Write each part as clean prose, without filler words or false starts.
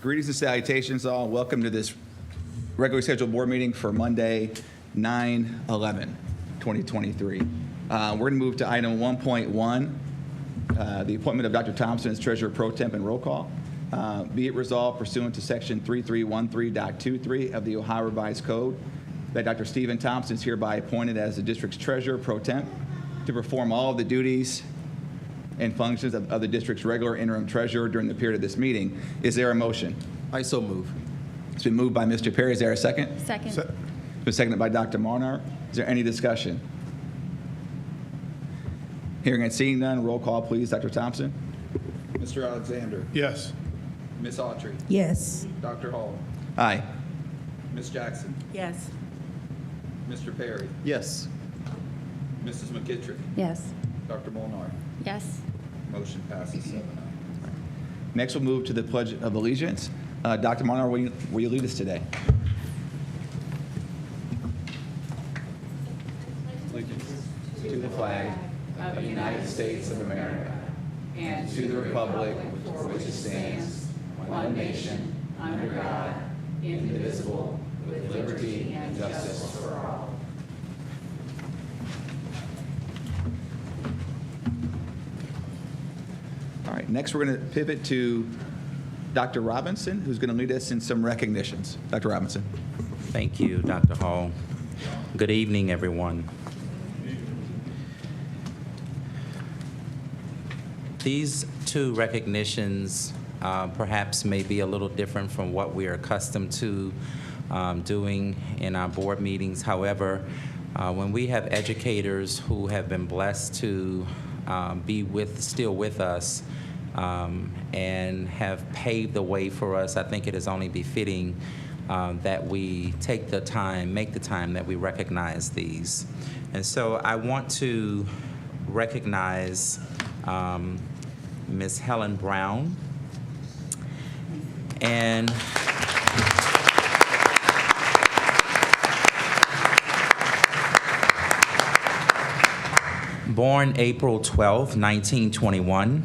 Greetings and salutations all. Welcome to this regularly scheduled board meeting for Monday, 9/11/2023. We're going to move to item 1.1, the appointment of Dr. Thompson as Treasurer Pro Temp and roll call. Be it resolved pursuant to Section 3313.23 of the Ohio Revised Code that Dr. Stephen Thompson is hereby appointed as the district's Treasurer Pro Temp to perform all of the duties and functions of the district's regular interim treasurer during the period of this meeting. Is there a motion? I so move. It's been moved by Mr. Perry. Is there a second? Second. It's been seconded by Dr. Marnar. Is there any discussion? Hearing and seeing none, roll call, please. Dr. Thompson? Mr. Alexander. Yes. Ms. Autry. Yes. Dr. Hall. Aye. Ms. Jackson. Yes. Mr. Perry. Yes. Mrs. McKittrick. Yes. Dr. Molnar. Yes. Motion passes 7-0. Next, we'll move to the Pledge of Allegiance. Dr. Marnar, will you lead us today? Allegiance to the flag of the United States of America and to the republic for which it stands, one nation, under God, indivisible, with liberty and justice for all. All right, next we're going to pivot to Dr. Robinson, who's going to lead us in some recognitions. Dr. Robinson. Thank you, Dr. Hall. Good evening, everyone. These two recognitions perhaps may be a little different from what we are accustomed to doing in our board meetings. However, when we have educators who have been blessed to be still with us and have paved the way for us, I think it is only befitting that we make the time that we recognize these. And so I want to recognize Ms. Helen Brown. And born April 12, 1921,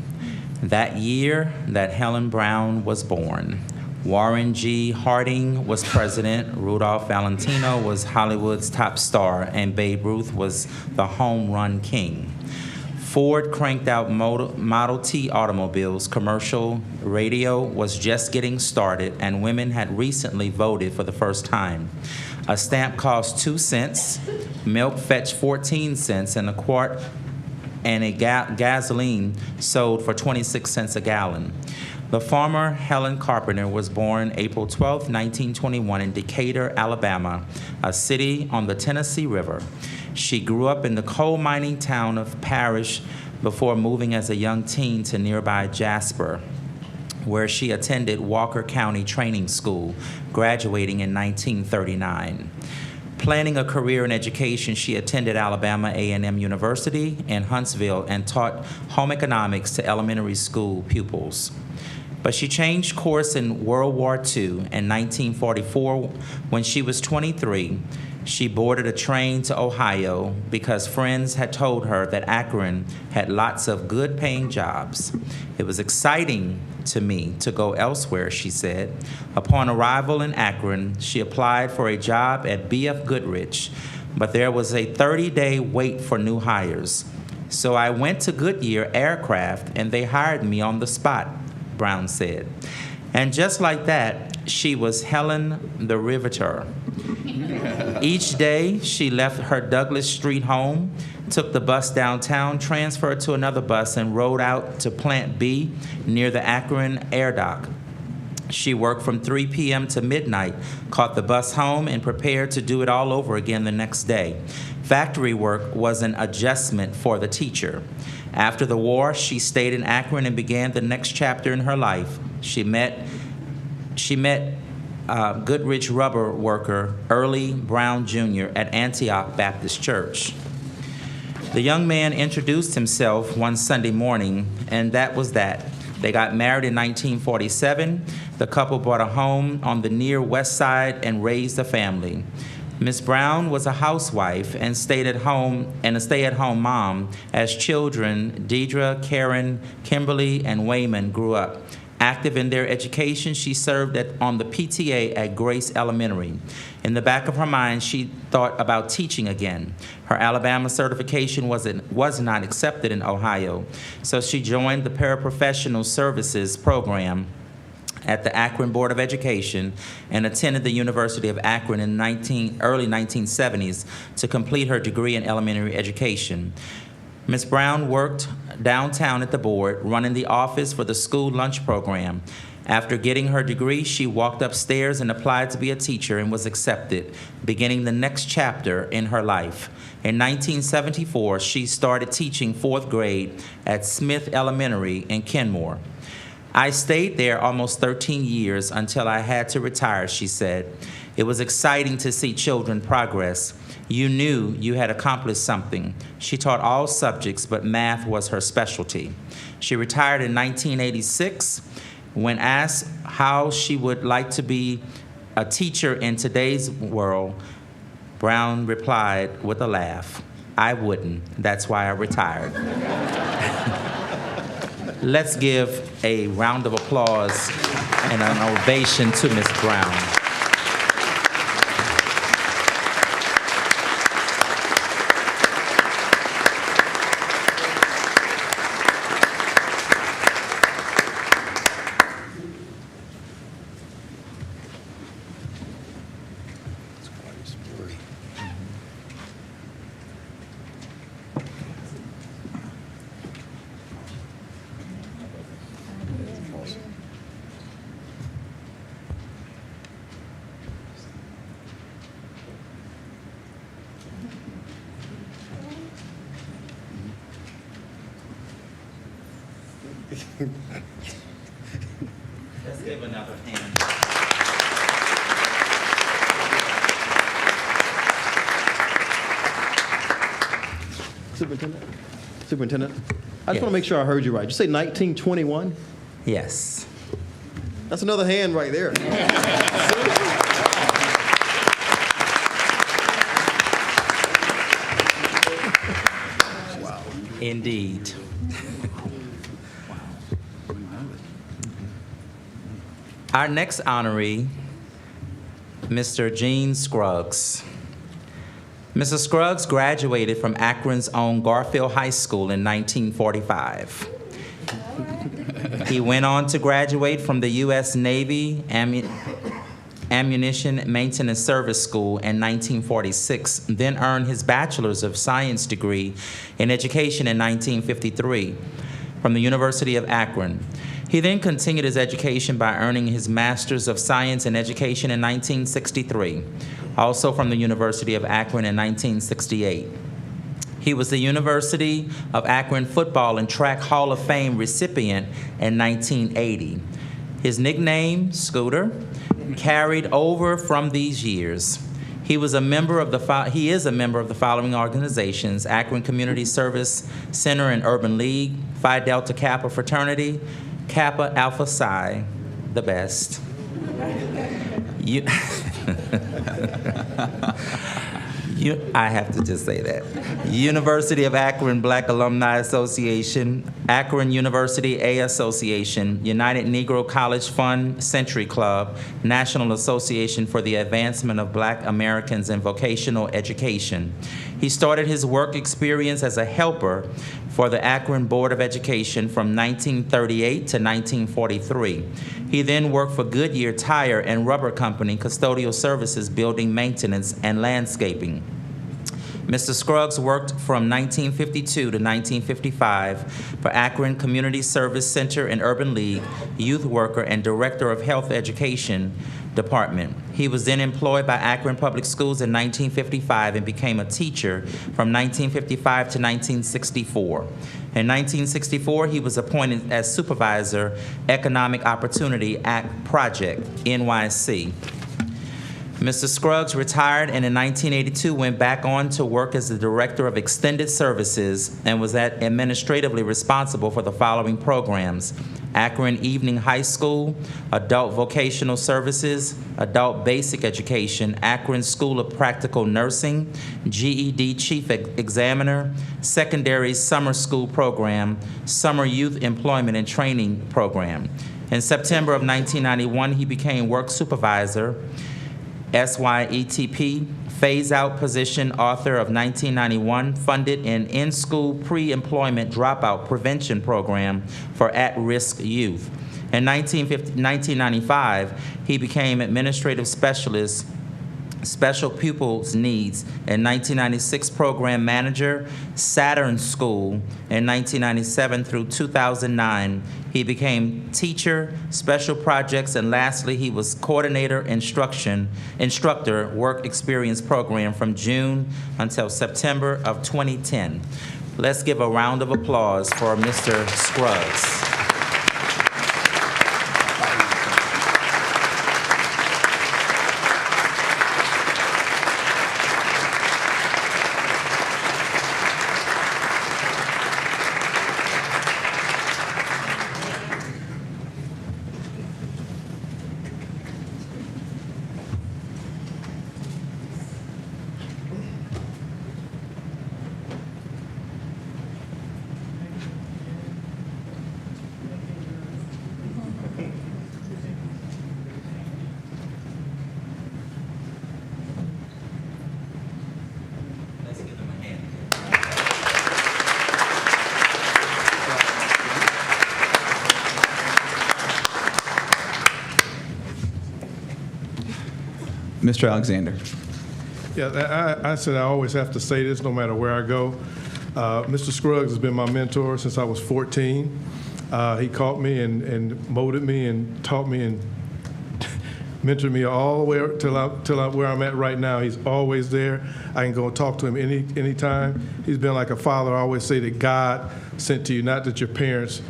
that year that Helen Brown was born, Warren G. Harding was president, Rudolph Valentino was Hollywood's top star, and Babe Ruth was the home run king. Ford cranked out Model T automobiles, commercial radio was just getting started, and women had recently voted for the first time. A stamp cost 2 cents, milk fetched 14 cents, and a quart and a gasoline sold for 26 cents a gallon. The farmer Helen Carpenter was born April 12, 1921 in Decatur, Alabama, a city on the Tennessee River. She grew up in the coal mining town of Parrish before moving as a young teen to nearby Jasper, where she attended Walker County Training School, graduating in 1939. Planning a career in education, she attended Alabama A&M University in Huntsville and taught home economics to elementary school pupils. But she changed course in World War II. In 1944, when she was 23, she boarded a train to Ohio because friends had told her that Akron had lots of good-paying jobs. It was exciting to me to go elsewhere, she said. Upon arrival in Akron, she applied for a job at B.F. Goodrich, but there was a 30-day wait for new hires. So I went to Goodyear Aircraft, and they hired me on the spot, Brown said. And just like that, she was Helen the Riveter. Each day, she left her Douglas Street home, took the bus downtown, transferred to another bus, and rode out to Plant B near the Akron Air Dock. She worked from 3 p.m. to midnight, caught the bus home, and prepared to do it all over again the next day. Factory work was an adjustment for the teacher. After the war, she stayed in Akron and began the next chapter in her life. She met Goodrich rubber worker Early Brown Jr. at Antioch Baptist Church. The young man introduced himself one Sunday morning, and that was that. They got married in 1947. The couple bought a home on the near west side and raised a family. Miss Brown was a housewife and stayed at home and a stay-at-home mom as children, Deidre, Karen, Kimberly, and Wayman grew up. Active in their education, she served on the PTA at Grace Elementary. In the back of her mind, she thought about teaching again. Her Alabama certification was not accepted in Ohio, so she joined the Paraprofessional Services program at the Akron Board of Education and attended the University of Akron in early 1970s to complete her degree in elementary education. Ms. Brown worked downtown at the board, running the office for the school lunch program. After getting her degree, she walked upstairs and applied to be a teacher and was accepted, beginning the next chapter in her life. In 1974, she started teaching 4th grade at Smith Elementary in Kenmore. I stayed there almost 13 years until I had to retire, she said. It was exciting to see children progress. You knew you had accomplished something. She taught all subjects, but math was her specialty. She retired in 1986. When asked how she would like to be a teacher in today's world, Brown replied with a laugh, "I wouldn't. That's why I retired." Let's give a round of applause and an ovation to Ms. Brown. Let's give another hand. Superintendent, I just want to make sure I heard you right. Did you say 1921? Yes. That's another hand right there. Wow. Indeed. Our next honoree, Mr. Gene Scruggs. Mr. Scruggs graduated from Akron's own Garfield High School in 1945. He went on to graduate from the U.S. Navy Ammunition Maintenance Service School in 1946, then earned his Bachelor's of Science degree in Education in 1953 from the University of Akron. He then continued his education by earning his Master's of Science in Education in 1963, also from the University of Akron in 1968. He was the University of Akron Football and Track Hall of Fame recipient in 1980. His nickname, Scooter, carried over from these years. He is a member of the following organizations: Akron Community Service Center and Urban League, Phi Delta Kappa Fraternity, Kappa Alpha Psi, the best. I have to just say that. University of Akron Black Alumni Association, Akron University A Association, United Negro College Fund Century Club, National Association for the Advancement of Black Americans in Vocational Education. He started his work experience as a helper for the Akron Board of Education from 1938 to 1943. He then worked for Goodyear Tire and Rubber Company, custodial services, building maintenance, and landscaping. Mr. Scruggs worked from 1952 to 1955 for Akron Community Service Center and Urban League, youth worker and director of health education department. He was then employed by Akron Public Schools in 1955 and became a teacher from 1955 to 1964. In 1964, he was appointed as Supervisor, Economic Opportunity Act Project, NYC. Mr. Scruggs retired and in 1982 went back on to work as the Director of Extended Services and was administratively responsible for the following programs: Akron Evening High School, Adult Vocational Services, Adult Basic Education, Akron School of Practical Nursing, GED Chief Examiner, Secondary Summer School Program, Summer Youth Employment and Training Program. In September of 1991, he became work supervisor, SYETP, phase-out position, author of 1991, funded an in-school pre-employment dropout prevention program for at-risk youth. In 1995, he became administrative specialist, special pupils needs. In 1996, program manager, Saturn School. In 1997 through 2009, he became teacher, special projects, and lastly, he was coordinator instructor work experience program from June until September of 2010. Let's give a round of applause for Mr. Scruggs. Mr. Alexander. Yeah, I said I always have to say this no matter where I go. Mr. Scruggs has been my mentor since I was 14. He caught me and molded me and taught me and mentored me all the way till where I'm at right now. He's always there. I can go and talk to him anytime. He's been like a father. I always say that God sent to you, not that your parents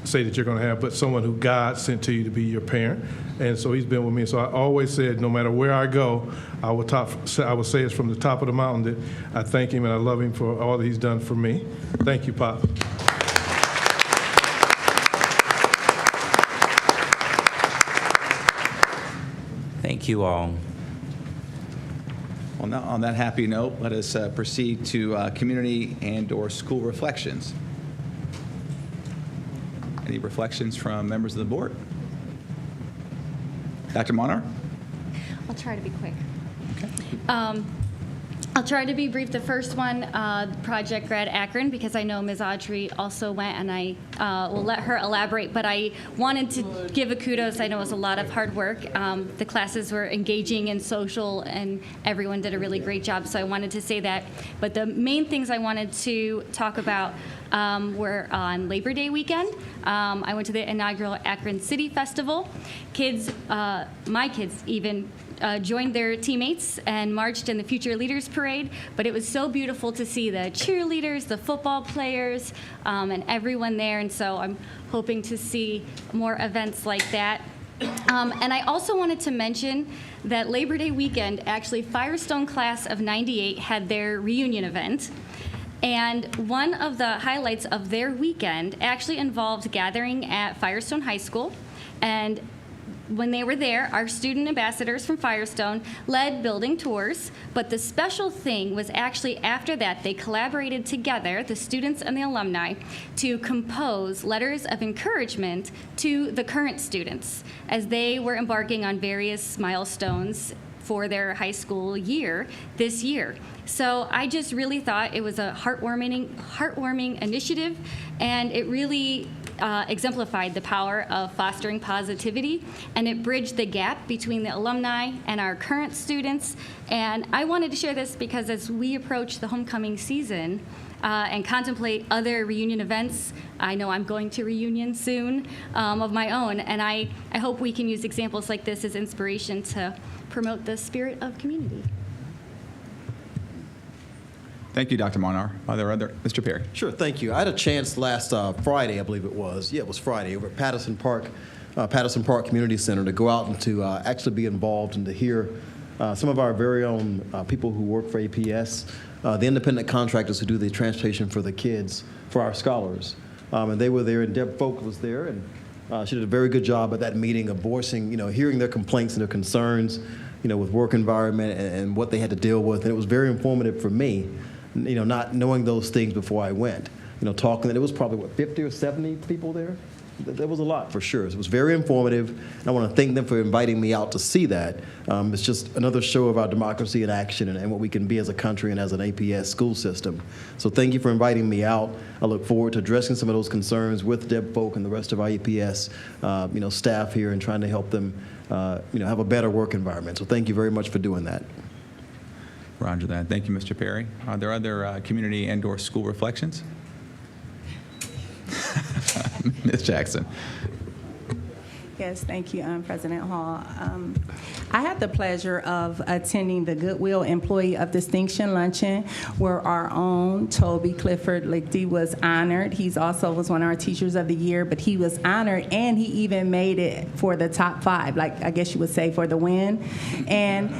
say that you're going to have, but someone who God sent to you to be your parent. And so he's been with me. So I always said, no matter where I go, I will say it's from the top of the mountain that I thank him and I love him for all that he's done for me. Thank you, Pop. Thank you all. Well, now, on that happy note, let us proceed to community and/or school reflections. Any reflections from members of the board? Dr. Monar? I'll try to be quick. Okay. I'll try to be brief. The first one, Project Grad Akron, because I know Ms. Audrey also went, and I will let her elaborate, but I wanted to give a kudos. I know it was a lot of hard work. The classes were engaging and social, and everyone did a really great job, so I wanted to say that. But the main things I wanted to talk about were on Labor Day weekend. I went to the inaugural Akron City Festival. Kids, my kids even, joined their teammates and marched in the Future Leaders Parade, but it was so beautiful to see the cheerleaders, the football players, and everyone there, and so I'm hoping to see more events like that. And I also wanted to mention that Labor Day weekend, actually Firestone Class of '98 had their reunion event, and one of the highlights of their weekend actually involved gathering at Firestone High School, and when they were there, our student ambassadors from Firestone led building tours, but the special thing was actually after that, they collaborated together, the students and the alumni, to compose letters of encouragement to the current students as they were embarking on various milestones for their high school year this year. So I just really thought it was a heartwarming initiative, and it really exemplified the power of fostering positivity, and it bridged the gap between the alumni and our current students. And I wanted to share this because as we approach the homecoming season and contemplate other reunion events, I know I'm going to reunion soon of my own, and I hope we can use examples like this as inspiration to promote the spirit of community. Thank you, Dr. Monar. Are there other? Mr. Perry. Sure, thank you. I had a chance last Friday, I believe it was. Yeah, it was Friday, over at Patterson Park Community Center to go out and to actually be involved and to hear some of our very own people who work for APS, the independent contractors who do the transportation for the kids, for our scholars. And they were there, and Deb Folk was there, and she did a very good job at that meeting of voicing, hearing their complaints and their concerns, with work environment and what they had to deal with. And it was very informative for me, not knowing those things before I went. Talking, that it was probably, 50 or 70 people there? there was a lot for sure. It was very informative. And I want to thank them for inviting me out to see that. It's just another show of our democracy in action and what we can be as a country and as an APS school system. So thank you for inviting me out. I look forward to addressing some of those concerns with Deb Folk and the rest of our APS staff here and trying to help them have a better work environment. So thank you very much for doing that. Roger that. Thank you, Mr. Perry. Are there other community and/or school reflections? Ms. Jackson. Yes, thank you, President Hall. I had the pleasure of attending the Goodwill Employee of Distinction Luncheon, where our own Toby Clifford Lichty was honored. He's also was one of our Teachers of the Year, but he was honored, and he even made it for the top 5, like I guess you would say, for the win. And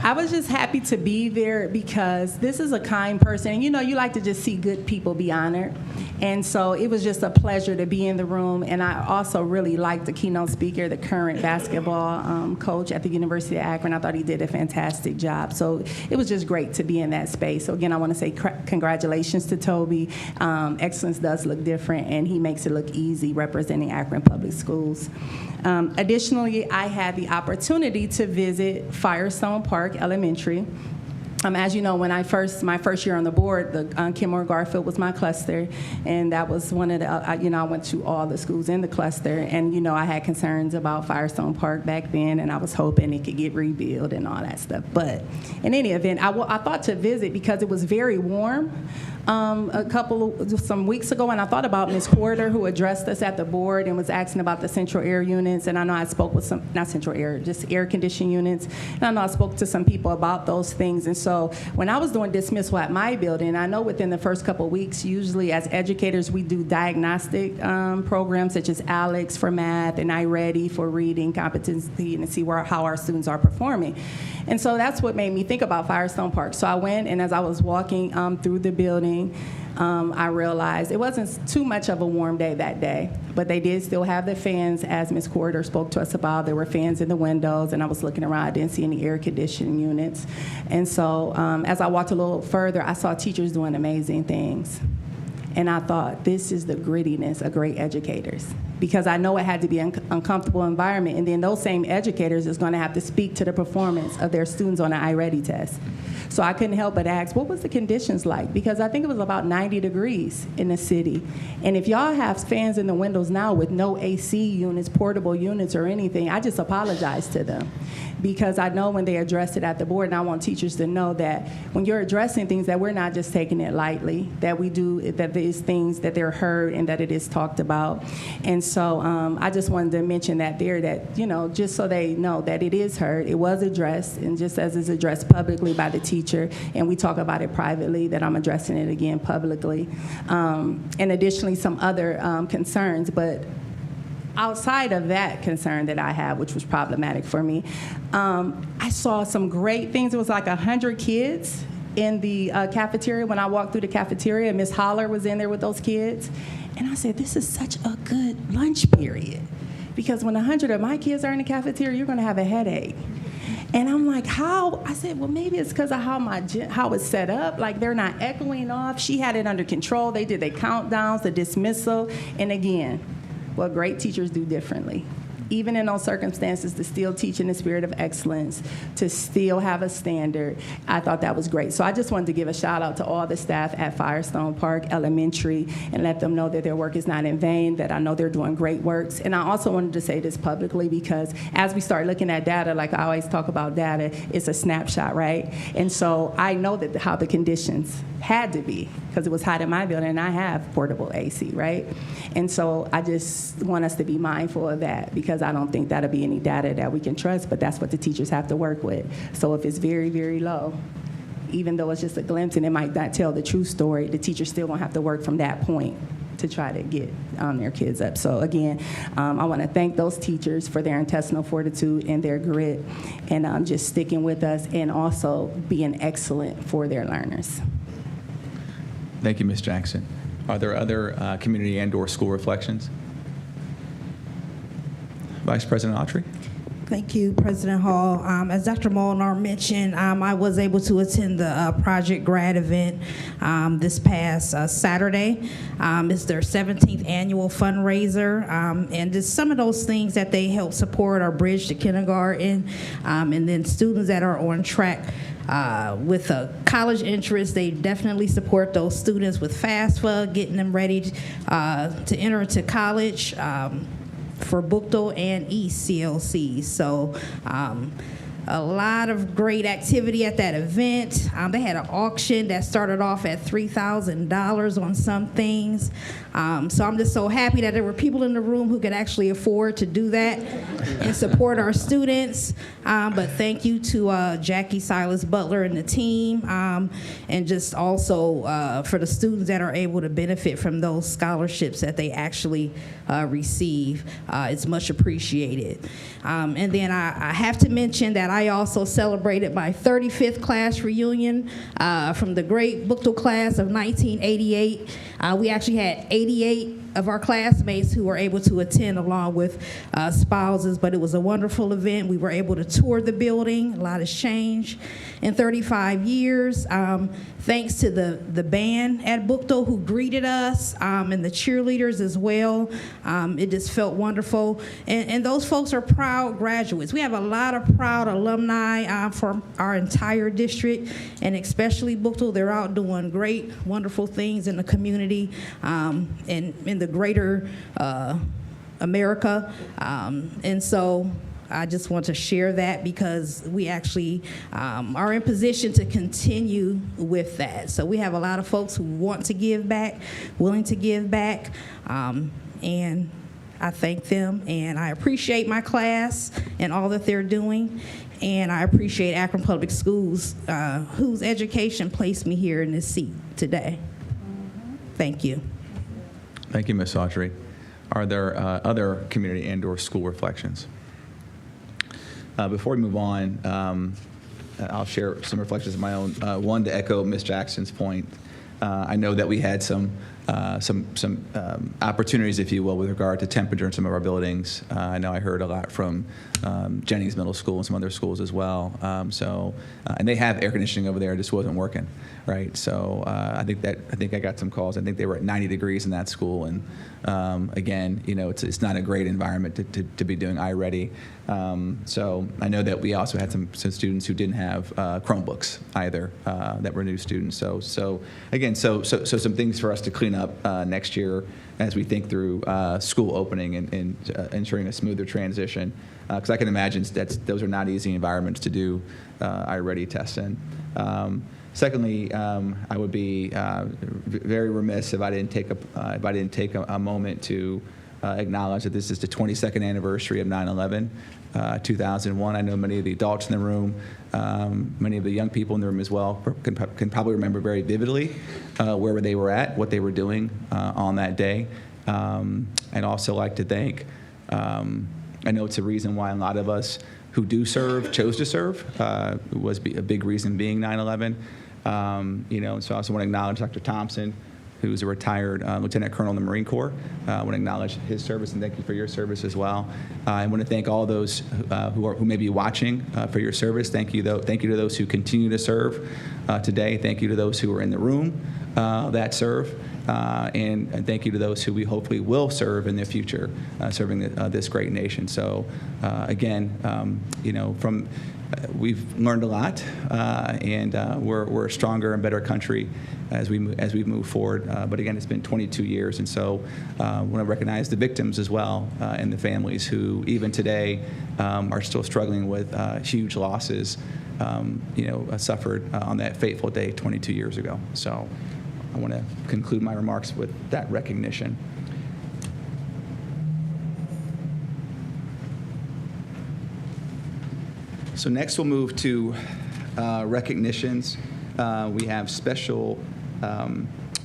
I was just happy to be there because this is a kind person. And, you like to just see good people be honored. And so it was just a pleasure to be in the room. And I also really liked the keynote speaker, the current basketball coach at the University of Akron. I thought he did a fantastic job. So it was just great to be in that space. So again, I want to say congratulations to Toby. Excellence does look different, and he makes it look easy representing Akron Public Schools. Additionally, I had the opportunity to visit Firestone Park Elementary. As you know, when my first year on the board, the Kenmore Garfield was my cluster, and that was one of the, I went to all the schools in the cluster, and, I had concerns about Firestone Park back then, and I was hoping it could get rebuilt and all that stuff. But in any event, I thought to visit because it was very warm. Some weeks ago, and I thought about Ms. Porter, who addressed us at the board and was asking about the central air units, and I know I spoke with some, not central air, just air conditioning units, and I know I spoke to some people about those things. And so when I was doing dismissal at my building, I know within the first couple of weeks, usually as educators, we do diagnostic programs such as ALEX for math and iReady for reading competency and see how our students are performing. And so that's what made me think about Firestone Park. So I went, and as I was walking through the building, I realized it wasn't too much of a warm day that day, but they did still have the fans, as Ms. Corder spoke to us about. There were fans in the windows, and I was looking around. I didn't see any air conditioning units. And so as I walked a little further, I saw teachers doing amazing things. And I thought, this is the grittiness of great educators, because I know it had to be an uncomfortable environment, and then those same educators is going to have to speak to the performance of their students on an iReady test. So I couldn't help but ask, what was the conditions like? Because I think it was about 90 degrees in the city. And if y'all have fans in the windows now with no AC units, portable units or anything, I just apologize to them. Because I know when they addressed it at the board, and I want teachers to know that when you're addressing things, that we're not just taking it lightly, that we do, that there's things that they're heard and that it is talked about. And so I just wanted to mention that there, that, just so they know that it is heard, it was addressed, and just as it's addressed publicly by the teacher, and we talk about it privately, that I'm addressing it again publicly. And additionally, some other concerns, but outside of that concern that I have, which was problematic for me, I saw some great things. It was like 100 kids in the cafeteria. When I walked through the cafeteria, Miss Holler was in there with those kids. And I said, this is such a good lunch period. Because when 100 of my kids are in the cafeteria, you're going to have a headache. And I'm like, how? I said, well, maybe it's because of how it's set up. Like, they're not echoing off. She had it under control. They did their countdowns, the dismissal. And again, what great teachers do differently. Even in those circumstances, to still teach in the spirit of excellence, to still have a standard, I thought that was great. So I just wanted to give a shout out to all the staff at Firestone Park Elementary and let them know that their work is not in vain, that I know they're doing great works. And I also wanted to say this publicly because as we start looking at data, like I always talk about data, it's a snapshot, right? And so I know that how the conditions had to be, because it was hot in my building and I have portable AC, right? And so I just want us to be mindful of that, because I don't think that'll be any data that we can trust, but that's what the teachers have to work with. So if it's very, very low, even though it's just a glimpse and it might not tell the true story, the teacher's still gonna have to work from that point to try to get their kids up. So again, I want to thank those teachers for their intestinal fortitude and their grit, and just sticking with us and also being excellent for their learners. Thank you, Ms. Jackson. Are there other community and/or school reflections? Vice President Autry? Thank you, President Hall. As Dr. Molnar mentioned, I was able to attend the Project Grad event this past Saturday. It's their 17th annual fundraiser, and just some of those things that they help support are Bridge to Kindergarten, and then students that are on track with a college interest, they definitely support those students with FAFSA, getting them ready to enter into college for Buchtel and ECLC. So a lot of great activity at that event. They had an auction that started off at $3,000 on some things. So I'm just so happy that there were people in the room who could actually afford to do that and support our students. But thank you to Jackie Silas Butler and the team, and just also for the students that are able to benefit from those scholarships that they actually receive. It's much appreciated. And then I have to mention that I also celebrated my 35th class reunion from the great Buchtel class of 1988. We actually had 88 of our classmates who were able to attend along with spouses, but it was a wonderful event. We were able to tour the building. A lot has changed in 35 years. Thanks to the band at Buchtel who greeted us, and the cheerleaders as well. It just felt wonderful. And those folks are proud graduates. We have a lot of proud alumni from our entire district, and especially Buchtel. They're out doing great, wonderful things in the community, and in the greater America. And so I just want to share that because we actually are in position to continue with that. So we have a lot of folks who want to give back, willing to give back, and I thank them, and I appreciate my class and all that they're doing, and I appreciate Akron Public Schools, whose education placed me here in this seat today. Thank you. Thank you, Ms. Autry. Are there other community and/or school reflections? Before we move on, I'll share some reflections of my own. One, to echo Ms. Jackson's point, I know that we had some opportunities, if you will, with regard to temperature in some of our buildings. I know I heard a lot from Jennings Middle School and some other schools as well. And they have air conditioning over there, it just wasn't working, right? So I think I got some calls. I think they were at 90 degrees in that school, and again, you know, it's not a great environment to be doing iReady. So I know that we also had some students who didn't have Chromebooks either, that were new students. So again, so some things for us to clean up next year as we think through school opening and ensuring a smoother transition. Because I can imagine those are not easy environments to do iReady tests in. Secondly, I would be very remiss if I didn't take a moment to acknowledge that this is the 22nd anniversary of 9/11, 2001. I know many of the adults in the room, many of the young people in the room as well, can probably remember very vividly where they were at, what they were doing on that day. I'd also like to thank, I know it's a reason why a lot of us who do serve chose to serve, was a big reason being 9/11. You know, so I also want to acknowledge Dr. Thompson, who's a retired Lieutenant Colonel in the Marine Corps. I want to acknowledge his service and thank you for your service as well. I want to thank all those who may be watching for your service. Thank you to those who continue to serve today. Thank you to those who are in the room that serve. And thank you to those who we hopefully will serve in the future, serving this great nation. So again, you know, we've learned a lot, and we're a stronger and better country as we move forward. But again, it's been 22 years, and so I want to recognize the victims as well, and the families who even today are still struggling with huge losses, you know, suffered on that fateful day 22 years ago. So I want to conclude my remarks with that recognition. So next we'll move to recognitions. We have special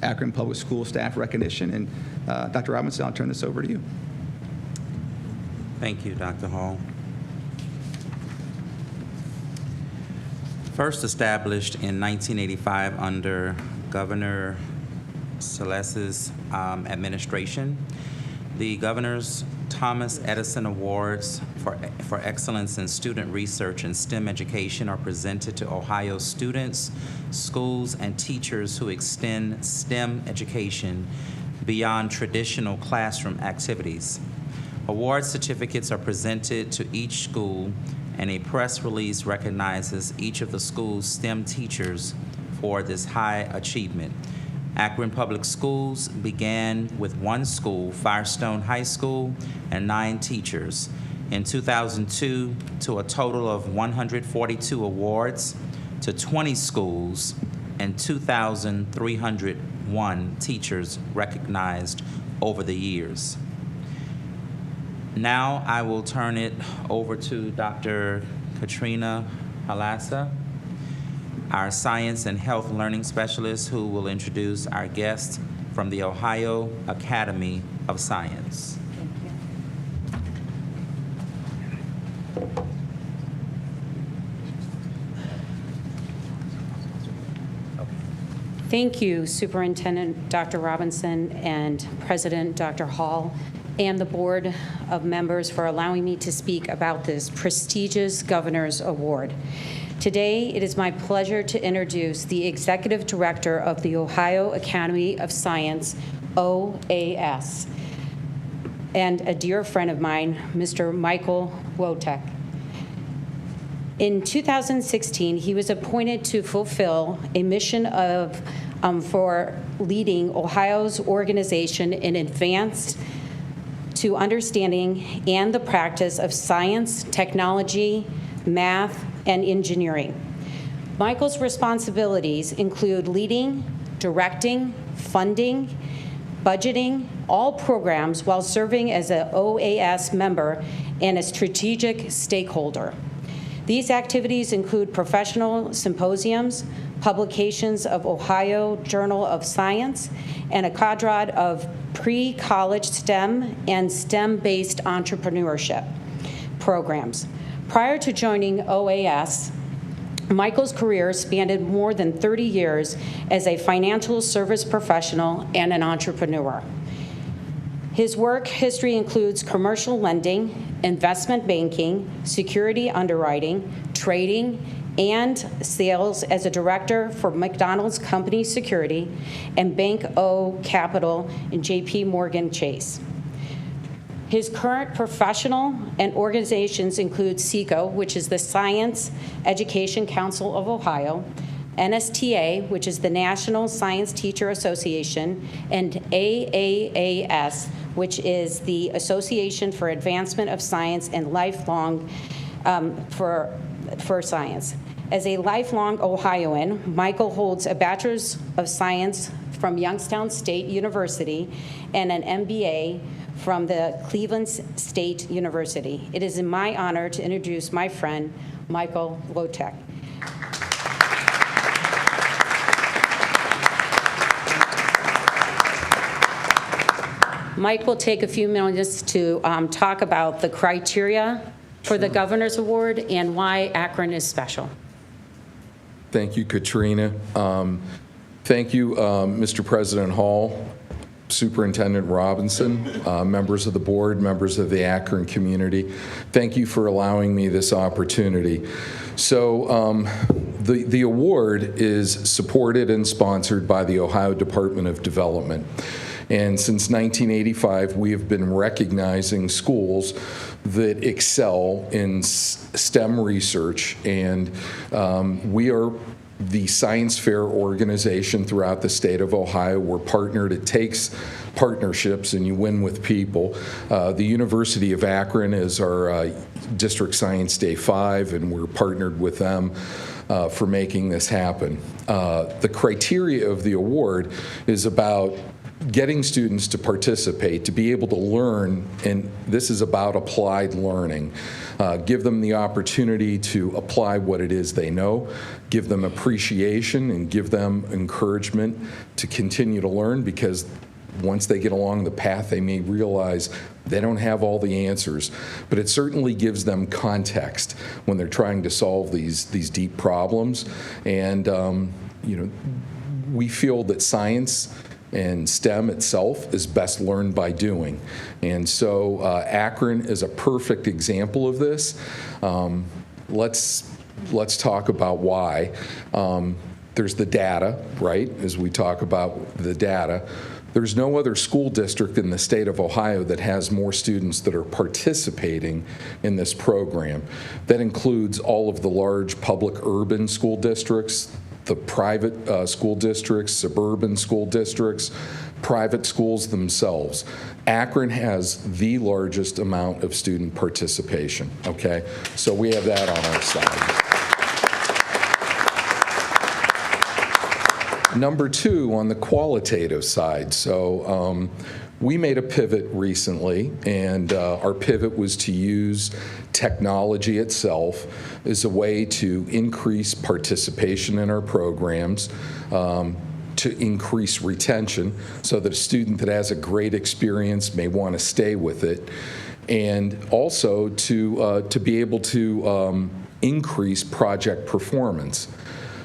Akron Public School staff recognition. And Dr. Robinson, I'll turn this over to you. Thank you, Dr. Hall. First established in 1985 under Governor Celeste's administration, the Governor's Thomas Edison Awards for excellence in student research in STEM education are presented to Ohio students, schools, and teachers who extend STEM education beyond traditional classroom activities. Award certificates are presented to each school, and a press release recognizes each of the school's STEM teachers for this high achievement. Akron Public Schools began with one school, Firestone High School, and 9 teachers. In 2002, to a total of 142 awards to 20 schools and 2,301 teachers recognized over the years. Now I will turn it over to Dr. Katrina Halassa, our Science and Health Learning Specialist, who will introduce our guest from the Ohio Academy of Science. Thank you, Superintendent Dr. Robinson and President Dr. Hall, and the Board of Members for allowing me to speak about this prestigious Governor's Award. Today, it is my pleasure to introduce the Executive Director of the Ohio Academy of Science, OAS, and a dear friend of mine, Mr. Michael Wotek. In 2016, he was appointed to fulfill a mission for leading Ohio's organization in advanced to understanding and the practice of science, technology, math, and engineering. Michael's responsibilities include leading, directing, funding, budgeting all programs while serving as an OAS member and a strategic stakeholder. These activities include professional symposiums, publications of Ohio Journal of Science, and a cadre of pre-college STEM and STEM-based entrepreneurship programs. Prior to joining OAS, Michael's career spanned more than 30 years as a financial service professional and an entrepreneur. His work history includes commercial lending, investment banking, security underwriting, trading, and sales as a director for McDonald's Company Security and Bank O Capital and JP Morgan Chase. His current professional and organizations include SECO, which is the Science Education Council of Ohio, NSTA, which is the National Science Teacher Association, and AAAS, which is the Association for Advancement of Science and Lifelong for Science. As a lifelong Ohioan, Michael holds a Bachelor's of Science from Youngstown State University and an MBA from the Cleveland State University. It is my honor to introduce my friend, Michael Wotek. Mike will take a few minutes to talk about the criteria for the Governor's Award and why Akron is special. Thank you, Katrina. Thank you, Mr. President Hall, Superintendent Robinson, members of the board, members of the Akron community. Thank you for allowing me this opportunity. So the award is supported and sponsored by the Ohio Department of Development. And since 1985, we have been recognizing schools that excel in STEM research, and we are the science fair organization throughout the state of Ohio. We're partnered. It takes partnerships, and you win with people. The University of Akron is our District Science Day 5, and we're partnered with them for making this happen. The criteria of the award is about getting students to participate, to be able to learn, and this is about applied learning. Give them the opportunity to apply what it is they know, give them appreciation, and give them encouragement to continue to learn, because once they get along the path, they may realize they don't have all the answers, but it certainly gives them context when they're trying to solve these deep problems. And we feel that science And STEM itself is best learned by doing. And so Akron is a perfect example of this. Let's talk about why. There's the data, right, as we talk about the data. There's no other school district in the state of Ohio that has more students that are participating in this program. That includes all of the large public urban school districts, the private school districts, suburban school districts, private schools themselves. Akron has the largest amount of student participation, okay? So we have that on our side. Number two, on the qualitative side. So we made a pivot recently, and our pivot was to use technology itself as a way to increase participation in our programs, to increase retention so that a student that has a great experience may want to stay with it, and also to be able to increase project performance.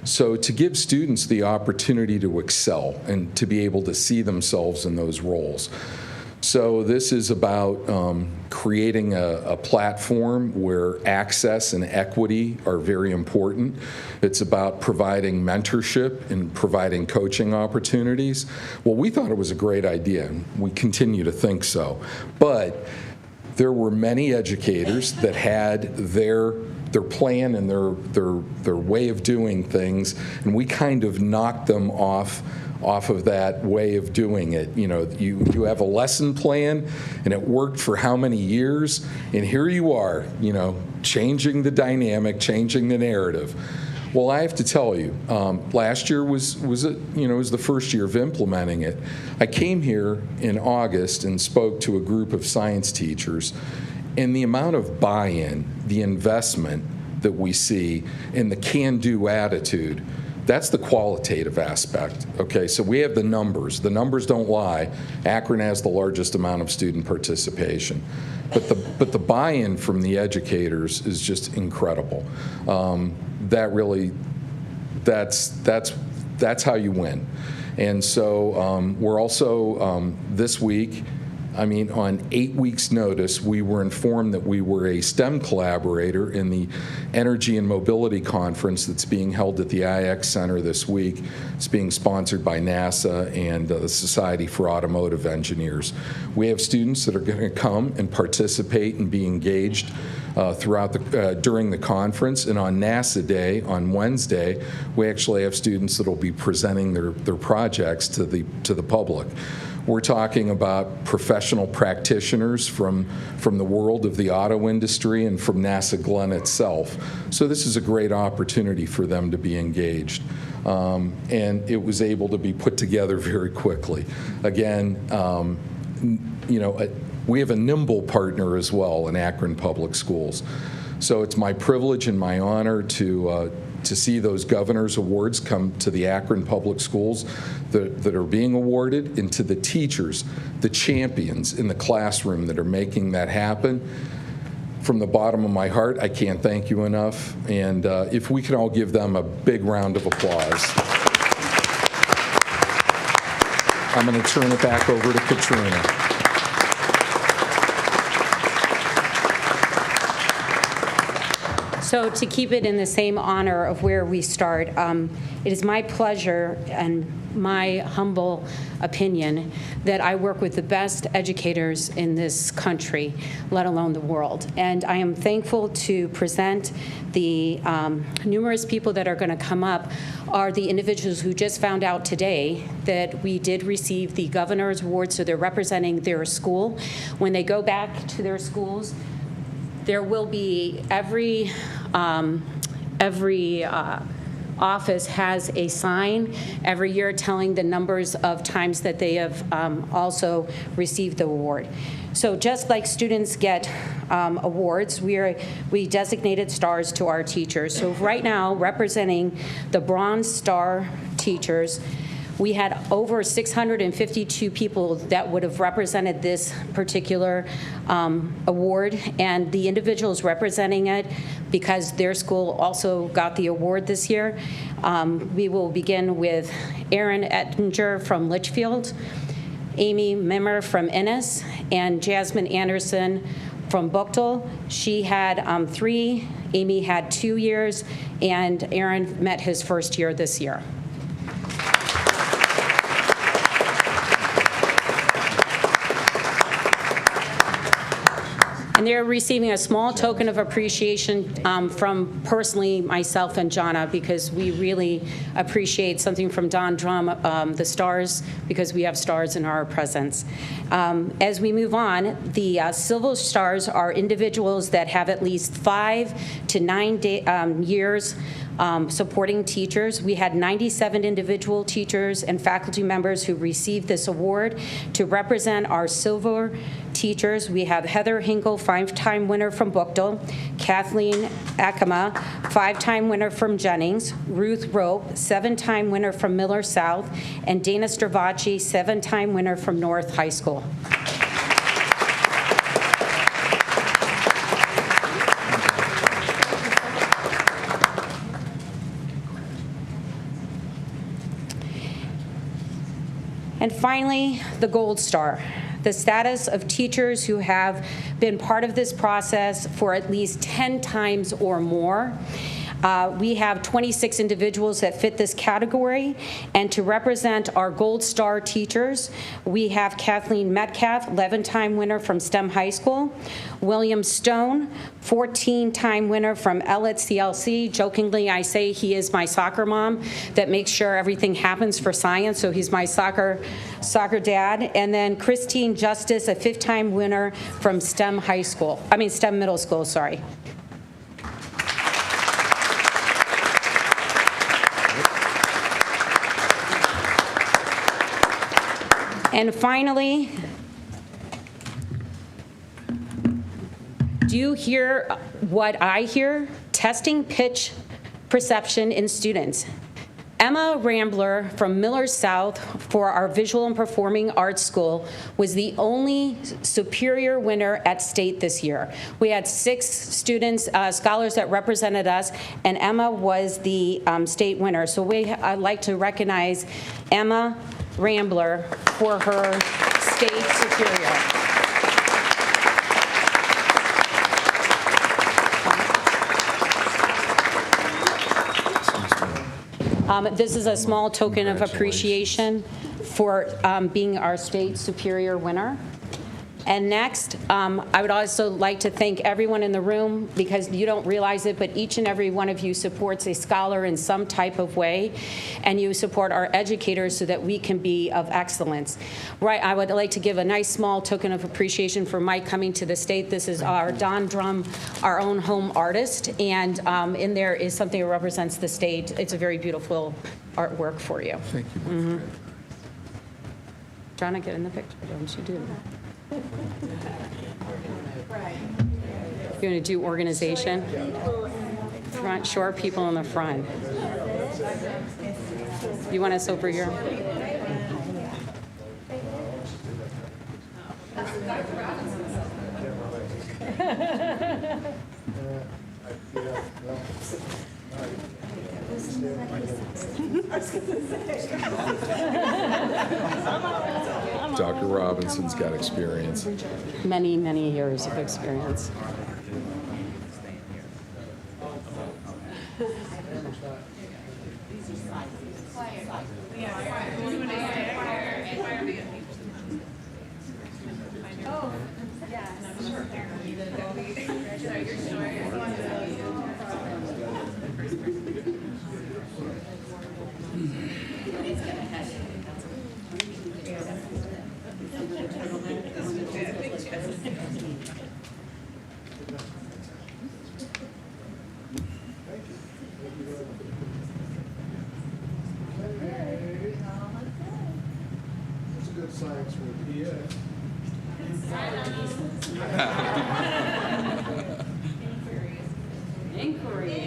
So to give students the opportunity to excel and to be able to see themselves in those roles. So this is about creating a platform where access and equity are very important. It's about providing mentorship and providing coaching opportunities. Well, we thought it was a great idea, and we continue to think so. But there were many educators that had their plan and their way of doing things, and we kind of knocked them off of that way of doing it. You know, you have a lesson plan, and it worked for how many years, and here you are, you know, changing the dynamic, changing the narrative. Well, I have to tell you, last year was the first year of implementing it. I came here in August and spoke to a group of science teachers, and the amount of buy-in, the investment that we see, and the can-do attitude, that's the qualitative aspect, okay? So we have the numbers. The numbers don't lie. Akron has the largest amount of student participation. But the buy-in from the educators is just incredible. That's how you win. And so we're also, this week, on 8 weeks' notice, we were informed that we were a STEM collaborator in the Energy and Mobility Conference that's being held at the IX Center this week. It's being sponsored by NASA and the Society for Automotive Engineers. We have students that are going to come and participate and be engaged during the conference. And on NASA Day, on Wednesday, we actually have students that will be presenting their projects to the public. We're talking about professional practitioners from the world of the auto industry and from NASA Glenn itself. So this is a great opportunity for them to be engaged. And it was able to be put together very quickly. Again, we have a nimble partner as well in Akron Public Schools. So it's my privilege and my honor to see those governor's awards come to the Akron Public Schools that are being awarded, and to the teachers, the champions in the classroom that are making that happen. From the bottom of my heart, I can't thank you enough. And if we can all give them a big round of applause. I'm going to turn it back over to Katrina. So to keep it in the same honor of where we start, it is my pleasure and my humble opinion that I work with the best educators in this country, let alone the world. And I am thankful to present the numerous people that are going to come up are the individuals who just found out today that we did receive the Governor's Award, so they're representing their school. When they go back to their schools, there will be every office has a sign every year telling the numbers of times that they have also received the award. So just like students get awards, we designated stars to our teachers. So right now, representing the Bronze Star teachers, We had over 652 people that would have represented this particular award, and the individuals representing it, because their school also got the award this year. We will begin with Erin Ettinger from Litchfield, Amy Mimmer from Ennis, and Jasmine Anderson from Buchtel. She had 3, Amy had 2 years, and Aaron met his first year this year. And they're receiving a small token of appreciation from personally myself and Jonna, because we really appreciate something from Don Drum, the stars, because we have stars in our presence. As we move on, the Silver Stars are individuals that have at least 5 to 9 years supporting teachers. We had 97 individual teachers and faculty members who received this award. To represent our silver teachers, we have Heather Hinkle, 5-time winner from Buchtel, Kathleen Akama, 5-time winner from Jennings, Ruth Rope, 7-time winner from Miller South, and Dana Stravacci, 7-time winner from North High School. And finally, the Gold Star, the status of teachers who have been part of this process for at least 10 times or more. We have 26 individuals that fit this category, and to represent our Gold Star teachers, we have Kathleen Metcalf, 11-time winner from STEM High School, William Stone, 14-time winner from Ellet CLC. Jokingly, I say he is my soccer mom that makes sure everything happens for science, so he's my soccer dad. And then Christine Justice, a 5th-time winner from STEM Middle School, sorry. And finally, do you hear what I hear? Testing pitch perception in students. Emma Rambler from Miller South for our Visual and Performing Arts School was the only superior winner at state this year. We had 6 students, scholars that represented us, and Emma was the state winner. So I'd like to recognize Emma Rambler for her state superior. This is a small token of appreciation for being our state superior winner. And next, I would also like to thank everyone in the room, because you don't realize it, but each and every one of you supports a scholar in some type of way, and you support our educators so that we can be of excellence. Right, I would like to give a nice small token of appreciation for Mike coming to the state. This is our Don Drum, our own home artist, and in there is something that represents the state. It's a very beautiful artwork for you. Thank you. Mm-hmm. Jonna, get in the picture, don't you do that? You're going to do organization? Front, short people in the front. You want us over here? Dr. Robinson's got experience. Many, many years of experience. Science for PA. Inquiry.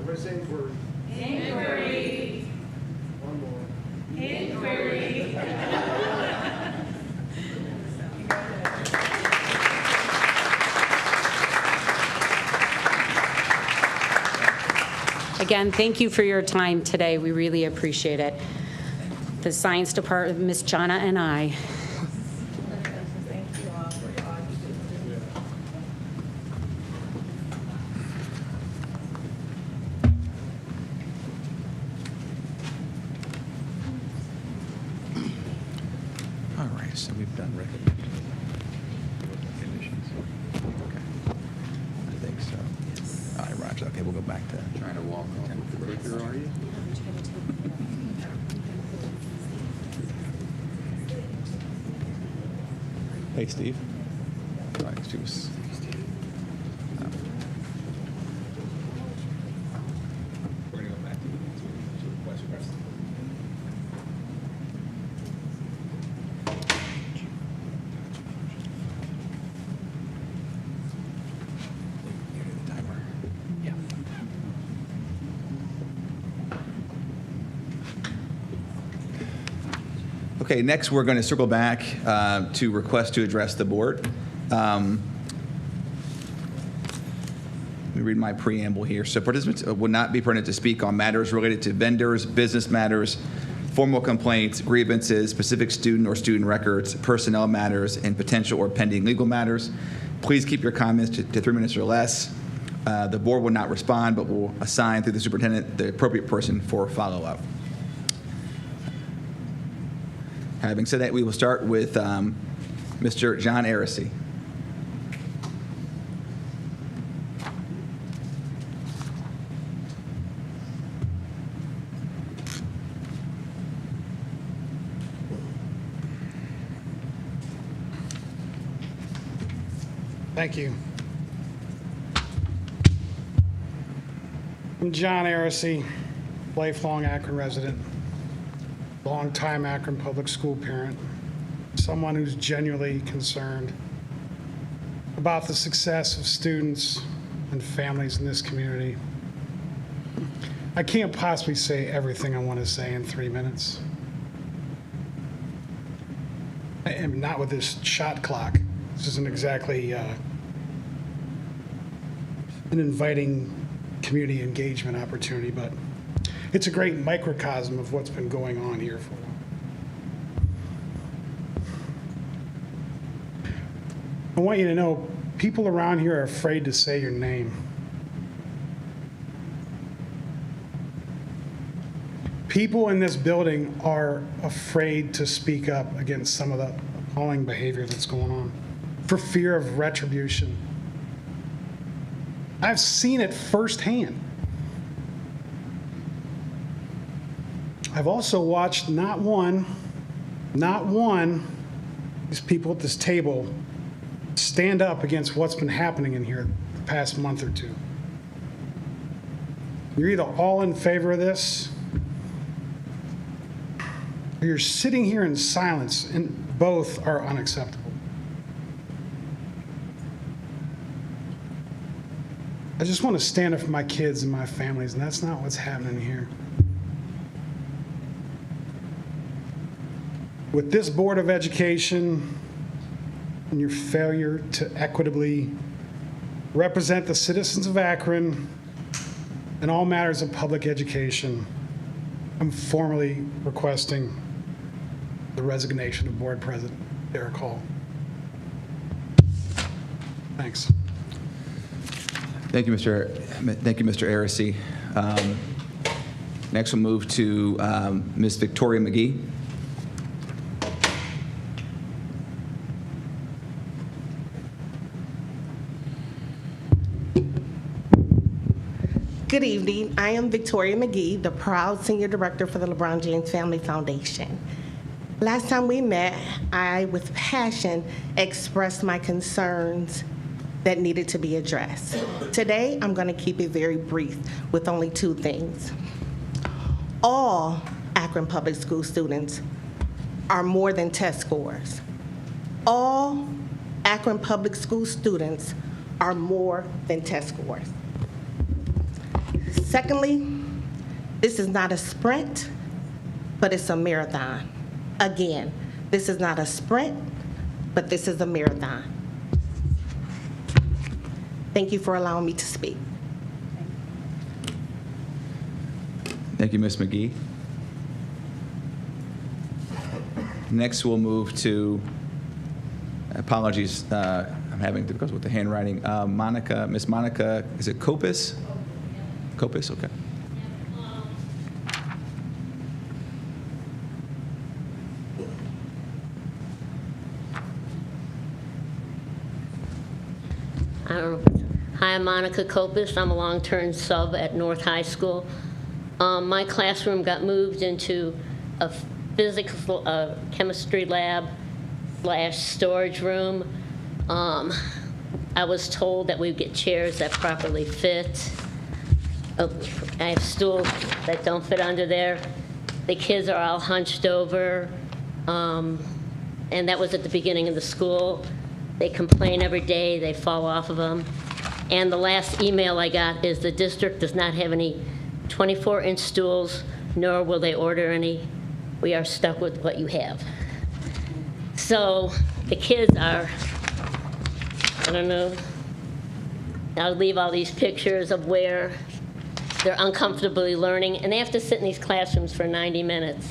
Where's inquiry? Inquiry. Again, thank you for your time today. We really appreciate it. The science department, Ms. Jana and I. All right, so we've done conditions. Okay. I think so. All right, Roger. Okay, we'll go back to trying to walk off. Quicker, are you? Hey, Steve. All right, Steve. We're going to go back to request for president. Okay, next we're going to circle back to request to address the board. Let me read my preamble here. So participants will not be permitted to speak on matters related to vendors, business matters, formal complaints, grievances, specific student or student records, personnel matters, and potential or pending legal matters. Please keep your comments to 3 minutes or less. The board will not respond, but will assign through the superintendent the appropriate person for follow-up. Having said that, we will start with Mr. John Aracey. Thank you. I'm John Aracey, lifelong Akron resident, longtime Akron public school parent, someone who's genuinely concerned about the success of students and families in this community. I can't possibly say everything I want to say in 3 minutes. And not with this shot clock. This isn't exactly an inviting community engagement opportunity, but it's a great microcosm of what's been going on here for a while. I want you to know, people around here are afraid to say your name. People in this building are afraid to speak up against some of the appalling behavior that's going on for fear of retribution. I've seen it firsthand. I've also watched not one, these people at this table stand up against what's been happening in here the past month or two. You're either all in favor of this, or you're sitting here in silence, and both are unacceptable. I just want to stand up for my kids and my families, and that's not what's happening here. With this Board of Education and your failure to equitably represent the citizens of Akron in all matters of public education, I'm formally requesting the resignation of Board President Derek Hall. Thanks. Thank you, Mr. Aracey. Next, we'll move to Ms. Victoria McGee. Good evening. I am Victoria McGee, the proud Senior Director for the LeBron James Family Foundation. Last time we met, I, with passion, expressed my concerns that needed to be addressed. Today, I'm going to keep it very brief with only 2 things. All Akron Public School students are more than test scores. All Akron Public School students are more than test scores. Secondly, this is not a sprint, but it's a marathon. Again, this is not a sprint, but this is a marathon. Thank you for allowing me to speak. Thank you, Ms. McGee. Next, we'll move to, apologies, I'm having difficulties with the handwriting. Miss Monica, is it Copus? Copus, okay. Hi, I'm Monica Copus. I'm a long-term sub at North High School. My classroom got moved into a physical chemistry lab / storage room. I was told that we'd get chairs that properly fit. I have stools that don't fit under there. The kids are all hunched over. And that was at the beginning of the school. They complain every day, they fall off of them. And the last email I got is the district does not have any 24-inch stools, nor will they order any. We are stuck with what you have. So the kids are, I don't know, I'll leave all these pictures of where they're uncomfortably learning, and they have to sit in these classrooms for 90 minutes.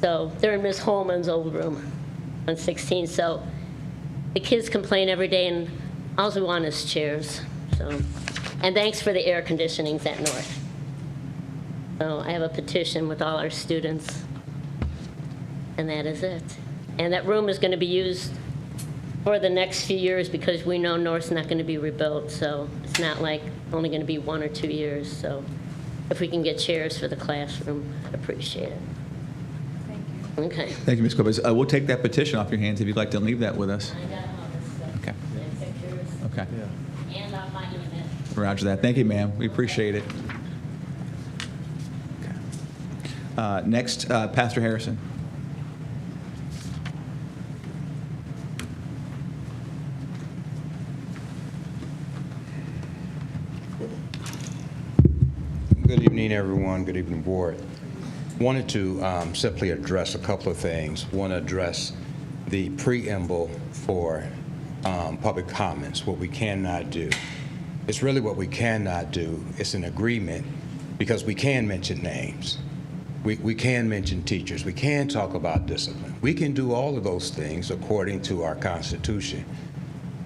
So they're in Ms. Holman's old room on 16. So the kids complain every day, and all we want is chairs. So, and thanks for the air conditionings at North. So I have a petition with all our students, and that is it. And that room is going to be used for the next few years because we know North's not going to be rebuilt. So it's not like only going to be 1 or 2 years. So if we can get chairs for the classroom, I'd appreciate it. Thank you. Okay. Thank you, Ms. Copus. We'll take that petition off your hands if you'd like to leave that with us. I got all this stuff. Okay. And pictures. Okay. And I'll find you in a minute. Roger that. Thank you, ma'am. We appreciate it. Okay. Next, Pastor Harrison. Good evening, everyone. Good evening, board. Wanted to simply address a couple of things. Want to address the preamble for public comments, what we cannot do. It's really what we cannot do. It's an agreement because we can mention names. We can mention teachers. We can talk about discipline. We can do all of those things according to our Constitution.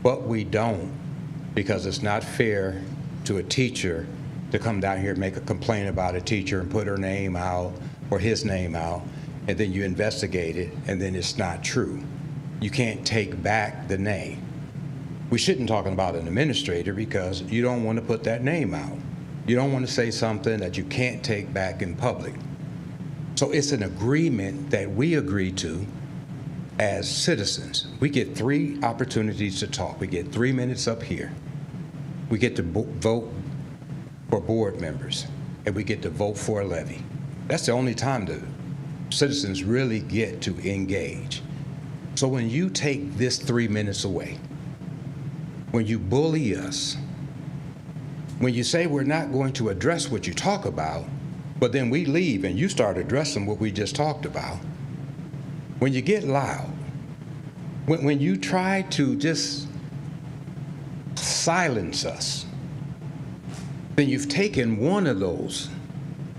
But we don't because it's not fair to a teacher to come down here and make a complaint about a teacher and put her name out or his name out, and then you investigate it, and then it's not true. You can't take back the name. We shouldn't talk about an administrator because you don't want to put that name out. You don't want to say something that you can't take back in public. So it's an agreement that we agree to as citizens. We get 3 opportunities to talk. We get 3 minutes up here. We get to vote for board members, and we get to vote for a levy. That's the only time the citizens really get to engage. So when you take this 3 minutes away, when you bully us, when you say we're not going to address what you talk about, but then we leave and you start addressing what we just talked about, when you get loud, when you try to just silence us, then you've taken one of those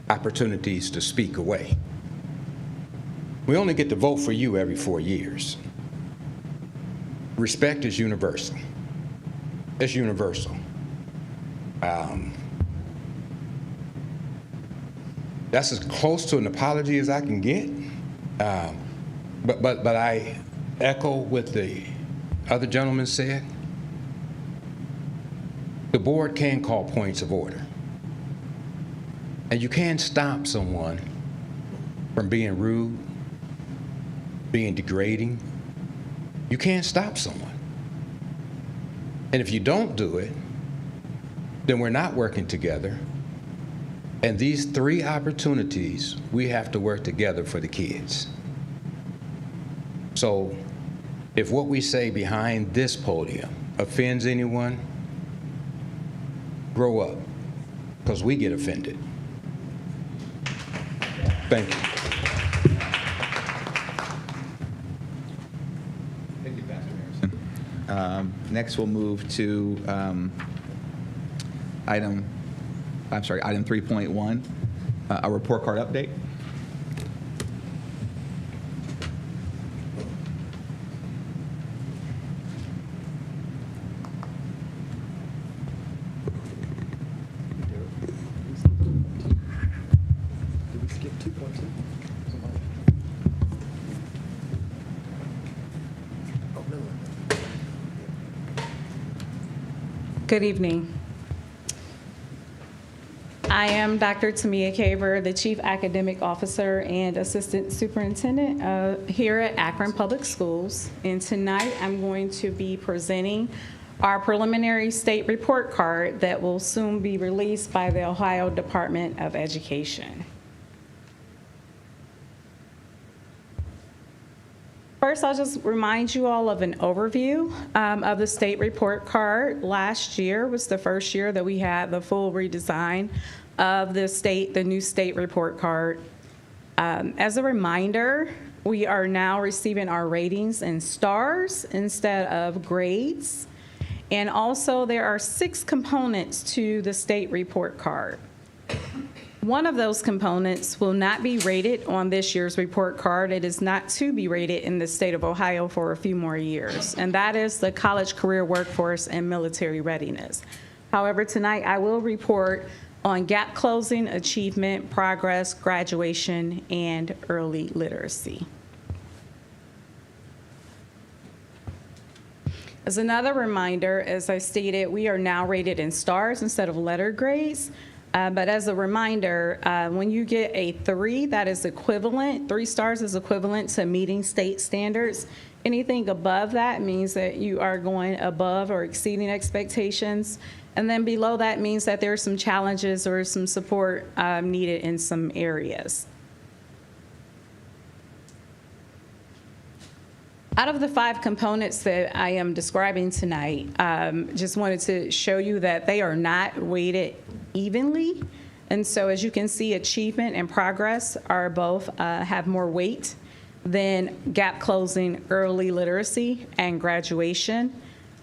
opportunities to speak away. We only get to vote for you every 4 years. Respect is universal. It's universal. That's as close to an apology as I can get. But I echo what the other gentleman said. The board can call points of order. And you can stop someone from being rude, being degrading. You can't stop someone. And if you don't do it, then we're not working together. And these 3 opportunities, we have to work together for the kids. So if what we say behind this podium offends anyone, grow up, because we get offended. Thank you. Thank you, Pastor Harrison. Next, we'll move to item 3.1. a report card update. Did we skip 2.2? Oh, no. Good evening. I am Dr. Tamia Caver, the Chief Academic Officer and Assistant Superintendent here at Akron Public Schools. And tonight I'm going to be presenting our preliminary state report card that will soon be released by the Ohio Department of Education. First, I'll just remind you all of an overview of the state report card. Last year was the first year that we had the full redesign of the new state report card. As a reminder, we are now receiving our ratings in stars instead of grades. And also, there are 6 components to the state report card. One of those components will not be rated on this year's report card. It is not to be rated in the state of Ohio for a few more years, and that is the college career workforce and military readiness. However, tonight I will report on gap closing, achievement, progress, graduation, and early literacy. As another reminder, as I stated, we are now rated in stars instead of letter grades. But as a reminder, when you get a 3, that is equivalent, 3 stars is equivalent to meeting state standards. Anything above that means that you are going above or exceeding expectations. And then below that means that there are some challenges or some support needed in some areas. Out of the 5 components that I am describing tonight, just wanted to show you that they are not weighted evenly. And so as you can see, achievement and progress are both have more weight than gap closing, early literacy, and graduation.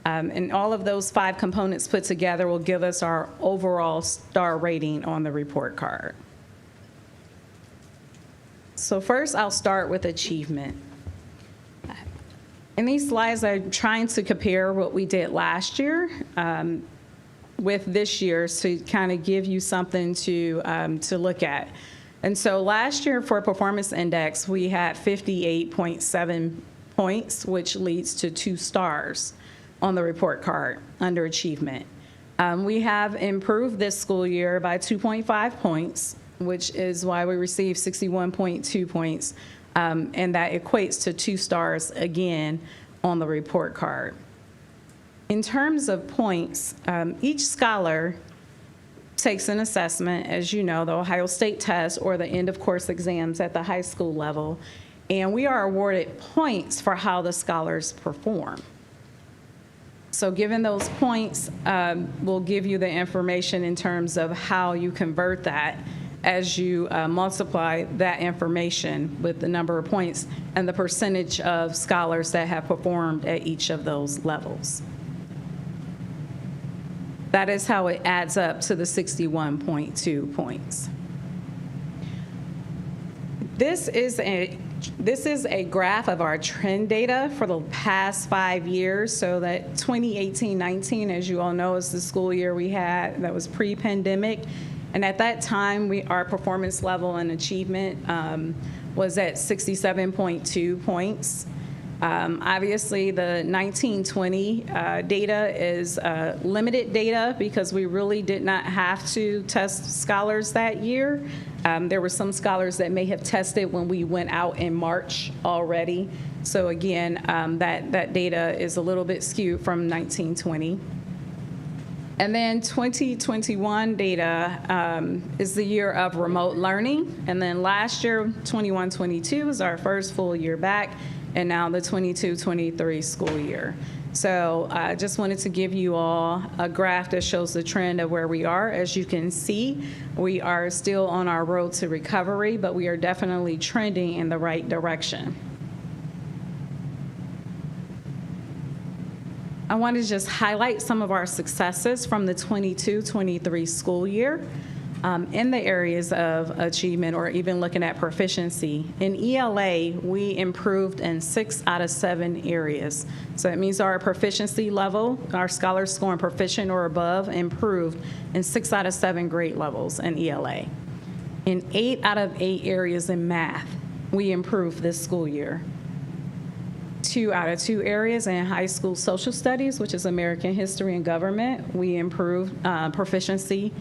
And all of those 5 components put together will give us our overall star rating on the report card. So first, I'll start with achievement. In these slides, I'm trying to compare what we did last year with this year to kind of give you something to look at. And so last year for performance index, we had 58.7 points, which leads to 2 stars on the report card under achievement. We have improved this school year by 2.5 points, which is why we received 61.2 points. And that equates to 2 stars again on the report card. In terms of points, each scholar takes an assessment, as you know, the Ohio State test or the end of course exams at the high school level, and we are awarded points for how the scholars perform. So given those points, we'll give you the information in terms of how you convert that as you multiply that information with the number of points and the percentage of scholars that have performed at each of those levels. That is how it adds up to the 61.2 points. This is a graph of our trend data for the past 5 years. So that 2018-19, as you all know, is the school year we had that was pre-pandemic. And at that time, our performance level and achievement was at 67.2 points. Obviously, the 19-20 data is limited data because we really did not have to test scholars that year. There were some scholars that may have tested when we went out in March already. So again, that data is a little bit skewed from 19-20. And then 2021 data is the year of remote learning. And then last year, 21-22 was our first full year back, and now the 22-23 school year. So I just wanted to give you all a graph that shows the trend of where we are. As you can see, we are still on our road to recovery, but we are definitely trending in the right direction. I want to just highlight some of our successes from the 22-23 school year. in the areas of achievement or even looking at proficiency. In ELA, we improved in 6 out of 7 areas. So it means our proficiency level, our scholars scoring proficient or above, improved in 6 out of 7 grade levels in ELA. In 8 out of 8 areas in math, we improved this school year. 2 out of 2 areas in high school social studies, which is American history and government, we improved proficiency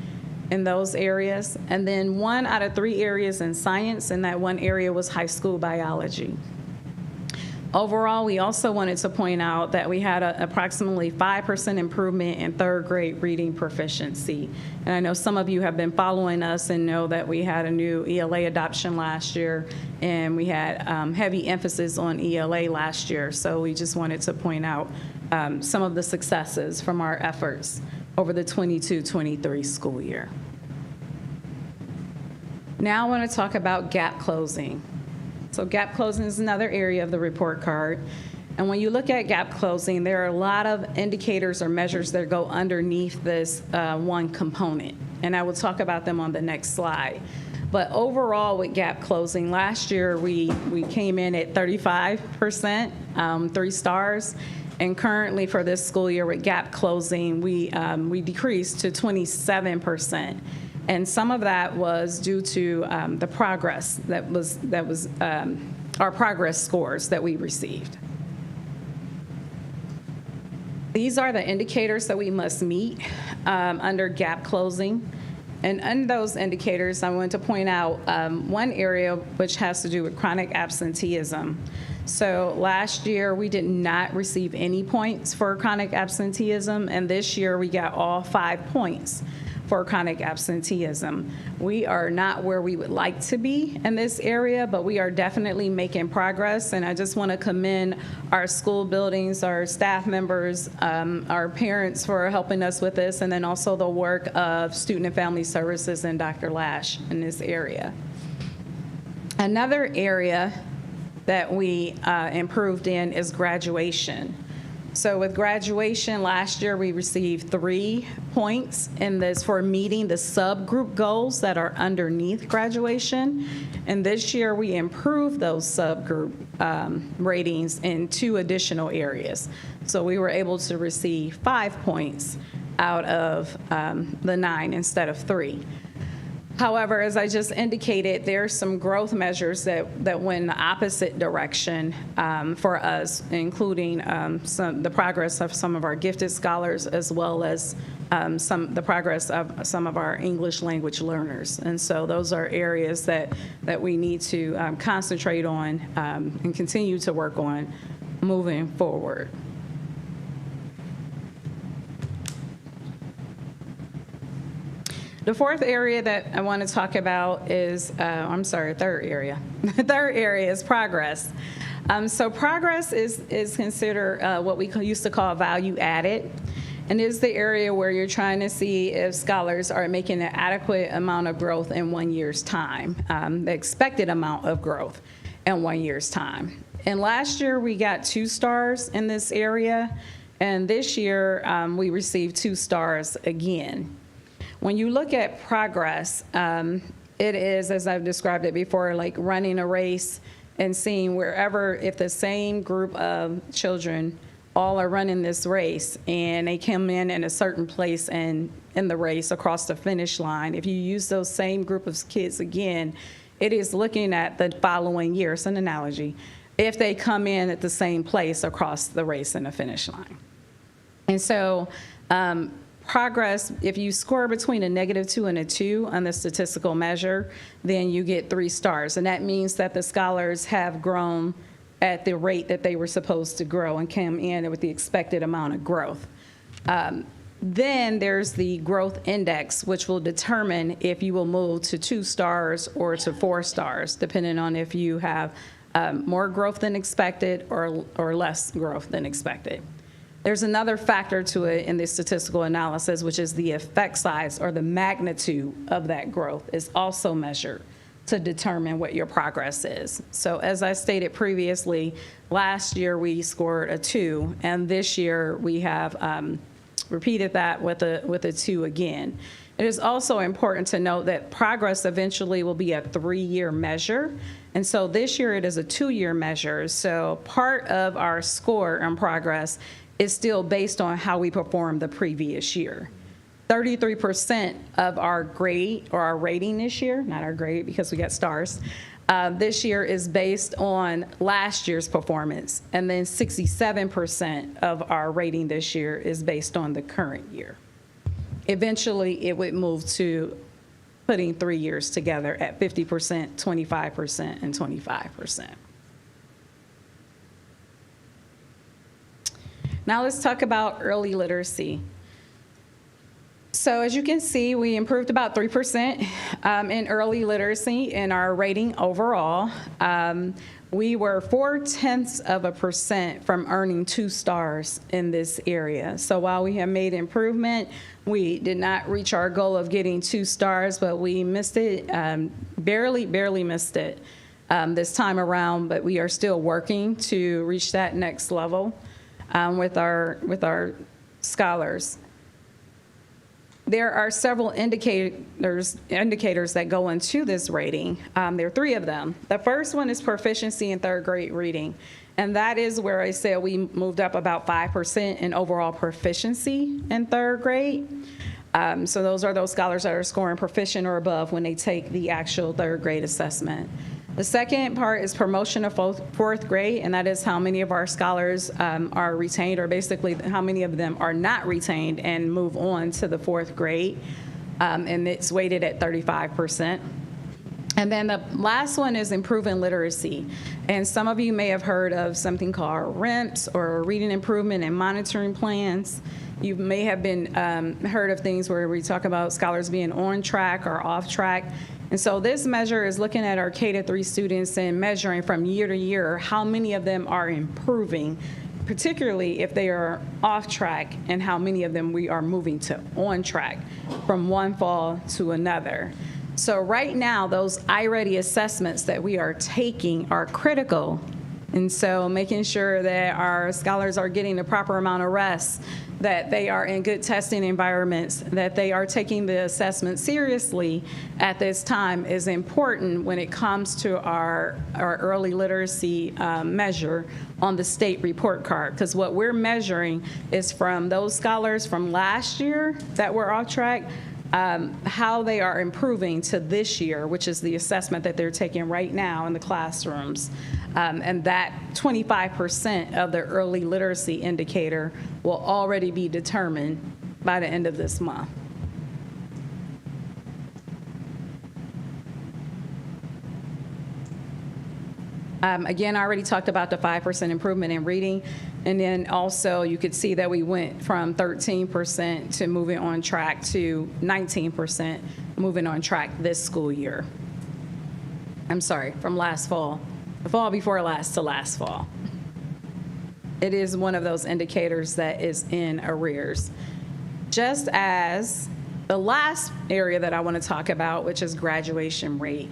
in those areas. And then 1 out of 3 areas in science, and that one area was high school biology. Overall, we also wanted to point out that we had approximately 5% improvement in 3rd grade reading proficiency. And I know some of you have been following us and know that we had a new ELA adoption last year, and we had heavy emphasis on ELA last year. So we just wanted to point out some of the successes from our efforts over the 22-23 school year. Now I want to talk about gap closing. So gap closing is another area of the report card. And when you look at gap closing, there are a lot of indicators or measures that go underneath this one component. And I will talk about them on the next slide. But overall with gap closing, last year we came in at 35%, 3 stars. And currently for this school year with gap closing, we decreased to 27%. And some of that was due to the progress that was our progress scores that we received. These are the indicators that we must meet under gap closing. And in those indicators, I want to point out one area which has to do with chronic absenteeism. So last year, we did not receive any points for chronic absenteeism, and this year we got all 5 points for chronic absenteeism. We are not where we would like to be in this area, but we are definitely making progress, and I just want to commend our school buildings, our staff members, our parents for helping us with this, and then also the work of Student and Family Services and Dr. Lash in this area. Another area that we improved in is graduation. So with graduation, last year we received 3 points in this for meeting the subgroup goals that are underneath graduation. And this year we improved those subgroup ratings in 2 additional areas. So we were able to receive 5 points out of the 9 instead of 3. However, as I just indicated, there are some growth measures that went in the opposite direction for us, including the progress of some of our gifted scholars, as well as the progress of some of our English language learners. And so those are areas that we need to concentrate on and continue to work on moving forward. The 4th area that I want to talk about is, 3rd area. The 3rd area is progress. So progress is considered what we used to call value added, and is the area where you're trying to see if scholars are making an adequate amount of growth in 1 year's time, the expected amount of growth in 1 year's time. And last year we got 2 stars in this area, and this year we received 2 stars again. When you look at progress, it is, as I've described it before, like running a race and seeing wherever, if the same group of children all are running this race and they come in a certain place and in the race across the finish line, if you use those same group of kids again, it is looking at the following year, it's an analogy, if they come in at the same place across the race and the finish line. And so, progress, if you score between a -2 and a 2 on the statistical measure, then you get 3 stars. And that means that the scholars have grown at the rate that they were supposed to grow and came in with the expected amount of growth. Then there's the growth index, which will determine if you will move to 2 stars or to 4 stars, depending on if you have more growth than expected or less growth than expected. There's another factor to it in the statistical analysis, which is the effect size or the magnitude of that growth is also measured to determine what your progress is. So as I stated previously, last year we scored a 2, and this year we have repeated that with a 2 again. It is also important to note that progress eventually will be a 3-year measure. And so this year it is a 2-year measure. So part of our score on progress is still based on how we performed the previous year. 33% of our grade or our rating this year, not our grade because we got stars, this year is based on last year's performance. And then 67% of our rating this year is based on the current year. Eventually, it would move to putting 3 years together at 50%, 25%, and 25%. Now let's talk about early literacy. So as you can see, we improved about 3% in early literacy in our rating overall. We were 0.4% from earning 2 stars in this area. So while we have made improvement, we did not reach our goal of getting 2 stars, but we missed it, barely missed it this time around, but we are still working to reach that next level with our scholars. There are several indicators that go into this rating. There are 3 of them. The first one is proficiency in 3rd grade reading. And that is where I said we moved up about 5% in overall proficiency in 3rd grade. So those are those scholars that are scoring proficient or above when they take the actual 3rd grade assessment. The second part is promotion of 4th grade, and that is how many of our scholars are retained, or basically how many of them are not retained and move on to the 4th grade, and it's weighted at 35%. And then the last one is improving literacy. And some of you may have heard of something called RIMPs, or Reading Improvement and Monitoring Plans. You may have been heard of things where we talk about scholars being on track or off track. And so this measure is looking at our K-3 students and measuring from year to year how many of them are improving, particularly if they are off track, and how many of them we are moving to on track from one fall to another. So right now, those iReady assessments that we are taking are critical. And so making sure that our scholars are getting the proper amount of rest, that they are in good testing environments, that they are taking the assessment seriously at this time is important when it comes to our early literacy measure on the state report card. Because what we're measuring is from those scholars from last year that were off track, how they are improving to this year, which is the assessment that they're taking right now in the classrooms. And that 25% of the early literacy indicator will already be determined by the end of this month. Again, I already talked about the 5% improvement in reading. And then also you could see that we went from 13% to moving on track to 19% moving on track this school year. I'm sorry, from last fall, the fall before last to last fall. It is one of those indicators that is in arrears. Just as the last area that I want to talk about, which is graduation rate.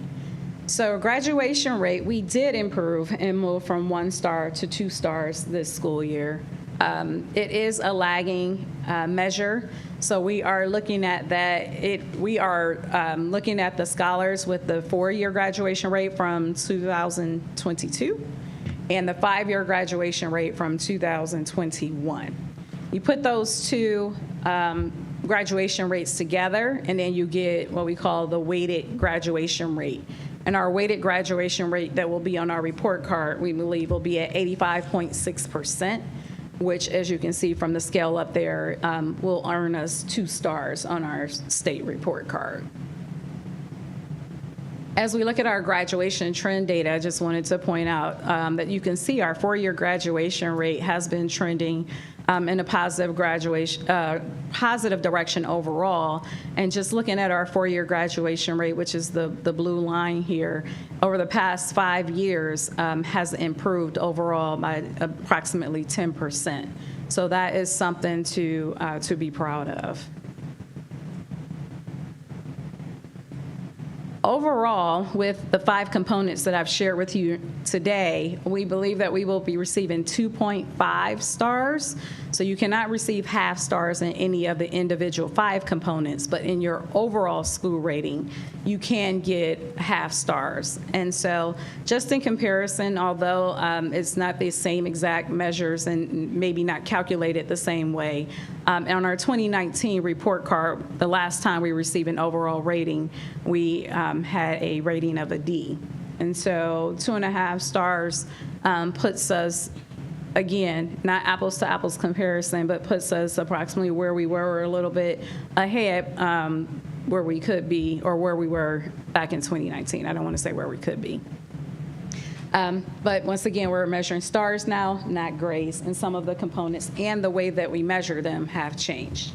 So graduation rate, we did improve and move from 1 star to 2 stars this school year. It is a lagging measure, so we are looking at that. We are looking at the scholars with the 4-year graduation rate from 2022 and the 5-year graduation rate from 2021. You put those 2 graduation rates together, and then you get what we call the weighted graduation rate. And our weighted graduation rate that will be on our report card, we believe, will be at 85.6%, which, as you can see from the scale up there, will earn us 2 stars on our state report card. As we look at our graduation trend data, I just wanted to point out that you can see our 4-year graduation rate has been trending in a positive direction overall. And just looking at our 4-year graduation rate, which is the blue line here, over the past 5 years has improved overall by approximately 10%. So that is something to be proud of. Overall, with the 5 components that I've shared with you today, we believe that we will be receiving 2.5 stars. So you cannot receive half stars in any of the individual 5 components, but in your overall school rating, you can get half stars. And so just in comparison, although it's not the same exact measures and maybe not calculated the same way, on our 2019 report card, the last time we received an overall rating, we had a rating of a D. And so 2.5 stars puts us, again, not apples to apples comparison, but puts us approximately where we were, or a little bit ahead where we could be, or where we were back in 2019. I don't want to say where we could be. But once again, we're measuring stars now, not grades, and some of the components and the way that we measure them have changed.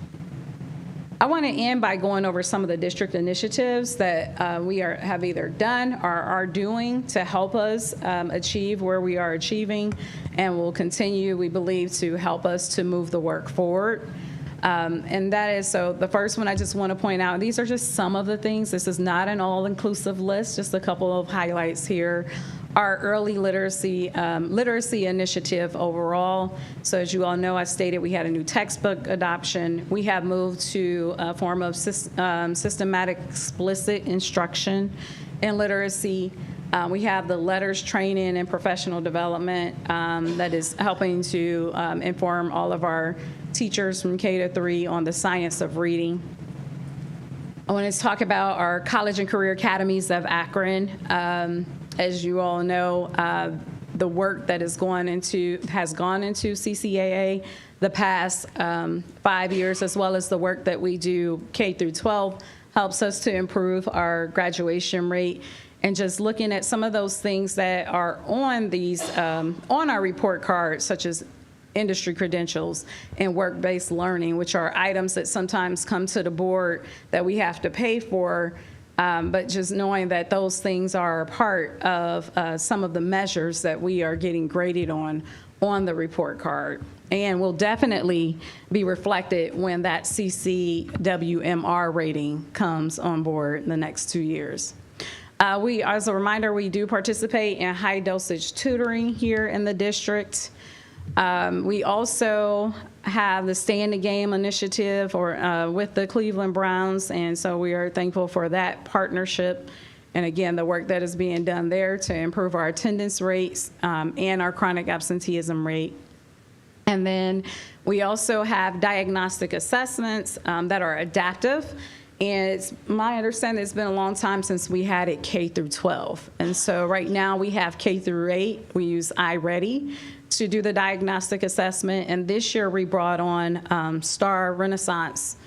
I want to end by going over some of the district initiatives that we have either done or are doing to help us achieve where we are achieving, and will continue, we believe, to help us to move the work forward. And that is, so the first one I just want to point out, these are just some of the things. This is not an all-inclusive list, just a couple of highlights here. Our early literacy initiative overall. So as you all know, I stated we had a new textbook adoption. We have moved to a form of systematic explicit instruction in literacy. We have the letters training and professional development that is helping to inform all of our teachers from K to 3 on the science of reading. I want to talk about our college and career academies of Akron. As you all know, the work that has gone into CCAA the past 5 years, as well as the work that we do K through 12, helps us to improve our graduation rate. And just looking at some of those things that are on these on our report card, such as industry credentials and work-based learning, which are items that sometimes come to the board that we have to pay for. But just knowing that those things are a part of some of the measures that we are getting graded on the report card, and will definitely be reflected when that CCWMR rating comes on board in the next 2 years. As a reminder, we do participate in high dosage tutoring here in the district. We also have the Stay in the Game initiative with the Cleveland Browns, and so we are thankful for that partnership. And again, the work that is being done there to improve our attendance rates and our chronic absenteeism rate. And then we also have diagnostic assessments that are adaptive. And it's my understanding it's been a long time since we had it K through 12. And so right now we have K through 8. We use iReady to do the diagnostic assessment. And this year we brought on STAR Renaissance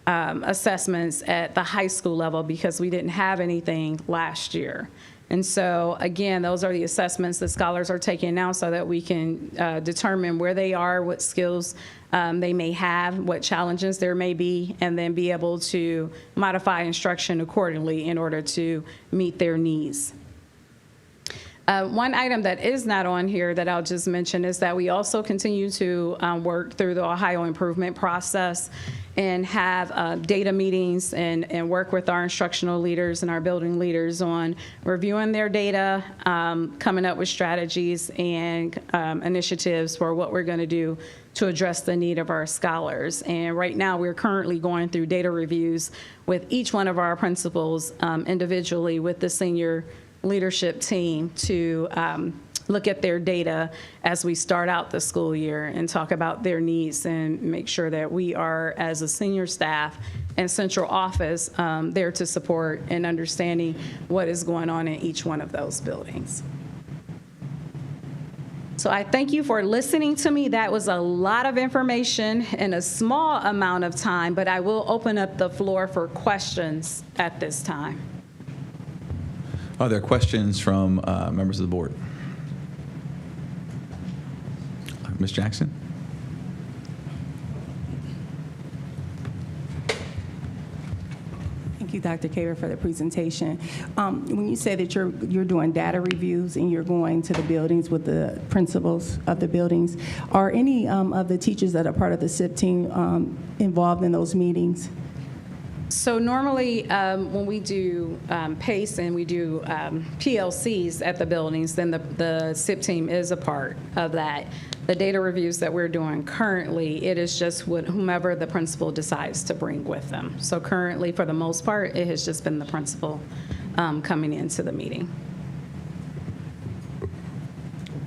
assessments at the high school level because we didn't have anything last year. And so, again, those are the assessments that scholars are taking now so that we can determine where they are, what skills they may have, what challenges there may be, and then be able to modify instruction accordingly in order to meet their needs. One item that is not on here that I'll just mention is that we also continue to work through the Ohio improvement process and have data meetings and work with our instructional leaders and our building leaders on reviewing their data, coming up with strategies and initiatives for what we're going to do to address the need of our scholars. And right now we're currently going through data reviews with each one of our principals individually with the senior leadership team to look at their data as we start out the school year and talk about their needs and make sure that we are, as a senior staff and central office, there to support and understanding what is going on in each one of those buildings. So I thank you for listening to me. That was a lot of information in a small amount of time, but I will open up the floor for questions at this time. Are there questions from members of the board? Ms. Jackson? Thank you, Dr. Caver, for the presentation. When you say that you're doing data reviews and you're going to the buildings with the principals of the buildings, are any of the teachers that are part of the SIP team involved in those meetings? So normally, when we do PACE and we do PLCs at the buildings, then the SIP team is a part of that. The data reviews that we're doing currently, it is just whomever the principal decides to bring with them. So currently, for the most part, it has just been the principal coming into the meeting.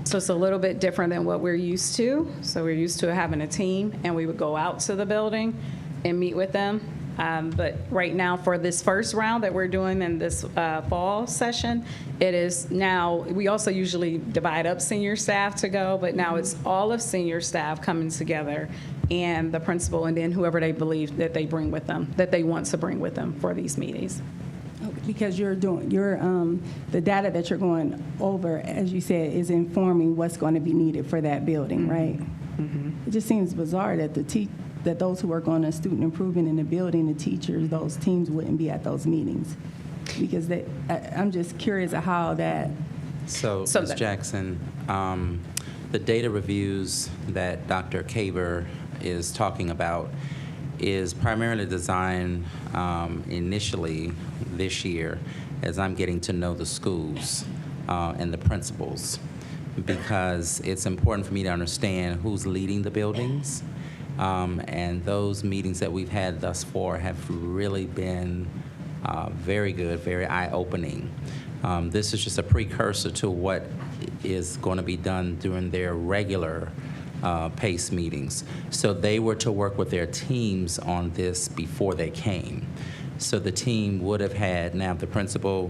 So it's a little bit different than what we're used to. So we're used to having a team, and we would go out to the building and meet with them. But right now, for this first round that we're doing in this fall session, it is now, we also usually divide up senior staff to go, but now it's all of senior staff coming together and the principal, and then whoever they believe that they bring with them, that they want to bring with them for these meetings. Because you're doing the data that you're going over, as you said, is informing what's going to be needed for that building, right? Mm-hmm. It just seems bizarre that that those who work on a student improvement in the building, the teachers, those teams wouldn't be at those meetings, because I'm just curious of how that. So Ms. Jackson, the data reviews that Dr. Kaber is talking about is primarily designed initially this year as I'm getting to know the schools and the principals, because it's important for me to understand who's leading the buildings. And those meetings that we've had thus far have really been very good, very eye-opening. This is just a precursor to what is going to be done during their regular PACE meetings. So they were to work with their teams on this before they came. So the team would have had, now the principal,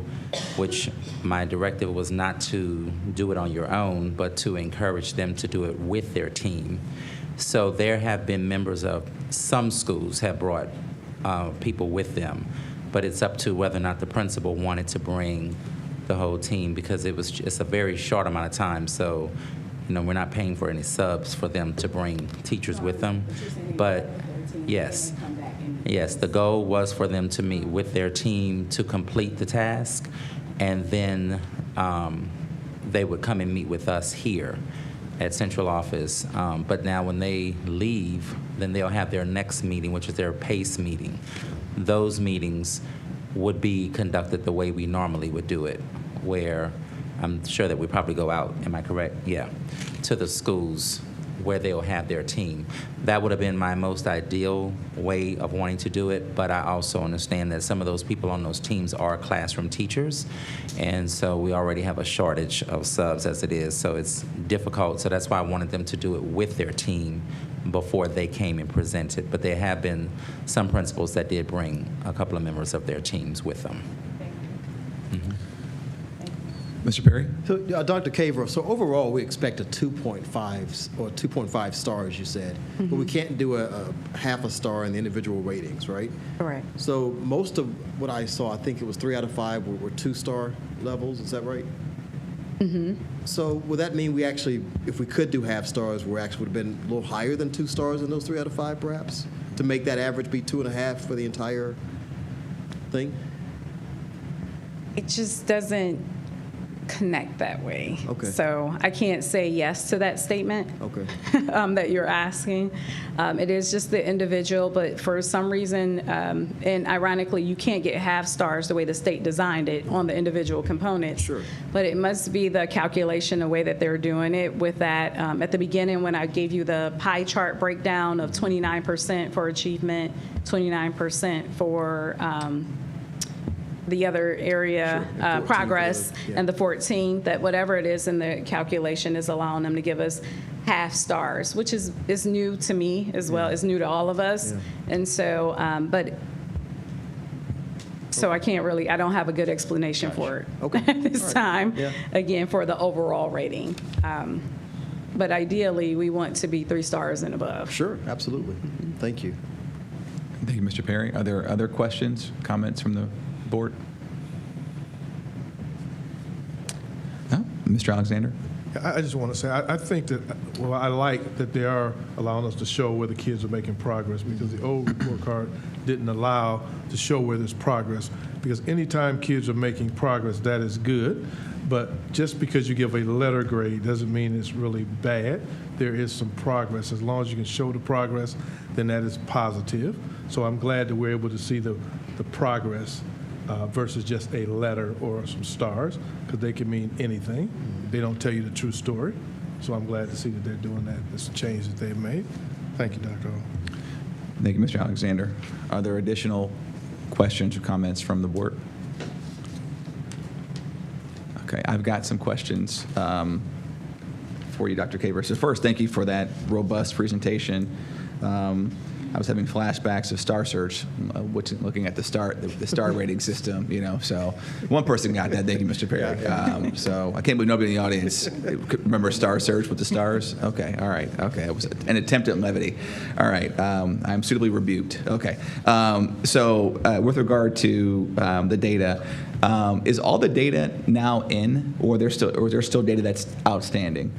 which my directive was not to do it on your own, but to encourage them to do it with their team. So there have been members of some schools have brought people with them, but it's up to whether or not the principal wanted to bring the whole team, because it's a very short amount of time. So, we're not paying for any subs for them to bring teachers with them. But yes, the goal was for them to meet with their team to complete the task, and then they would come and meet with us here at central office. But now when they leave, then they'll have their next meeting, which is their PACE meeting. Those meetings would be conducted the way we normally would do it, where I'm sure that we probably go out, am I correct? Yeah, to the schools where they'll have their team. That would have been my most ideal way of wanting to do it, but I also understand that some of those people on those teams are classroom teachers, and so we already have a shortage of subs as it is, so it's difficult. So that's why I wanted them to do it with their team before they came and presented. But there have been some principals that did bring a couple of members of their teams with them. Mr. Perry? So, Dr. Kaver, so overall, we expect a 2.5 or 2.5 stars, you said, but we can't do a half a star in the individual ratings, right? Correct. So most of what I saw, I think it was 3 out of 5 were 2-star levels. Is that right? Mm-hmm. So would that mean we actually, if we could do half stars, we actually would have been a little higher than 2 stars in those 3 out of 5, perhaps, to make that average be 2.5 for the entire thing? It just doesn't connect that way. Okay. So I can't say yes to that statement. Okay. That you're asking. It is just the individual, but for some reason, and ironically, you can't get half stars the way the state designed it on the individual components. Sure. But it must be the calculation, the way that they're doing it with that. At the beginning, when I gave you the pie chart breakdown of 29% for achievement, 29% for the other area, Sure. 14 progress, yeah. and the 14, that whatever it is in the calculation is allowing them to give us half stars, which is new to me as well, is new to all of us. Yeah. And so, so I can't really, I don't have a good explanation for it at this time, again, for the overall rating. But ideally, we want to be 3 stars and above. Sure, absolutely. Thank you. Thank you, Mr. Perry. Are there other questions, comments from the board? No? Mr. Alexander? I just want to say, I think that, well, I like that they are allowing us to show where the kids are making progress, because the old report card didn't allow to show where there's progress. Because anytime kids are making progress, that is good. But just because you give a letter grade doesn't mean it's really bad. There is some progress. As long as you can show the progress, then that is positive. So I'm glad that we're able to see the progress versus just a letter or some stars, because they can mean anything. They don't tell you the true story. So I'm glad to see that they're doing that. It's a change that they've made. Thank you, Dr. Hall. Thank you, Mr. Alexander. Are there additional questions or comments from the board? Okay, I've got some questions for you, Dr. Kaver. So first, thank you for that robust presentation. I was having flashbacks of Star Search, looking at the star rating system, so one person got that. Thank you, Mr. Perry. So I can't believe nobody in the audience could remember Star Search with the stars. Okay, all right, okay. It was an attempt at levity. All right, I'm suitably rebuked. Okay, so with regard to the data, is all the data now in, or is there still data that's outstanding?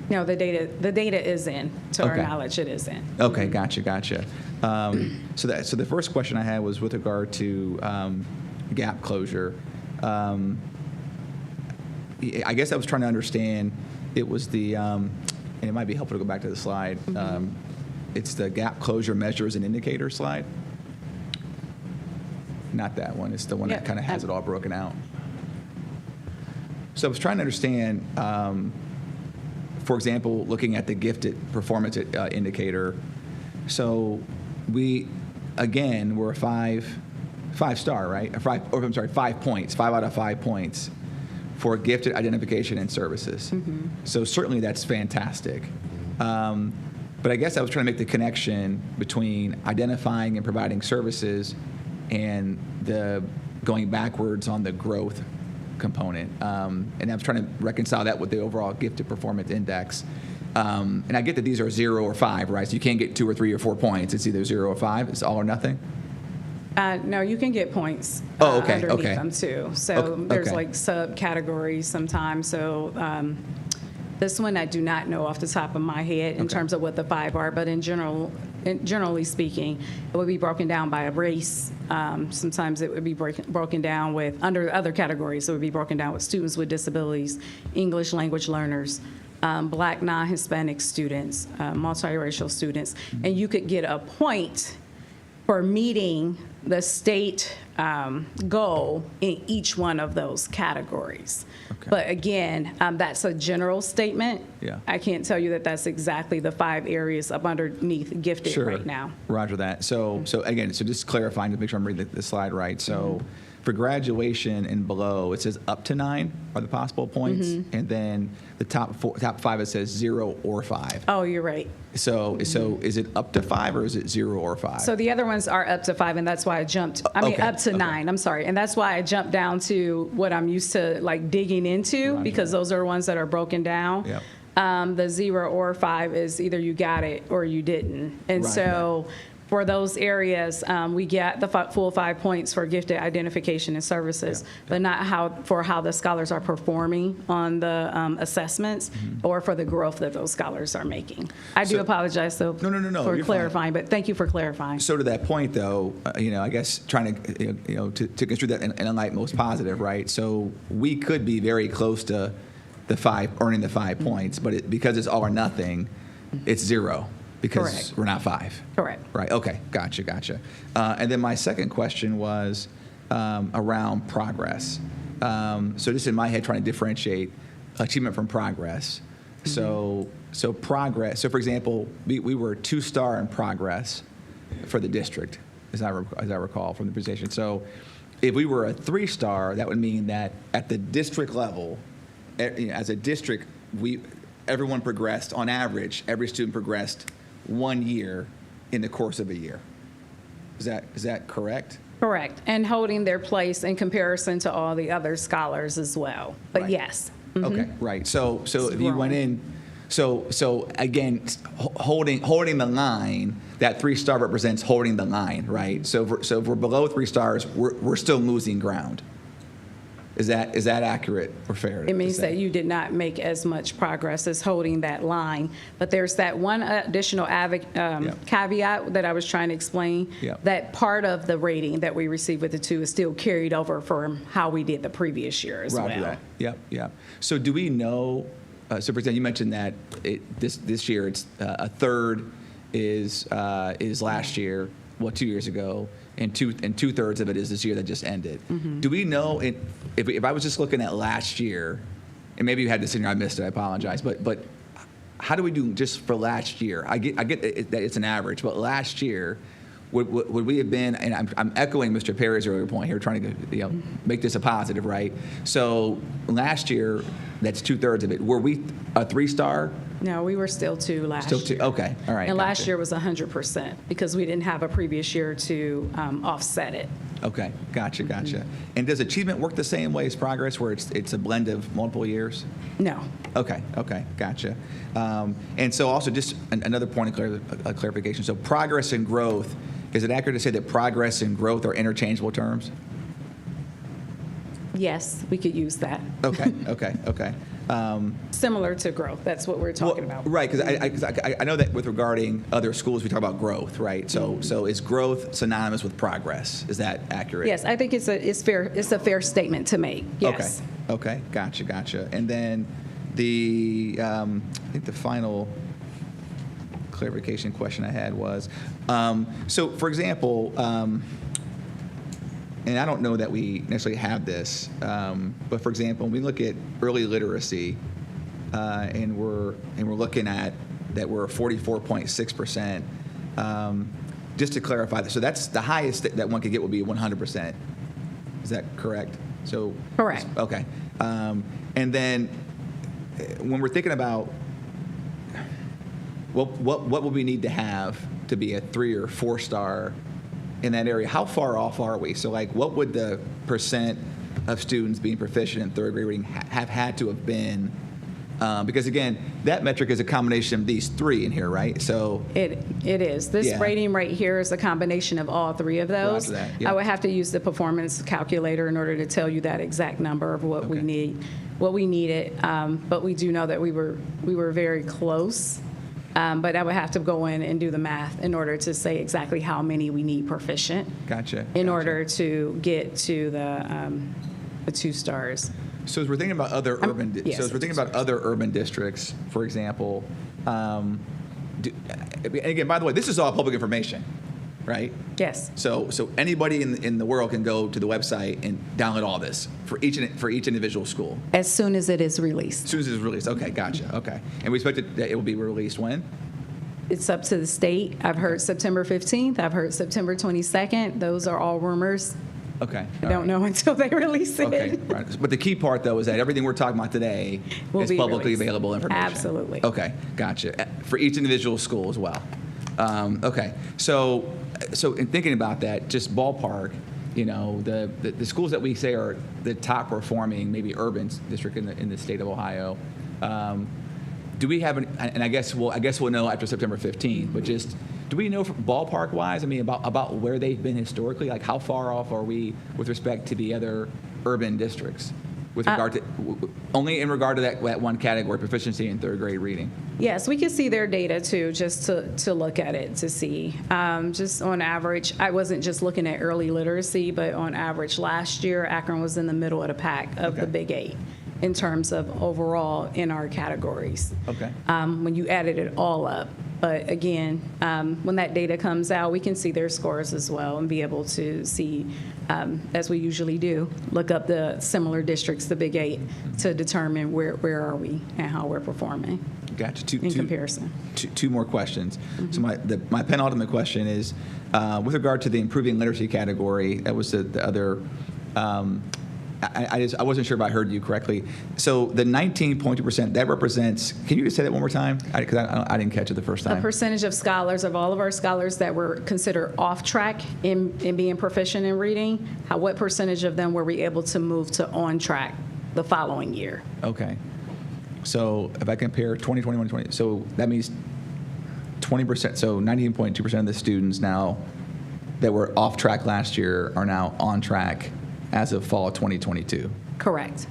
No, the data is in. To our knowledge, it is in. Okay, gotcha. So the first question I had was with regard to gap closure. I guess I was trying to understand. It was the, and it might be helpful to go back to the slide. It's the gap closure measures and indicator slide. Not that one. It's the one that kind of has it all broken out. So I was trying to understand. For example, looking at the gifted performance indicator, so we're a five star, right? 5 points, 5 out of 5 points for gifted identification and services. So certainly that's fantastic. But I guess I was trying to make the connection between identifying and providing services and the going backwards on the growth component, and I was trying to reconcile that with the overall gifted performance index. And I get that these are 0 or 5, right? So you can't get 2 or 3 or 4 points. It's either 0 or 5. It's all or nothing. No, you can get points underneath them too. So there's like subcategories sometimes. So this one I do not know off the top of my head in terms of what the 5 are, but generally speaking, it would be broken down by a race. Sometimes it would be broken down with, under other categories, it would be broken down with students with disabilities, English language learners, Black non-Hispanic students, multiracial students, and you could get a point for meeting the state goal in each one of those categories. But again, that's a general statement. Yeah. I can't tell you that that's exactly the 5 areas up underneath gifted right now. Roger that. So again, just clarifying to make sure I'm reading the slide right. So for graduation and below, it says up to 9 are the possible points, and then the top 5 it says 0 or 5. Oh, you're right. So is it up to 5 or is it 0 or 5? So the other ones are up to 5, and that's why I jumped. Up to 9. I'm sorry, and that's why I jumped down to what I'm used to like digging into, because those are ones that are broken down. Yep. The 0 or 5 is either you got it or you didn't, and so. For those areas, we get the full 5 points for gifted identification and services, but not how the scholars are performing on the assessments or for the growth that those scholars are making. I do apologize for clarifying, but thank you for clarifying. So to that point, though, I guess trying to to construe that in a light most positive, right? So we could be very close to the 5, earning the 5 points, but because it's all or nothing, it's 0. Because we're not 5. Correct. Right. Okay. Gotcha. And then my second question was around progress. So just in my head, trying to differentiate achievement from progress. So progress. So for example, we were 2-star in progress for the district, as I recall from the presentation. So if we were a 3-star, that would mean that at the district level, as a district, everyone progressed on average. Every student progressed 1 year in the course of a year. Is that correct? Correct, and holding their place in comparison to all the other scholars as well. But yes. Okay, right. So if you went in, so again, holding the line, that 3-star represents holding the line, right? So if we're below 3 stars, we're still losing ground. Is that accurate or fair? It means that you did not make as much progress as holding that line. But there's that one additional caveat that I was trying to explain, that part of the rating that we received with the 2 is still carried over from how we did the previous year as well. That. Yep. So do we know, Superintendent, you mentioned that this year it's a third is last year, 2 years ago, and two-thirds of it is this year that just ended. Do we know, if I was just looking at last year, and maybe you had this in here, I missed it, I apologize, but how do we do just for last year? I get that it's an average, but last year, would we have been, and I'm echoing Mr. Perry's earlier point here, trying to make this a positive, right? So last year, that's two-thirds of it. Were we a 3-star? No, we were still 2 last year. Still 2, okay, all right. And last year was 100% because we didn't have a previous year to offset it. Okay, gotcha. And does achievement work the same way as progress, where it's a blend of multiple years? No. Okay, gotcha. And so also just another point of clarification. So progress and growth, is it accurate to say that progress and growth are interchangeable terms? Yes, we could use that. Okay. Similar to growth, that's what we're talking about. Right, because I know that with regarding other schools, we talk about growth, right? So is growth synonymous with progress? Is that accurate? Yes, I think it's a fair statement to make. Yes. Okay. Gotcha. And then I think the final clarification question I had was, so for example, and I don't know that we necessarily have this, but for example, when we look at early literacy, and we're looking at that we're 44.6%. Just to clarify this, so that's the highest that one could get would be 100%. Is that correct? So correct. Okay. And then when we're thinking about what would we need to have to be a 3 or 4-star in that area, how far off are we? So like what would the percent of students being proficient in third grade reading have had to have been? Because again, that metric is a combination of these 3 in here, right? So it is. This rating right here is a combination of all 3 of those. I would have to use the performance calculator in order to tell you that exact number of what we need, what we needed. But we do know that we were very close. But I would have to go in and do the math in order to say exactly how many we need proficient. Gotcha. In order to get to the 2 stars. So as we're thinking about other urban districts, for example, and again, by the way, this is all public information, right? Yes. So anybody in the world can go to the website and download all this for each individual school. As soon as it is released. As soon as it is released. Okay, gotcha. Okay. And we expect that it will be released when? It's up to the state. I've heard September 15th. I've heard September 22nd. Those are all rumors. Okay. I don't know until they release it. Okay, right. But the key part, though, is that everything we're talking about today is publicly available information. Absolutely. Okay, gotcha. For each individual school as well. Okay. So in thinking about that, just ballpark, the schools that we say are the top performing, maybe urban district in the state of Ohio. Do we have and I guess we'll know after September 15th, but just do we know ballpark wise, about where they've been historically? Like how far off are we with respect to the other urban districts with regard to only in regard to that one category, proficiency in third grade reading? Yes, we can see their data too, just to look at it to see. Just on average, I wasn't just looking at early literacy, but on average last year, Akron was in the middle of the pack of the Big 8 in terms of overall in our categories. Okay. When you added it all up. But again, when that data comes out, we can see their scores as well and be able to see, as we usually do, look up the similar districts, the Big 8, to determine where are we and how we're performing. Gotcha. In comparison. Two more questions. Mm-hmm. So my penultimate question is, with regard to the improving literacy category, that was the other. I wasn't sure if I heard you correctly. So the 19.2%, that represents, can you just say that one more time? Because I didn't catch it the first time. A percentage of scholars, of all of our scholars that were considered off track in being proficient in reading, what percentage of them were we able to move to on track the following year? Okay. So if I compare 2021 to 20, so that means 20%, so 19.2% of the students now that were off track last year are now on track as of fall of 2022. Correct.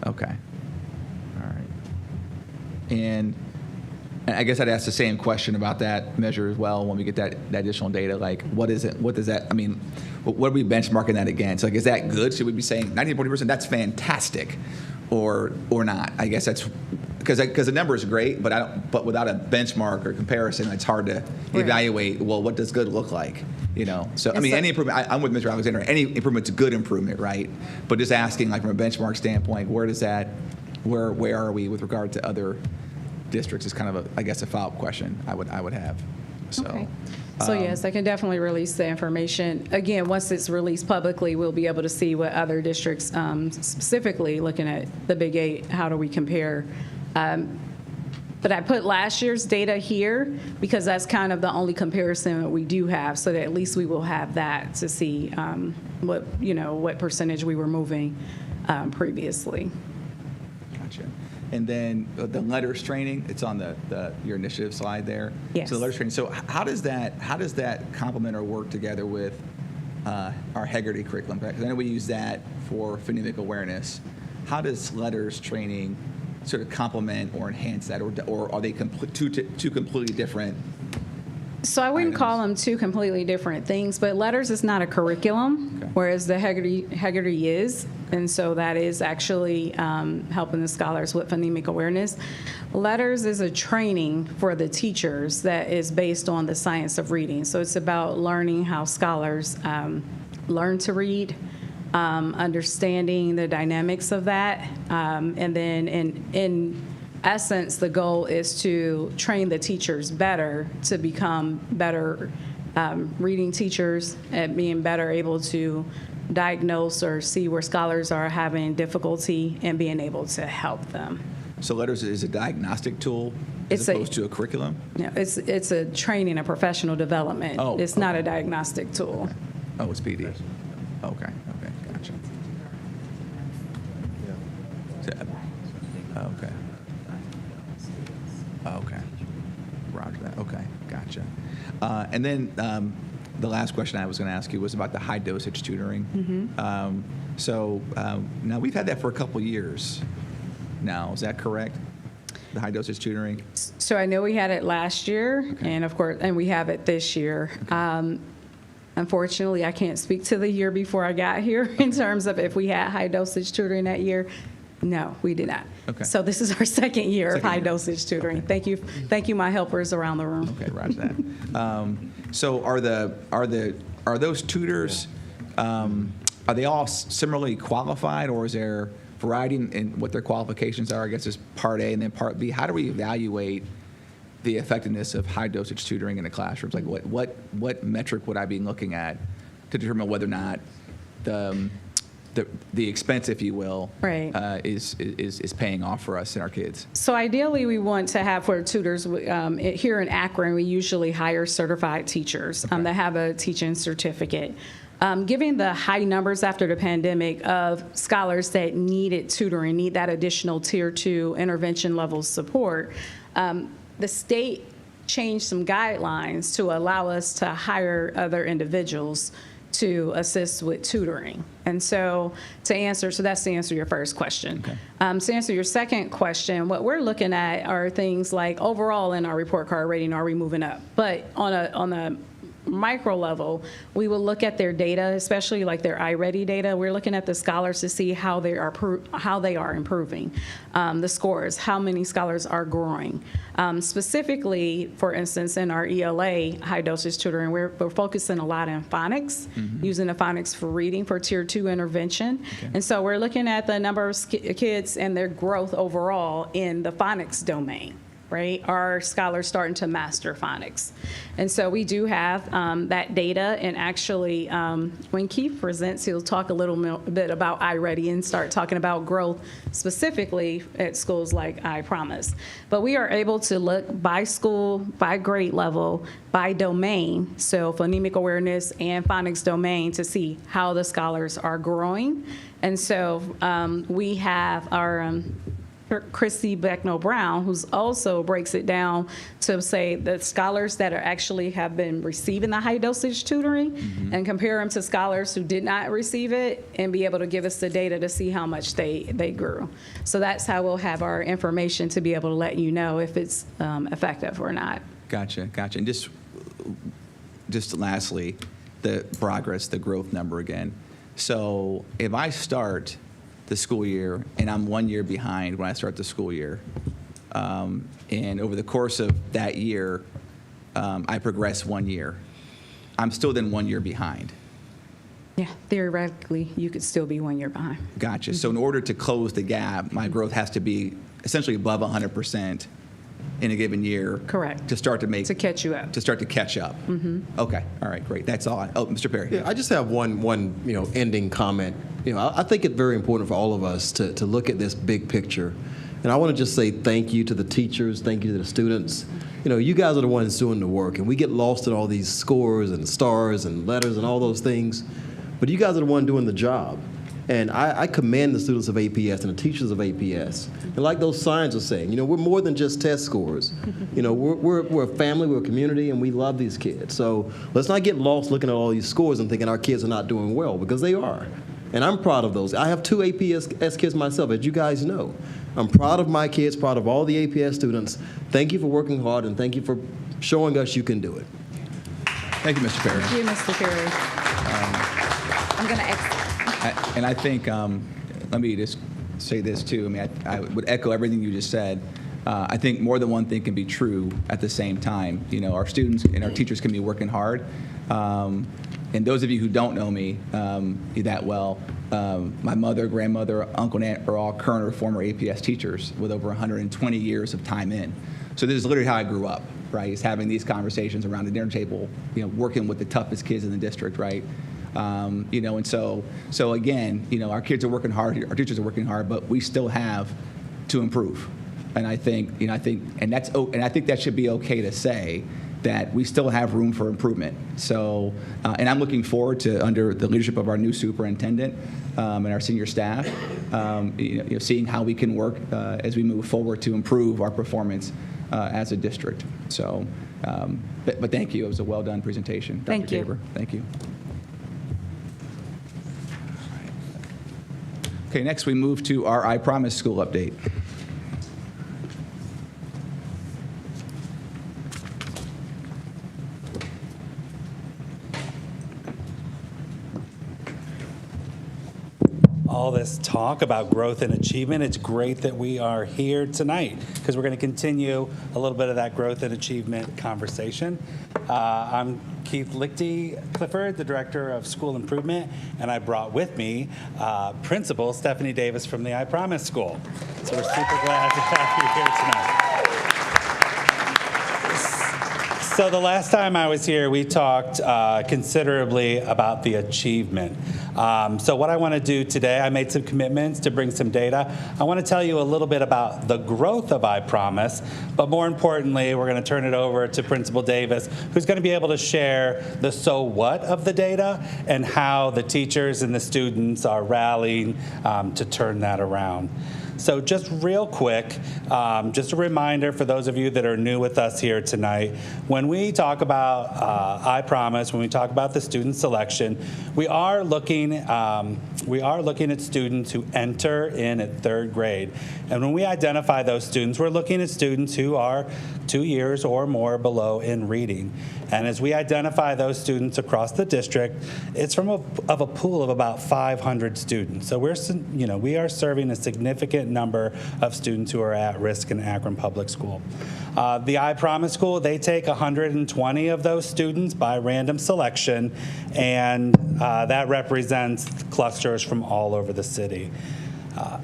Okay. All right. And I guess I'd ask the same question about that measure as well when we get that additional data. Like, what is it? What does that, I mean, what are we benchmarking that against? Like, is that good? Should we be saying 19-40%? That's fantastic, or not? I guess that's because the number is great, but without a benchmark or comparison, it's hard to evaluate. Well, what does good look like? You know. So I mean, any improvement. I'm with Mr. Alexander. Any improvement's a good improvement, right? But just asking, like, from a benchmark standpoint, where are we with regard to other districts is kind of I guess a follow-up question I would have. So, Okay. So yes, I can definitely release the information. Again, once it's released publicly, we'll be able to see what other districts, specifically looking at the Big 8, how do we compare. But I put last year's data here because that's kind of the only comparison that we do have, so that at least we will have that to see what percentage we were moving previously. Gotcha. And then the letters training, it's on your initiative slide there. Yes. So the letters training. So how does that complement or work together with our Hegarty curriculum? Because I know we use that for phonemic awareness. How does letters training sort of complement or enhance that, or are they two completely different? So I wouldn't call them two completely different things, but letters is not a curriculum, whereas the Hegarty is, and so that is actually helping the scholars with phonemic awareness. Letters is a training for the teachers that is based on the science of reading. So it's about learning how scholars learn to read, understanding the dynamics of that, and then in essence, the goal is to train the teachers better to become better reading teachers and being better able to diagnose or see where scholars are having difficulty and being able to help them. So letters is a diagnostic tool as opposed to a curriculum? Yeah, it's a training, a professional development. Oh, it's not a diagnostic tool. Oh, it's PD. Okay, gotcha. Okay. Roger that. Okay, gotcha. And then the last question I was going to ask you was about the high dosage tutoring. So now we've had that for a couple years now. Is that correct? The high dosage tutoring? So I know we had it last year, and of course, and we have it this year. Unfortunately, I can't speak to the year before I got here in terms of if we had high dosage tutoring that year. No, we did not. Okay. So this is our second year of high dosage tutoring. Okay. Thank you, my helpers around the room. Okay, roger that. So are those tutors? Are they all similarly qualified, or is there variety in what their qualifications are? I guess is part A, and then part B. How do we evaluate the effectiveness of high dosage tutoring in the classrooms? Like what metric would I be looking at to determine whether or not the expense, if you will, is paying off for us and our kids? So ideally, we want to have for tutors here in Akron. We usually hire certified teachers that have a teaching certificate. Given the high numbers after the pandemic of scholars that needed tutoring, need that additional Tier 2 intervention level support, the state changed some guidelines to allow us to hire other individuals to assist with tutoring. And so that's to answer your first question. Okay. To answer your second question, what we're looking at are things like overall in our report card rating, are we moving up? But on a micro level, we will look at their data, especially like their iReady data. We're looking at the scholars to see how they are improving, the scores, how many scholars are growing. Specifically, for instance, in our ELA high dosage tutoring, we're focusing a lot on phonics, using the phonics for reading for Tier 2 intervention. Okay. And so we're looking at the number of kids and their growth overall in the phonics domain. Right? Are scholars starting to master phonics? And so we do have that data, and actually when Keith presents, he'll talk a little bit about iReady and start talking about growth specifically at schools like I Promise. But we are able to look by school, by grade level, by domain, so phonemic awareness and phonics domain, to see how the scholars are growing. And so we have our Christy Beckno-Brown, who's also breaks it down to say the scholars that are actually have been receiving the high dosage tutoring and compare them to scholars who did not receive it and be able to give us the data to see how much they grew. So that's how we'll have our information to be able to let you know if it's effective or not. Gotcha. And just lastly, the progress, the growth number again. So if I start the school year and I'm 1 year behind when I start the school year, and over the course of that year, I progress 1 year, I'm still then 1 year behind. Yeah, theoretically, you could still be 1 year behind. Gotcha. So in order to close the gap, my growth has to be essentially above 100% in a given year. Correct. To start to make. To catch you up. To start to catch up. Okay. All right. Great. That's all. Mr. Perry. Yeah, I just have one ending comment. I think it's very important for all of us to look at this big picture. And I want to just say thank you to the teachers, thank you to the students. You guys are the ones doing the work, and we get lost in all these scores and stars and letters and all those things. But you guys are the one doing the job. And I commend the students of APS and the teachers of APS. And like those signs are saying, we're more than just test scores. We're a family, we're a community, and we love these kids. So let's not get lost looking at all these scores and thinking our kids are not doing well, because they are. And I'm proud of those. I have 2 APS kids myself, as you guys know. I'm proud of my kids, proud of all the APS students. Thank you for working hard, and thank you for showing us you can do it. Thank you, Mr. Perry. Thank you, Mr. Perry. I'm going to exit. And I think, let me just say this too. I mean, I would echo everything you just said. I think more than one thing can be true at the same time. Our students and our teachers can be working hard. And those of you who don't know me that well, my mother, grandmother, uncle, and aunt are all current or former APS teachers with over 120 years of time in. So this is literally how I grew up, right? Is having these conversations around the dinner table, working with the toughest kids in the district, right? And so again, our kids are working hard, our teachers are working hard, but we still have to improve. And I think, and I think that should be okay to say that we still have room for improvement. So, and I'm looking forward to, under the leadership of our new superintendent and our senior staff, seeing how we can work as we move forward to improve our performance as a district. So, but thank you. It was a well done presentation, Dr. Thank you. Tabor. Thank you. Okay, next we move to our I Promise School update. All this talk about growth and achievement, it's great that we are here tonight because we're going to continue a little bit of that growth and achievement conversation. I'm Keith Lichty-Clifford, the Director of School Improvement, and I brought with me Principal Stephanie Davis from the I Promise School. So we're super glad to have you here tonight. So the last time I was here, we talked considerably about the achievement. So what I want to do today, I made some commitments to bring some data. I want to tell you a little bit about the growth of I Promise, but more importantly, we're going to turn it over to Principal Davis, who's going to be able to share the so what of the data and how the teachers and the students are rallying to turn that around. So just real quick, just a reminder for those of you that are new with us here tonight, when we talk about I Promise, when we talk about the student selection, we are looking at students who enter in at 3rd grade. And when we identify those students, we're looking at students who are 2 years or more below in reading. And as we identify those students across the district, it's from a pool of about 500 students. So we are serving a significant number of students who are at risk in Akron Public School. The I Promise School, they take 120 of those students by random selection, and that represents clusters from all over the city.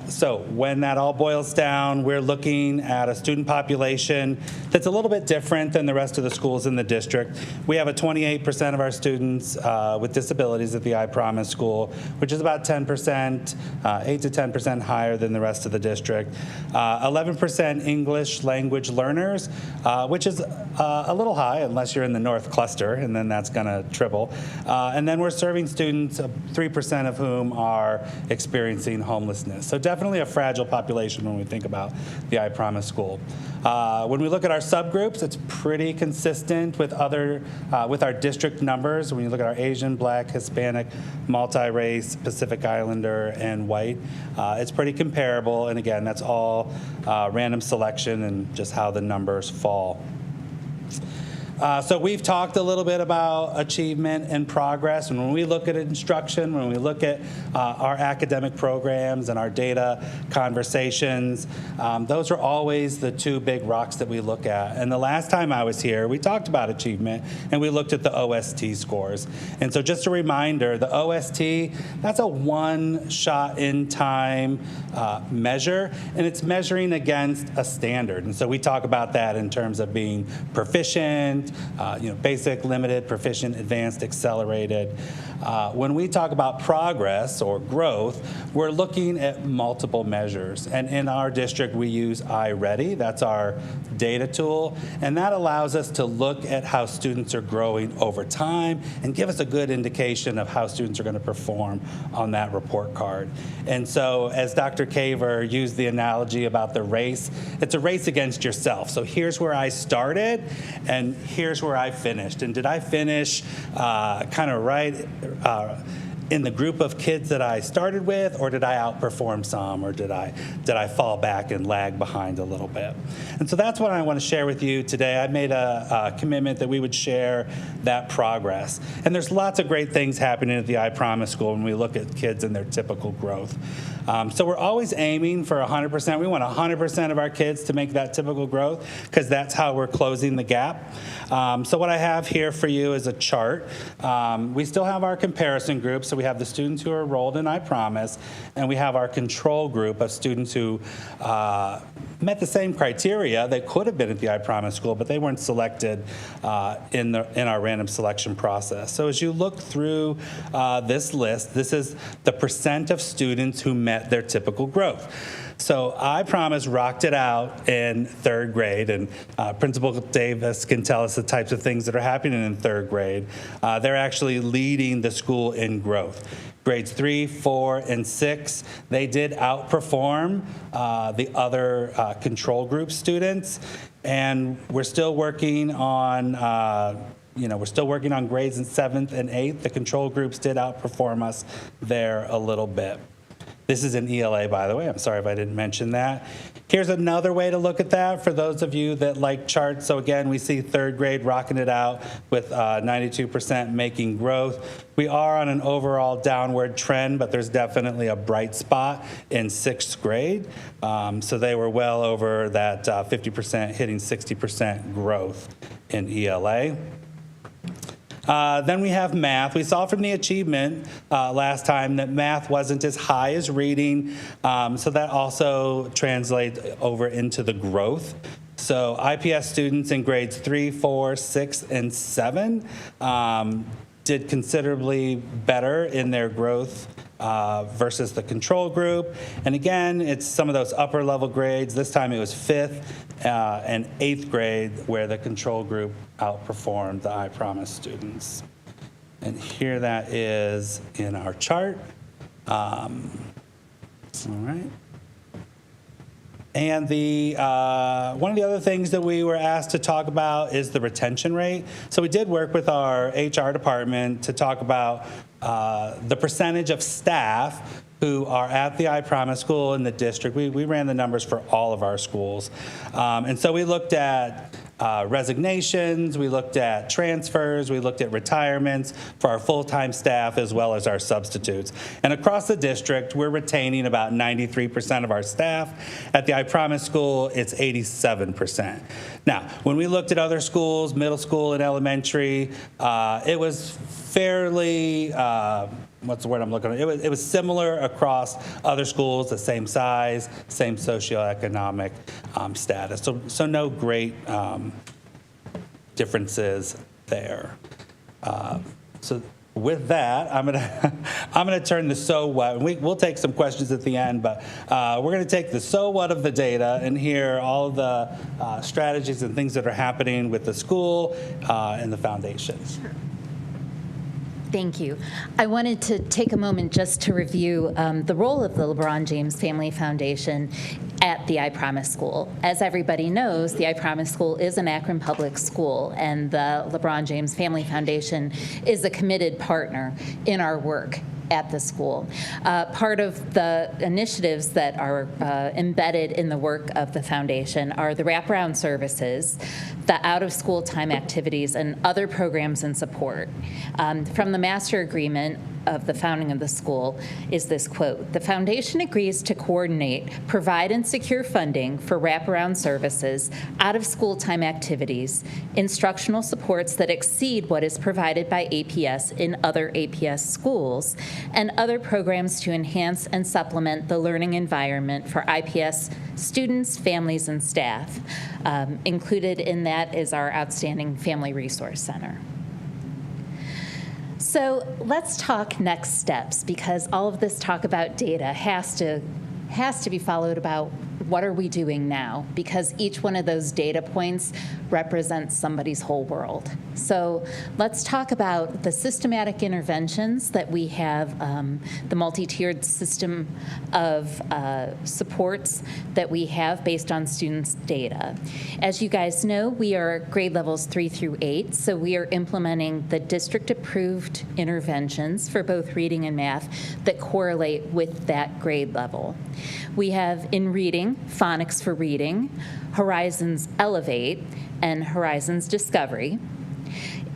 So when that all boils down, we're looking at a student population that's a little bit different than the rest of the schools in the district. We have a 28% of our students with disabilities at the I Promise School, which is about 10%, 8 to 10% higher than the rest of the district. 11% English language learners, which is a little high unless you're in the North Cluster, and then that's going to triple. And then we're serving students, 3% of whom are experiencing homelessness. homelessness. So definitely a fragile population when we think about the I Promise School. When we look at our subgroups, it's pretty consistent with with our district numbers. When you look at our Asian, Black, Hispanic, multi-race, Pacific Islander, and white, it's pretty comparable. And again, that's all random selection and just how the numbers fall. So we've talked a little bit about achievement and progress, and when we look at instruction, when we look at our academic programs and our data conversations, those are always the two big rocks that we look at. And the last time I was here, we talked about achievement, and we looked at the OST scores. And so just a reminder, the OST, that's a one-shot-in-time measure, and it's measuring against a standard. And so we talk about that in terms of being proficient, basic, limited, proficient, advanced, accelerated. When we talk about progress or growth, we're looking at multiple measures. And in our district, we use iReady. That's our data tool. And that allows us to look at how students are growing over time and give us a good indication of how students are going to perform on that report card. And so as Dr. Kaver used the analogy about the race, it's a race against yourself. So here's where I started, and here's where I finished. And did I finish kind of right in the group of kids that I started with, or did I outperform some, or did I fall back and lag behind a little bit? And so that's what I want to share with you today. I made a commitment that we would share that progress. And there's lots of great things happening at the I Promise School when we look at kids and their typical growth. So we're always aiming for 100%. We want 100% of our kids to make that typical growth, because that's how we're closing the gap. So what I have here for you is a chart. We still have our comparison group, so we have the students who are enrolled in I Promise, and we have our control group of students who met the same criteria. They could have been at the I Promise School, but they weren't selected in our random selection process. So as you look through this list, this is the percent of students who met their typical growth. So I Promise rocked it out in third grade, and Principal Davis can tell us the types of things that are happening in third grade. They're actually leading the school in growth. Grades 3, 4, and 6, they did outperform the other control group students, and we're still working on grades in 7th and 8th. The control groups did outperform us there a little bit. This is an ELA, by the way. I'm sorry if I didn't mention that. Here's another way to look at that for those of you that like charts. So again, we see third grade rocking it out with 92% making growth. We are on an overall downward trend, but there's definitely a bright spot in 6th grade. So they were well over that 50%, hitting 60% growth in ELA. Then we have math. We saw from the achievement last time that math wasn't as high as reading, so that also translates over into the growth. So IPS students in grades 3, 4, 6, and 7 did considerably better in their growth versus the control group. And again, it's some of those upper level grades. This time it was 5th and 8th grade where the control group outperformed the I Promise students. And here that is in our chart. All right. And one of the other things that we were asked to talk about is the retention rate. So we did work with our HR department to talk about the percentage of staff who are at the I Promise School in the district. We ran the numbers for all of our schools. And so we looked at resignations, we looked at transfers, we looked at retirements for our full-time staff as well as our substitutes. And across the district, we're retaining about 93% of our staff. At the I Promise School, it's 87%. Now, when we looked at other schools, middle school and elementary, it was fairly, what's the word I'm looking at? It was similar across other schools, the same size, same socioeconomic status. So no great differences there. So with that, I'm gonna turn the so what. We'll take some questions at the end, but we're gonna take the so what of the data and hear all of the strategies and things that are happening with the school and the foundation. Sure. Thank you. I wanted to take a moment just to review the role of the LeBron James Family Foundation at the I Promise School. As everybody knows, the I Promise School is an Akron public school, and the LeBron James Family Foundation is a committed partner in our work at the school. Part of the initiatives that are embedded in the work of the foundation are the wraparound services, the out-of-school time activities, and other programs and support. From the master agreement of the founding of the school is this quote: "The foundation agrees to coordinate, provide, and secure funding for wraparound services, out-of-school time activities, instructional supports that exceed what is provided by APS in other APS schools, and other programs to enhance and supplement the learning environment for IPS students, families, and staff." Included in that is our outstanding Family Resource Center. So let's talk next steps, because all of this talk about data has to be followed about what are we doing now, because each one of those data points represents somebody's whole world. So let's talk about the systematic interventions that we have, the multi-tiered system of supports that we have based on students' data. As you guys know, we are grade levels 3 through 8, so we are implementing the district-approved interventions for both reading and math that correlate with that grade level. We have in reading, Phonics for Reading, Horizons Elevate, and Horizons Discovery.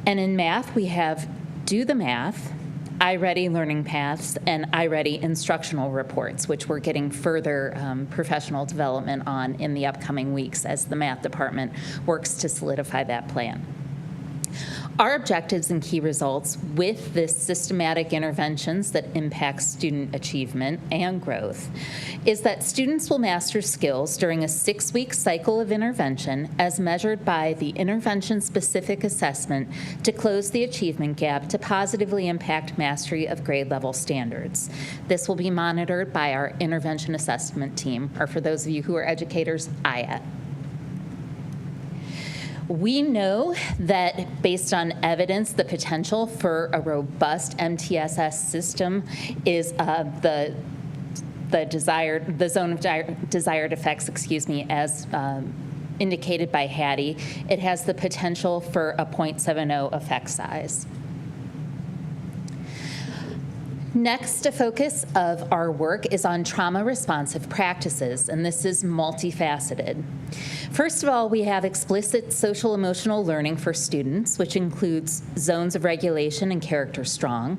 And in math, we have Do the Math, iReady Learning Paths, and iReady Instructional Reports, which we're getting further professional development on in the upcoming weeks as the math department works to solidify that plan. Our objectives and key results with this systematic interventions that impact student achievement and growth is that students will master skills during a 6-week cycle of intervention as measured by the intervention-specific assessment to close the achievement gap to positively impact mastery of grade level standards. This will be monitored by our intervention assessment team, or for those of you who are educators, IAT. We know that based on evidence, the potential for a robust MTSS system is the zone of desired effects, as indicated by Hattie. It has the potential for a 0.70 effect size. Next, a focus of our work is on trauma-responsive practices, and this is multifaceted. First of all, we have explicit social-emotional learning for students, which includes zones of regulation and character strong.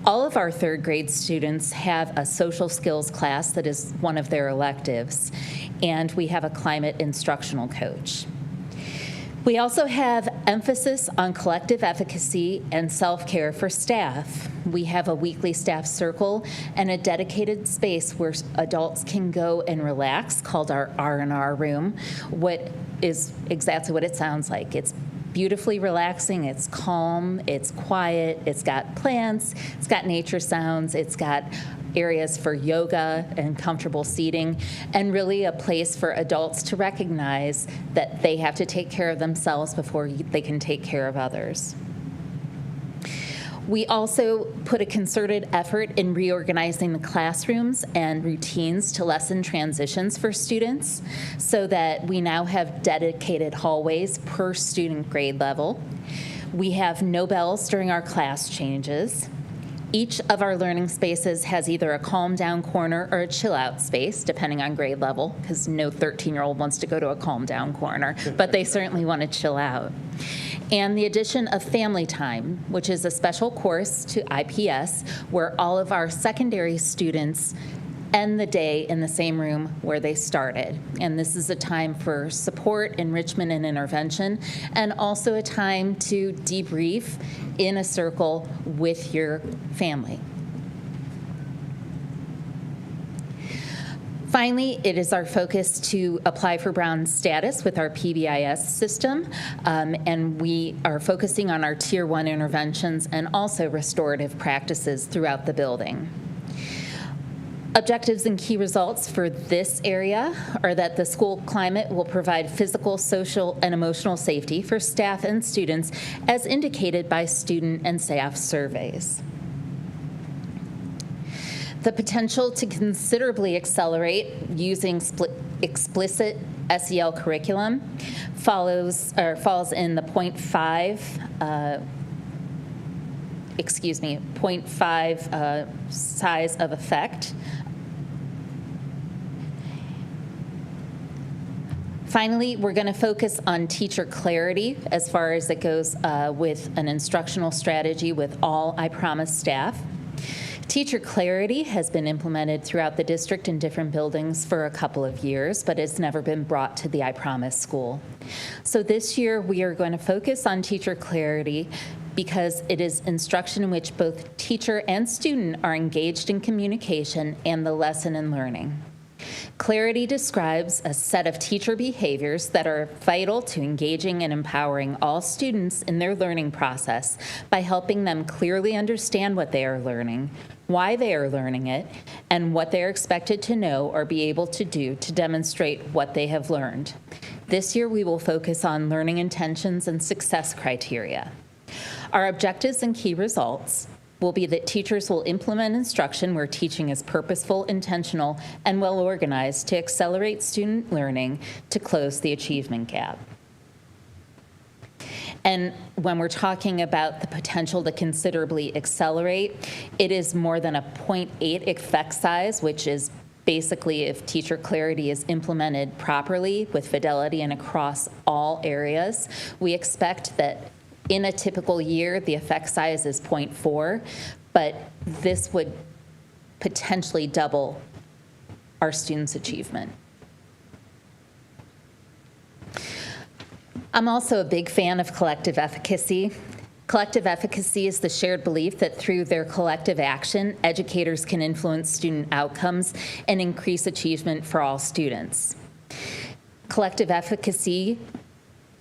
All of our third grade students have a social skills class that is one of their electives, and we have a climate instructional coach. We also have emphasis on collective efficacy and self-care for staff. We have a weekly staff circle and a dedicated space where adults can go and relax called our R&R room, what is exactly what it sounds like. It's beautifully relaxing, it's calm, it's quiet, it's got plants, it's got nature sounds, it's got areas for yoga and comfortable seating, and really a place for adults to recognize that they have to take care of themselves before they can take care of others. We also put a concerted effort in reorganizing the classrooms and routines to lessen transitions for students so that we now have dedicated hallways per student grade level. We have no bells during our class changes. Each of our learning spaces has either a calm down corner or a chill out space, depending on grade level, because no 13-year-old wants to go to a calm down corner, but they certainly want to chill out. And the addition of family time, which is a special course to IPS, where all of our secondary students end the day in the same room where they started. And this is a time for support, enrichment, and intervention, and also a time to debrief in a circle with your family. Finally, it is our focus to apply for Brown status with our PBIS system, and we are focusing on our Tier 1 interventions and also restorative practices throughout the building. Objectives and key results for this area are that the school climate will provide physical, social, and emotional safety for staff and students as indicated by student and staff surveys. The potential to considerably accelerate using explicit SEL curriculum falls in the 0.5 size of effect. Finally, we're going to focus on teacher clarity as far as it goes with an instructional strategy with all I Promise staff. Teacher clarity has been implemented throughout the district in different buildings for a couple of years, but it's never been brought to the I Promise school. So this year, we are going to focus on teacher clarity because it is instruction in which both teacher and student are engaged in communication and the lesson and learning. Clarity describes a set of teacher behaviors that are vital to engaging and empowering all students in their learning process by helping them clearly understand what they are learning, why they are learning it, and what they are expected to know or be able to do to demonstrate what they have learned. This year, we will focus on learning intentions and success criteria. Our objectives and key results will be that teachers will implement instruction where teaching is purposeful, intentional, and well organized to accelerate student learning to close the achievement gap. And when we're talking about the potential to considerably accelerate, it is more than a 0.8 effect size, which is basically if teacher clarity is implemented properly with fidelity and across all areas. We expect that in a typical year, the effect size is 0.4, but this would potentially double our students' achievement. I'm also a big fan of collective efficacy. Collective efficacy is the shared belief that through their collective action, educators can influence student outcomes and increase achievement for all students. Collective efficacy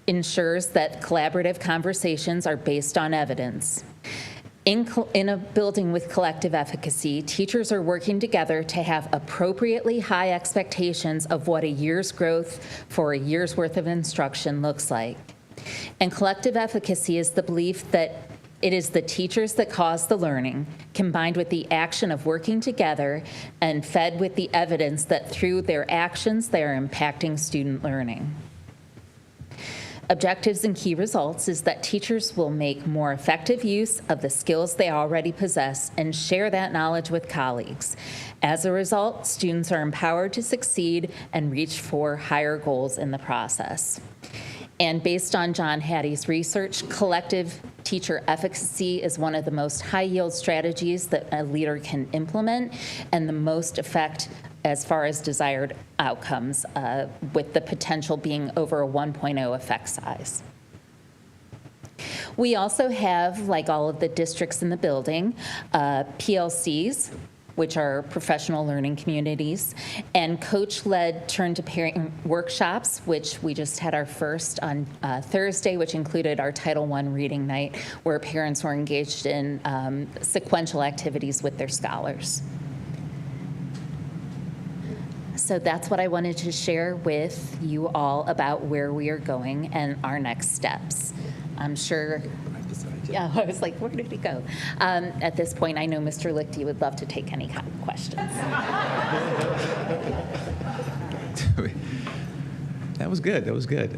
ensures that collaborative conversations are based on evidence. In a building with collective efficacy, teachers are working together to have appropriately high expectations of what a year's growth for a year's worth of instruction looks like. And collective efficacy is the belief that it is the teachers that cause the learning, combined with the action of working together and fed with the evidence that through their actions, they are impacting student learning. Objectives and key results is that teachers will make more effective use of the skills they already possess and share that knowledge with colleagues. As a result, students are empowered to succeed and reach for higher goals in the process. And based on John Hattie's research, collective teacher efficacy is one of the most high-yield strategies that a leader can implement and the most effect as far as desired outcomes, with the potential being over a 1.0 effect size. We also have, like all of the districts in the building, PLCs, which are professional learning communities, and coach-led turn-to-parent workshops, which we just had our first on Thursday, which included our Title I reading night, where parents were engaged in sequential activities with their scholars. So that's what I wanted to share with you all about where we are going and our next steps. I'm sure, yeah, I was like, where did he go? At this point, I know Mr. Lichty would love to take any kind of questions. That was good. That was good.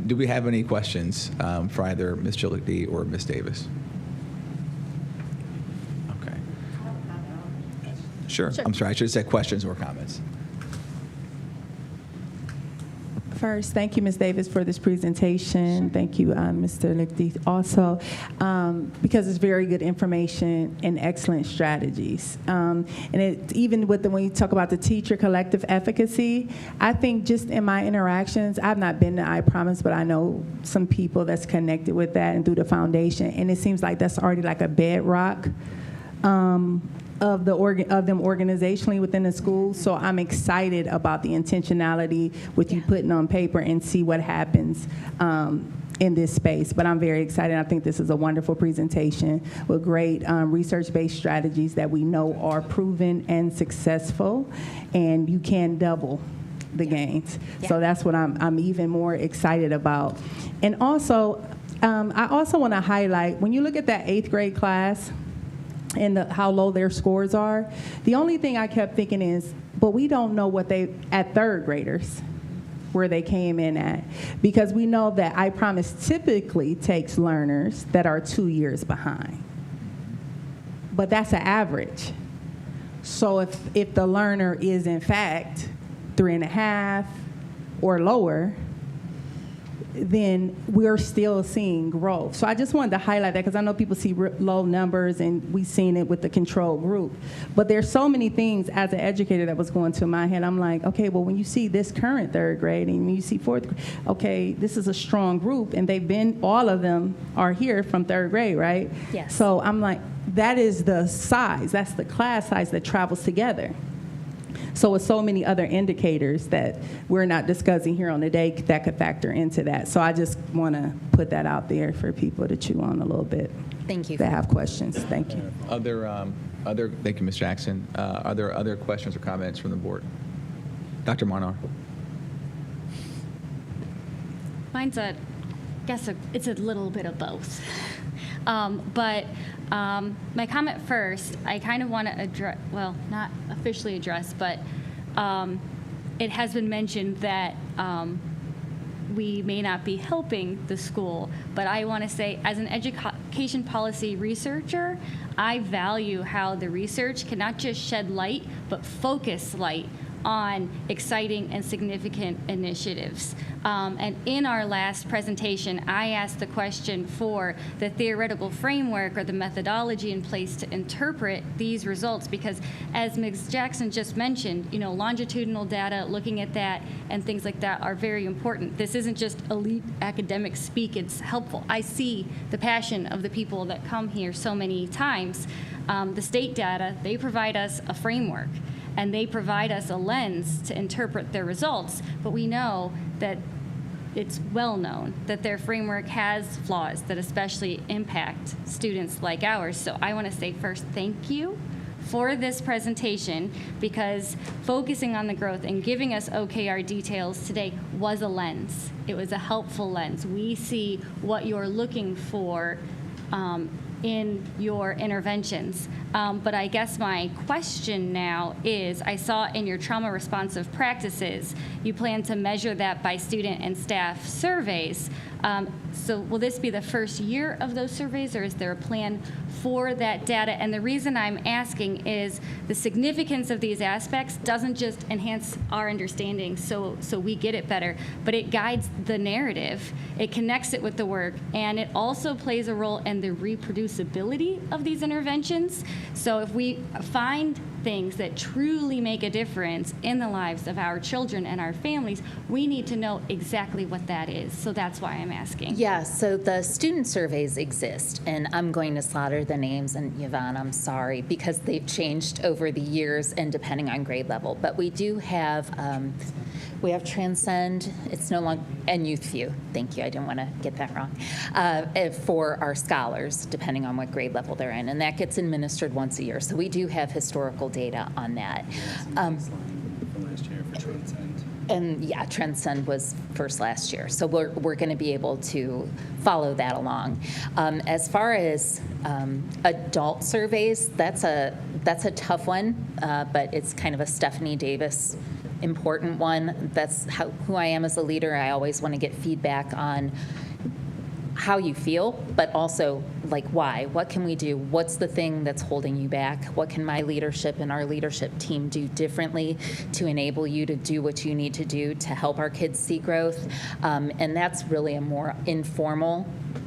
Do we have any questions for either Ms. Lichty or Ms. Davis? Okay. Sure. I'm sorry. I should have said questions or comments. First, thank you, Ms. Davis, for this presentation. Thank you, Mr. Lichty, also, because it's very good information and excellent strategies. And even with when you talk about the teacher collective efficacy, I think just in my interactions, I've not been to I Promise, but I know some people that's connected with that and through the foundation, and it seems like that's already like a bedrock of them organizationally within the school. So I'm excited about the intentionality with you putting on paper and see what happens in this space. But I'm very excited. I think this is a wonderful presentation with great research-based strategies that we know are proven and successful, and you can double the gains. So that's what I'm even more excited about. And also, I also want to highlight, when you look at that 8th grade class and how low their scores are, the only thing I kept thinking is, but we don't know what at 3rd graders, where they came in at. Because we know that I Promise typically takes learners that are 2 years behind. But that's an average. So if the learner is in fact 3.5 or lower, then we're still seeing growth. So I just wanted to highlight that because I know people see low numbers and we've seen it with the control group. But there's so many things as an educator that was going to my head. I'm like, okay, well, when you see this current 3rd grade and when you see 4th grade, okay, this is a strong group and all of them are here from 3rd grade, right? Yes. So I'm like, that is the size, that's the class size that travels together. So with so many other indicators that we're not discussing here on the day that could factor into that. So I just want to put that out there for people to chew on a little bit. Thank you. That have questions. Thank you. Thank you, Ms. Jackson. Are there other questions or comments from the board? Dr. Marnar. Mine's it's a little bit of both. My comment first, I kind of want to address, well, not officially address, but it has been mentioned that we may not be helping the school. But I want to say, as an education policy researcher, I value how the research can not just shed light, but focus light on exciting and significant initiatives. And in our last presentation, I asked the question for the theoretical framework or the methodology in place to interpret these results, because as Ms. Jackson just mentioned, longitudinal data, looking at that and things like that are very important. This isn't just elite academic speak, it's helpful. I see the passion of the people that come here so many times. The state data, they provide us a framework, and they provide us a lens to interpret their results, but we know that it's well known that their framework has flaws that especially impact students like ours. So I want to say first, thank you for this presentation, because focusing on the growth and giving us OKR details today was a lens. It was a helpful lens. We see what you're looking for in your interventions. But I guess my question now is, I saw in your trauma responsive practices, you plan to measure that by student and staff surveys. So will this be the first year of those surveys, or is there a plan for that data? And the reason I'm asking is the significance of these aspects doesn't just enhance our understanding so we get it better, but it guides the narrative, it connects it with the work, and it also plays a role in the reproducibility of these interventions. So if we find things that truly make a difference in the lives of our children and our families, we need to know exactly what that is. So that's why I'm asking. Yeah, so the student surveys exist, and I'm going to slaughter the names, and Yvonne, I'm sorry, because they've changed over the years and depending on grade level. But we do have, we have Transcend, it's no longer, and YouthView, thank you, I didn't want to get that wrong, for our scholars, depending on what grade level they're in, and that gets administered once a year. So we do have historical data on that. And yeah, Transcend was first last year. So we're going to be able to follow that along. As far as adult surveys, that's a tough one, but it's kind of a Stephanie Davis important one. That's who I am as a leader. I always want to get feedback on how you feel, but also like why. What can we do? What's the thing that's holding you back? What can my leadership and our leadership team do differently to enable you to do what you need to do to help our kids see growth? And that's really a more informal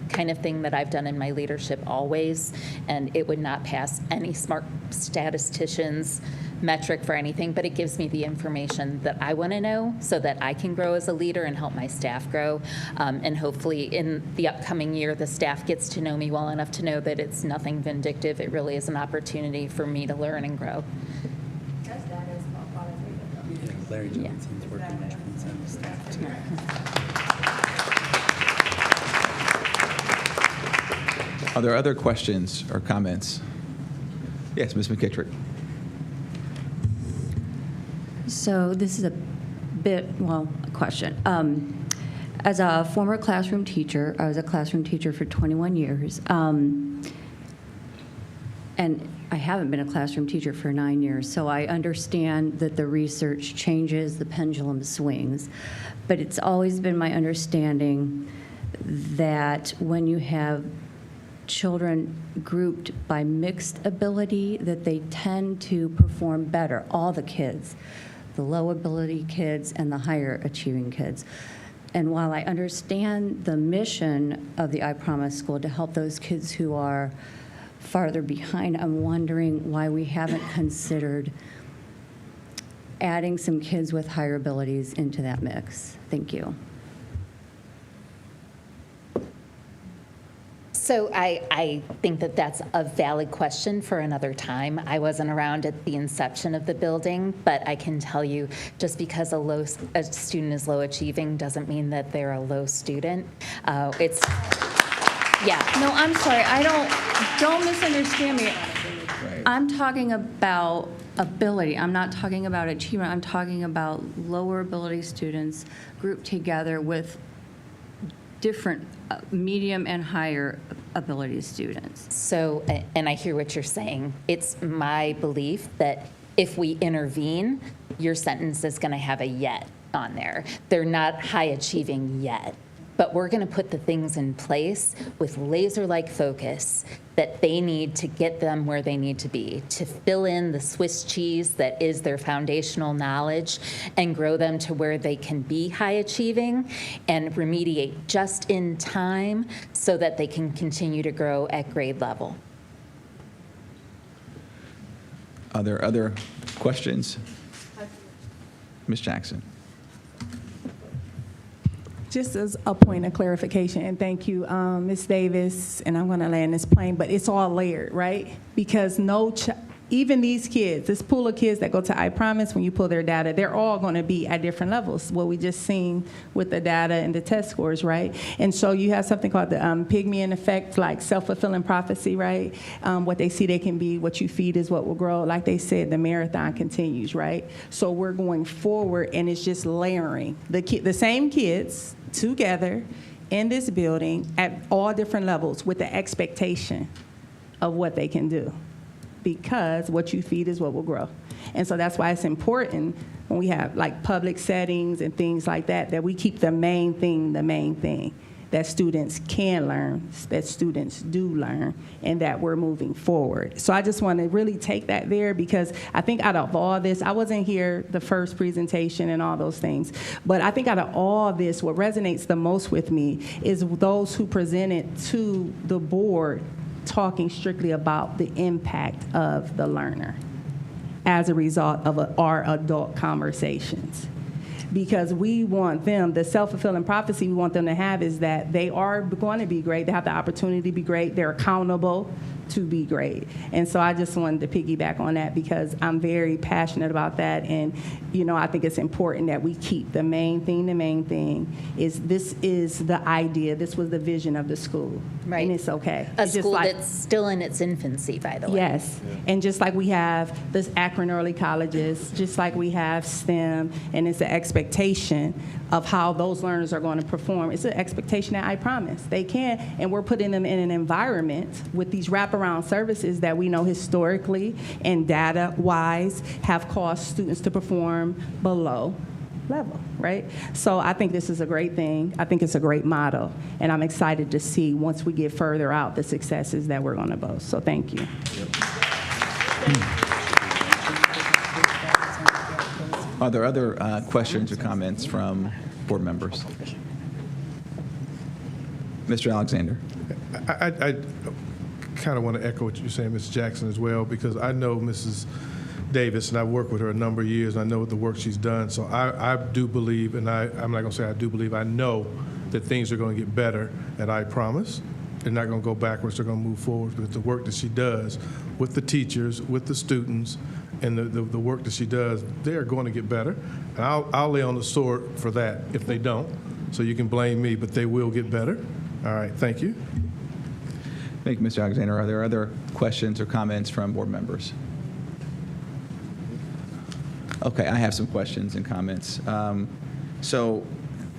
kind of thing that I've done in my leadership always, and it would not pass any smart statistician's metric for anything, but it gives me the information that I want to know so that I can grow as a leader and help my staff grow. And hopefully in the upcoming year, the staff gets to know me well enough to know that it's nothing vindictive. It really is an opportunity for me to learn and grow. Larry Johnson's working on Transcend staff too. Are there other questions or comments? Yes, Ms. McKittrick. So this is a bit, well, a question. As a former classroom teacher, I was a classroom teacher for 21 years, and I haven't been a classroom teacher for 9 years, so I understand that the research changes, the pendulum swings, but it's always been my understanding that when you have children grouped by mixed ability, that they tend to perform better, all the kids, the low ability kids and the higher achieving kids. And while I understand the mission of the I Promise School to help those kids who are farther behind, I'm wondering why we haven't considered adding some kids with higher abilities into that mix. Thank you. So I think that that's a valid question for another time. I wasn't around at the inception of the building, but I can tell you just because a student is low achieving doesn't mean that they're a low student. Yeah. No, I'm sorry. Don't misunderstand me. I'm talking about ability. I'm not talking about achievement. I'm talking about lower ability students grouped together with different medium and higher ability students. So, and I hear what you're saying. It's my belief that if we intervene, your sentence is going to have a yet on there. They're not high achieving yet. But we're going to put the things in place with laser-like focus that they need to get them where they need to be, to fill in the Swiss cheese that is their foundational knowledge and grow them to where they can be high achieving and remediate just in time so that they can continue to grow at grade level. Are there other questions? Ms. Jackson. Just as a point of clarification, and thank you, Ms. Davis, and I'm going to land this plane, but it's all layered, right? Because even these kids, this pool of kids that go to I Promise, when you pull their data, they're all going to be at different levels, what we just seen with the data and the test scores, right? And so you have something called the Pygmalion effect, like self-fulfilling prophecy, right? What they see they can be, what you feed is what will grow. Like they said, the marathon continues, right? So we're going forward, and it's just layering. The same kids together in this building at all different levels with the expectation of what they can do. Because what you feed is what will grow. And so that's why it's important when we have like public settings and things like that, that we keep the main thing, that students can learn, that students do learn, and that we're moving forward. So I just want to really take that there, because I think out of all this, I wasn't here the first presentation and all those things, but I think out of all this, what resonates the most with me is those who presented to the board talking strictly about the impact of the learner as a result of our adult conversations. Because we want them, the self-fulfilling prophecy we want them to have is that they are going to be great, they have the opportunity to be great, they're accountable to be great. And so I just wanted to piggyback on that, because I'm very passionate about that, and I think it's important that we keep the main thing is this is the idea, this was the vision of the school. Right. And it's okay. A It's just school like, that's still in its infancy, by the way. yes, and just like we have this Akron early colleges, just like we have STEM, and it's an expectation of how those learners are going to perform. It's an expectation that I Promise they can, and we're putting them in an environment with these wraparound services that we know historically and data-wise have caused students to perform below level, right? So I think this is a great thing. I think it's a great model, and I'm excited to see once we get further out the successes that we're going to boast. So thank you. Are there other questions or comments from board members? Mr. Alexander. I kind of want to echo what you're saying, Ms. Jackson, as well, because I know Mrs. Davis, and I've worked with her a number of years, and I know the work she's done. So I do believe, and I'm not going to say I do believe, I know that things are going to get better, and I promise. They're not going to go backwards. They're going to move forward with the work that she does with the teachers, with the students, and the work that she does. They are going to get better. And I'll lay on the sword for that if they don't. So you can blame me, but they will get better. All right, thank you. Thank you, Mr. Alexander. Are there other questions or comments from board members? Okay, I have some questions and comments. And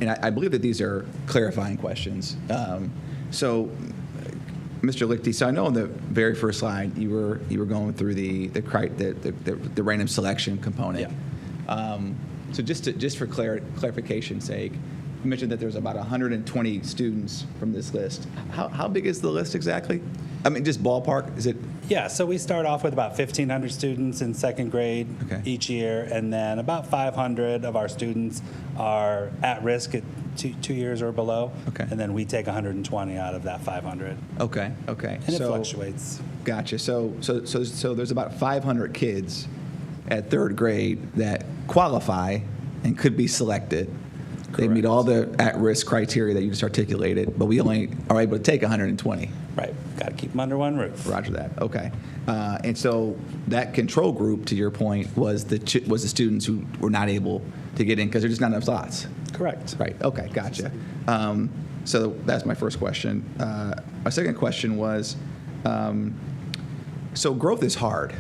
I believe that these are clarifying questions. So, Mr. Lichty, so I know on the very first slide you were going through the random selection component. Yeah. So just for clarification's sake, you mentioned that there's about 120 students from this list. How big is the list exactly? I mean, just ballpark, is it? Yeah, so we start off with about 1,500 students in second grade each year, and then about 500 of our students are at risk at 2 years or below. Okay. And then we take 120 out of that 500. Okay. And it fluctuates. Gotcha. So there's about 500 kids at third grade that qualify and could be selected. Correct. They meet all the at-risk criteria that you just articulated, but we only are able to take 120. Right. Got to keep them under one roof. Roger that. Okay. And so that control group, to your point, was the students who were not able to get in because there's just not enough slots. Correct. Right. Okay. Gotcha. So that's my first question. My second question was, so growth is hard,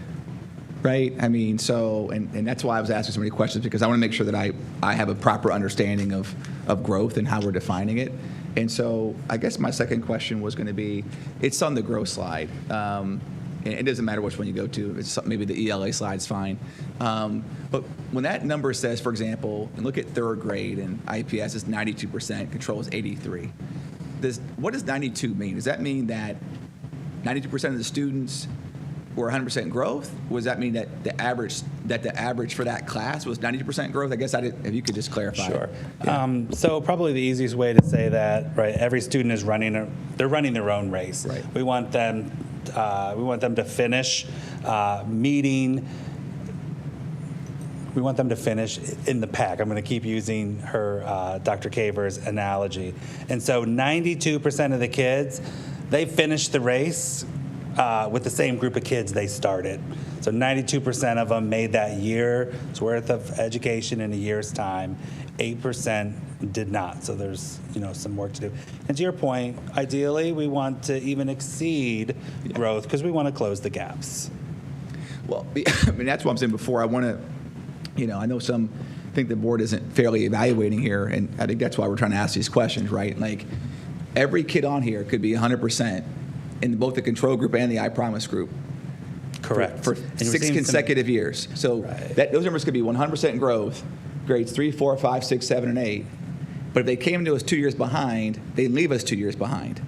right? I mean, and that's why I was asking so many questions, because I want to make sure that I have a proper understanding of growth and how we're defining it. And so I guess my second question was going to be, it's on the growth slide. And it doesn't matter which one you go to. It's maybe the ELA slide's fine. But when that number says, for example, and look at third grade and IPS is 92%, control is 83. What does 92 mean? Does that mean that 92% of the students were 100% growth? Or does that mean that the average for that class was 90% growth? I guess if you could just clarify. Sure. Yeah. So probably the easiest way to say that, right? Every student is running their own race. Right. We want them to finish meeting. We want them to finish in the pack. I'm going to keep using Dr. Kaver's analogy. And so 92% of the kids, they finished the race with the same group of kids they started. So 92% of them made that year's worth of education in a year's time. 8% did not. So there's some work to do. And to your point, ideally we want to even exceed growth because we want to close the gaps. Well, I mean, that's what I'm saying before. I want to, I know some think the board isn't fairly evaluating here, and I think that's why we're trying to ask these questions, right? Like, every kid on here could be 100% in both the control group and the I Promise group. Correct. For 6 consecutive years. So those numbers could be 100% growth, grades 3, 4, 5, 6, 7, and 8. But if they came to us 2 years behind, they'd leave us 2 years behind.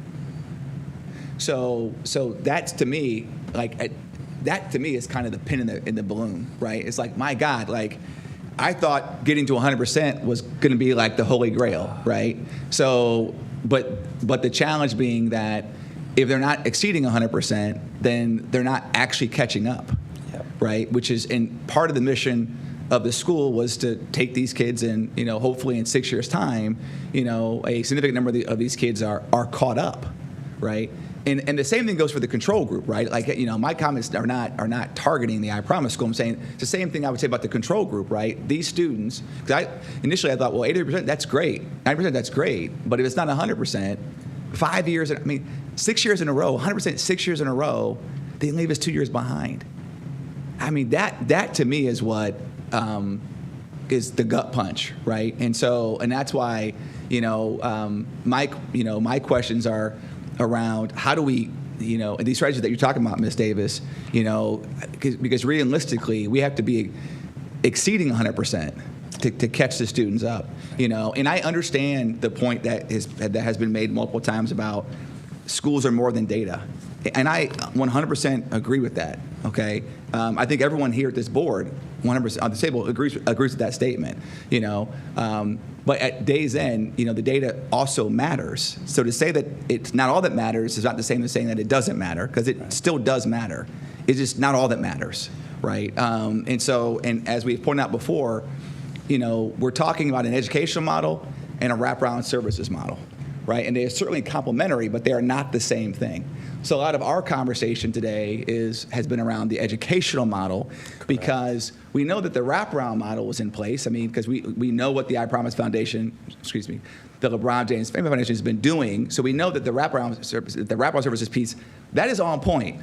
So that's, to me, that to me is kind of the pin in the balloon, right? It's like, my God, like, I thought getting to 100% was going to be like the holy grail, right? So, but the challenge being that if they're not exceeding 100%, then they're not actually catching up, right? Which is, and part of the mission of the school was to take these kids and, hopefully in 6 years' time, a significant number of these kids are caught up, right? And the same thing goes for the control group, right? Like, my comments are not targeting the I Promise school. I'm saying it's the same thing I would say about the control group, right? These students, because initially I thought, well, 80%, that's great. 90%, that's great. But if it's not 100%, 5 years, 6 years in a row, 100% 6 years in a row, they leave us 2 years behind. I mean, that to me is what is the gut punch, right? And that's why, my questions are around how do we, and these strategies that you're talking about, Ms. Davis, because realistically, we have to be exceeding 100% to catch the students up, And I understand the point that has been made multiple times about schools are more than data. And I 100% agree with that, okay? I think everyone here at this board, 100% on the table, agrees with that statement, But at day's end, the data also matters. So to say that it's not all that matters is not the same as saying that it doesn't matter, because it still does matter. It's just not all that matters, right? And as we've pointed out before, we're talking about an educational model and a wraparound services model, right? And they are certainly complementary, but they are not the same thing. So a lot of our conversation today has been around the educational model, because we know that the wraparound model was in place. I mean, because we know what the I Promise Foundation, the LeBron James Family Foundation has been doing. So we know that the wraparound services piece, that is on point,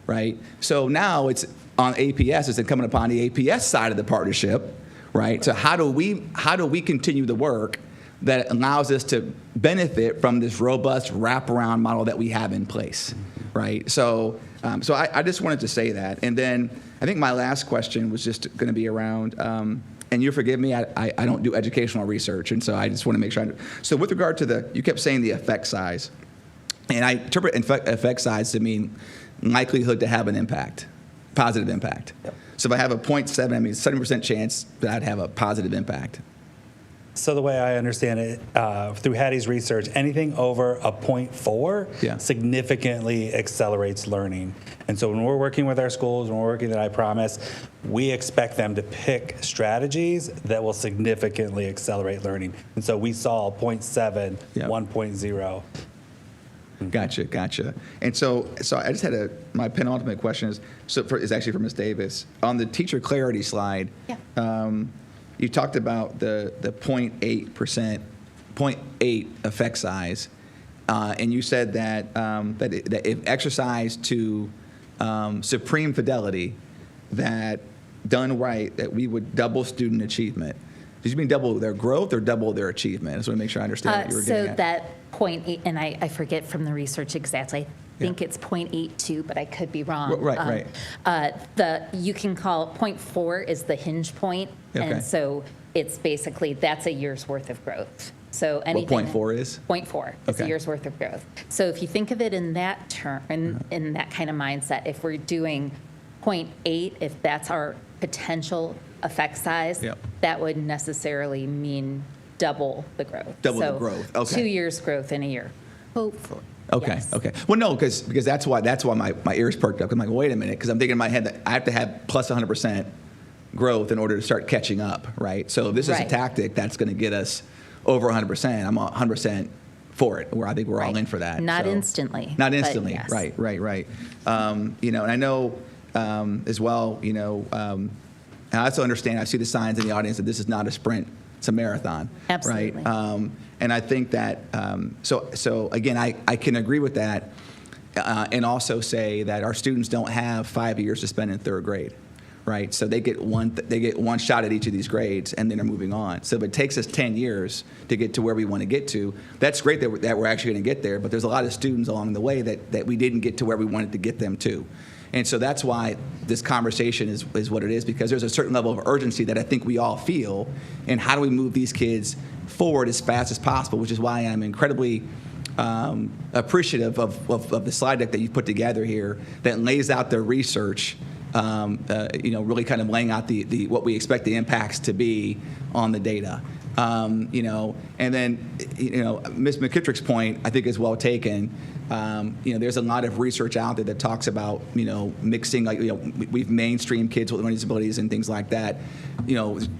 right? So now it's on APS, it's incumbent upon the APS side of the partnership, right? So how do we continue the work that allows us to benefit from this robust wraparound model that we have in place, right? So, I just wanted to say that. And then I think my last question was just going to be around, and you forgive me, I don't do educational research, and so I just want to make sure. So with regard to you kept saying the effect size, and I interpret effect size to mean likelihood to have an impact, positive impact. Yep. So if I have a 0.7, I mean 70% chance that I'd have a positive impact. So the way I understand it, through Hattie's research, anything over a 0.4 significantly accelerates learning. And so when we're working with our schools, when we're working at I Promise, we expect them to pick strategies that will significantly accelerate learning. And so we saw 0.7, 1.0. Gotcha. And so I just had my penultimate question is actually for Ms. Davis. On the teacher clarity slide, you talked about the 0.8 effect size, and you said that that if exercised to supreme fidelity, that done right, that we would double student achievement. Did you mean double their growth or double their achievement? I just want to make sure I understand what you were getting at. So that 0.8, and I forget from the research exactly. I think it's 0.82, but I could be wrong. Right. You can call 0.4 is the hinge point, and so it's basically that's a year's worth of growth. So anything. What 0.4 is? 0.4 is a year's worth of growth. So if you think of it in that term, in that kind of mindset, if we're doing 0.8, if that's our potential effect size, that would necessarily mean double the growth. Double the growth. Okay. 2 years growth in a year. Hopefully. Okay. Well, no, because that's why my ears perked up. I'm like, wait a minute, because I'm thinking in my head that I have to have plus 100% growth in order to start catching up, right? So if this is a tactic that's going to get us over 100%, I'm 100% for it. I think we're all in for that. Not instantly. Not instantly. Yes. Right. And I know as well. I also understand. I see the signs in the audience that this is not a sprint; it's a marathon. Absolutely. Right. And I think that, so again, I can agree with that, and also say that our students don't have 5 years to spend in third grade, right? So they get one shot at each of these grades, and then they're moving on. So if it takes us 10 years to get to where we want to get to, that's great that we're actually going to get there, but there's a lot of students along the way that we didn't get to where we wanted to get them to. And so that's why this conversation is what it is, because there's a certain level of urgency that I think we all feel, and how do we move these kids forward as fast as possible, which is why I'm incredibly appreciative of the slide deck that you put together here that lays out the research, really kind of laying out the what we expect the impacts to be on the data. And then, Ms. McKittrick's point, I think, is well taken. There's a lot of research out there that talks about, mixing, we've mainstreamed kids with learning disabilities and things like that.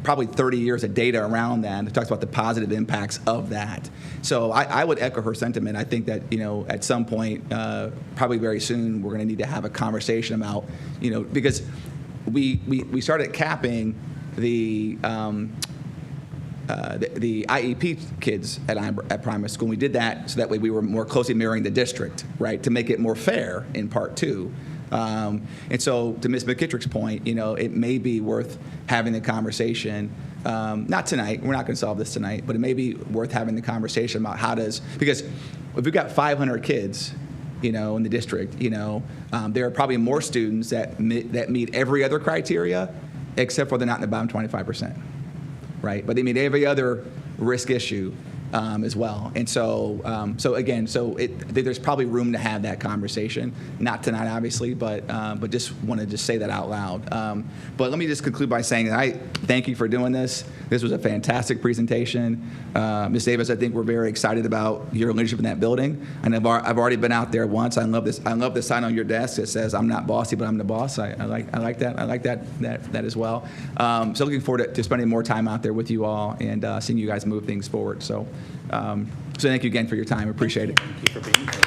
Probably 30 years of data around that talks about the positive impacts of that. So I would echo her sentiment. I think that, at some point, probably very soon, we're going to need to have a conversation about, because we started capping the IEP kids at primary school. We did that so that way we were more closely mirroring the district, right, to make it more fair in part two. And so to Ms. McKittrick's point, it may be worth having the conversation, not tonight, we're not going to solve this tonight, but it may be worth having the conversation about because if we've got 500 kids, in the district, there are probably more students that meet every other criteria, except for they're not in the bottom 25%. Right, but they meet every other risk issue as well, and so there's probably room to have that conversation. Not tonight, obviously, but just wanted to say that out loud. But let me just conclude by saying that I thank you for doing this. This was a fantastic presentation, Ms. Davis. I think we're very excited about your leadership in that building, and I've already been out there once. I love this. I love the sign on your desk that says "I'm not bossy, but I'm the boss." I like that. I like that as well. So looking forward to spending more time out there with you all and seeing you guys move things forward. So So thank you again for your time. Appreciate it. Thank you for being here.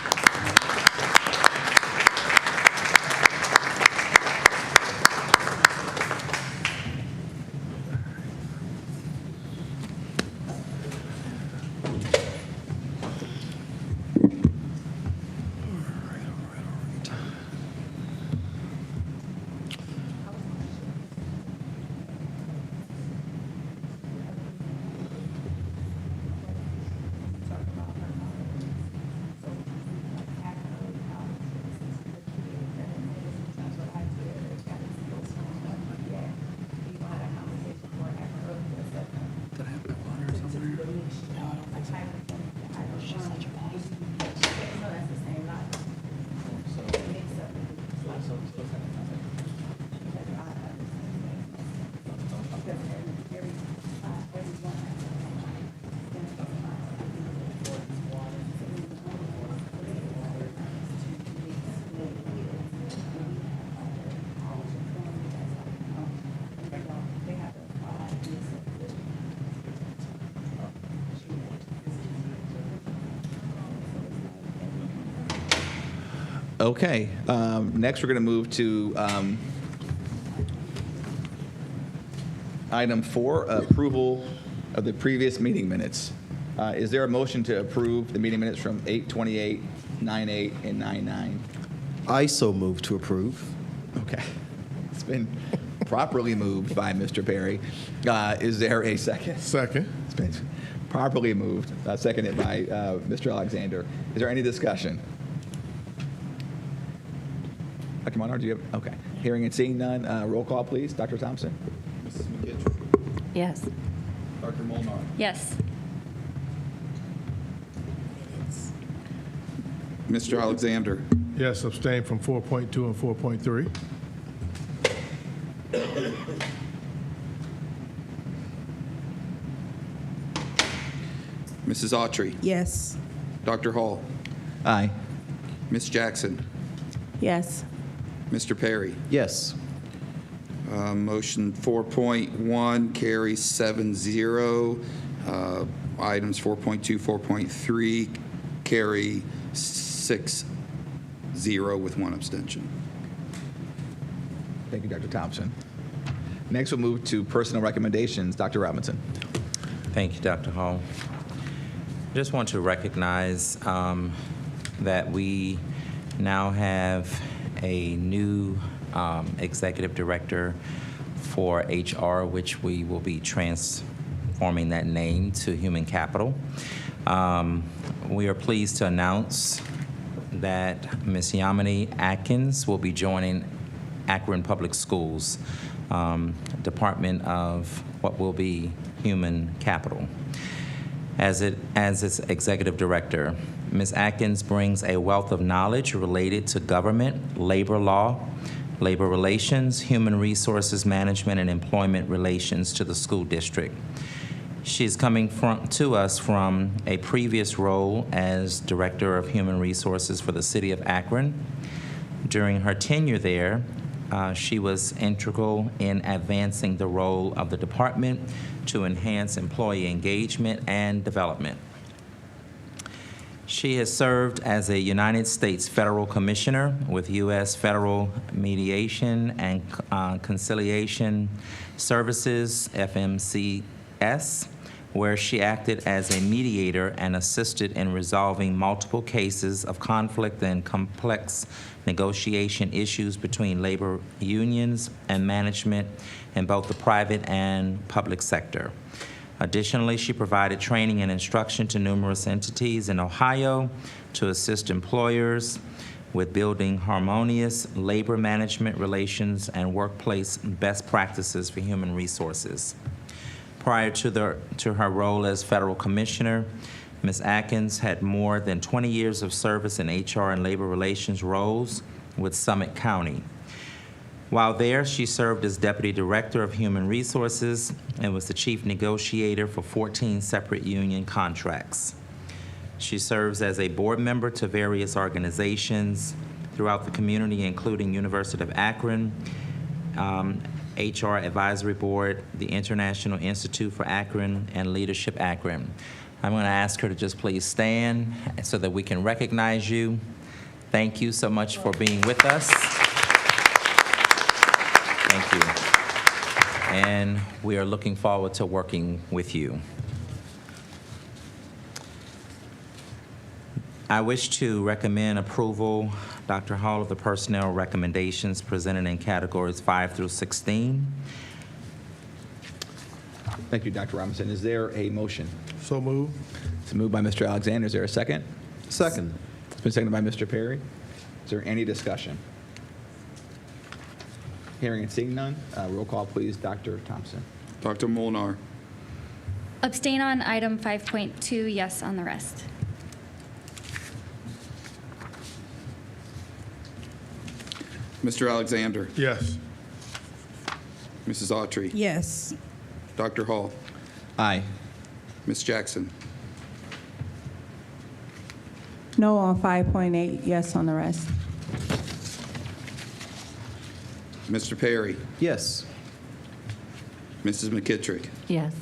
Okay, next we're going to move to item 4, approval of the previous meeting minutes. Is there a motion to approve the meeting minutes from 8:28, 9:8, and 9:9? I so move to approve. Okay. It's been properly moved by Mr. Perry. Is there a second? Second. It's been properly moved, seconded by Mr. Alexander. Is there any discussion? Dr. Monard, do you have? Okay. Hearing and seeing none, roll call, please. Dr. Thompson? Mrs. McGittrick? Yes. Dr. Molnar? Yes. Mr. Alexander? Yes, abstain from 4.2 and 4.3. Mrs. Autry? Yes. Dr. Hall? Aye. Ms. Jackson? Yes. Mr. Perry? Yes. Motion 4.1 carries 7-0. Items 4.2, 4.3 carry 6-0 with 1 abstention. Thank you, Dr. Thompson. Next, we'll move to personal recommendations. Dr. Robinson. Thank you, Dr. Hall. Just want to recognize that we now have a new executive director for HR, which we will be transforming that name to Human Capital. We are pleased to announce that Ms. Yamini Atkins will be joining Akron Public Schools Department of what will be Human Capital. As its executive director, Ms. Atkins brings a wealth of knowledge related to government, labor law, labor relations, human resources management, and employment relations to the school district. She's coming to us from a previous role as Director of Human Resources for the City of Akron. During her tenure there, she was integral in advancing the role of the department to enhance employee engagement and development. She has served as a United States Federal Commissioner with U.S. Federal Mediation and Conciliation Services, FMCS, where she acted as a mediator and assisted in resolving multiple cases of conflict and complex negotiation issues between labor unions and management in both the private and public sector. Additionally, she provided training and instruction to numerous entities in Ohio to assist employers with building harmonious labor management relations and workplace best practices for human resources. Prior to her role as federal commissioner, Ms. Atkins had more than 20 years of service in HR and labor relations roles with Summit County. While there, she served as Deputy Director of Human Resources and was the Chief Negotiator for 14 separate union contracts. She serves as a board member to various organizations throughout the community, including University of Akron, HR Advisory Board, the International Institute for Akron, and Leadership Akron. I'm going to ask her to just please stand so that we can recognize you. Thank you so much for being with us. Thank you. And we are looking forward to working with you. I wish to recommend approval, Dr. Hall, of the personnel recommendations presented in categories 5 through 16. Thank you, Dr. Robinson. Is there a motion? So moved. It's moved by Mr. Alexander. Is there a second? Second. It's been seconded by Mr. Perry. Is there any discussion? Hearing and seeing none, roll call, please. Dr. Thompson. Dr. Molnar. Abstain on item 5.2, yes on the rest. Mr. Alexander. Yes. Mrs. Autry. Yes. Dr. Hall. Aye. Ms. Jackson. No on 5.8, yes on the rest. Mr. Perry. Yes. Mrs. McKittrick. Yes.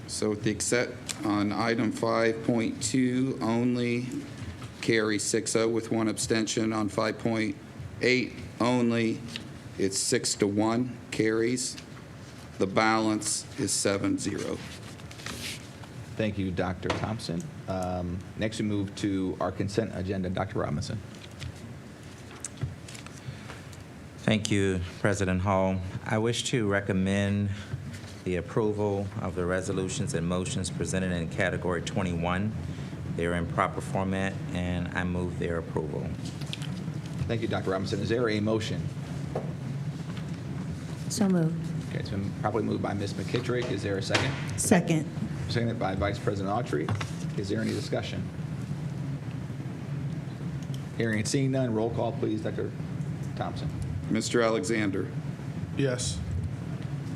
So with the except on item 5.2 only, carry 6-0 with one abstention. On 5.8 only, it's 6-1 carries. The balance is 7-0. Thank you, Dr. Thompson. Next, we move to our consent agenda. Dr. Robinson. Thank you, President Hall. I wish to recommend the approval of the resolutions and motions presented in Category 21. They're in proper format, and I move their approval. Thank you, Dr. Robinson. Is there a motion? So moved. Okay, it's been properly moved by Ms. McKittrick. Is there a second? Second. Seconded by Vice President Autry. Is there any discussion? Hearing and seeing none, roll call, please. Dr. Thompson. Mr. Alexander. Yes.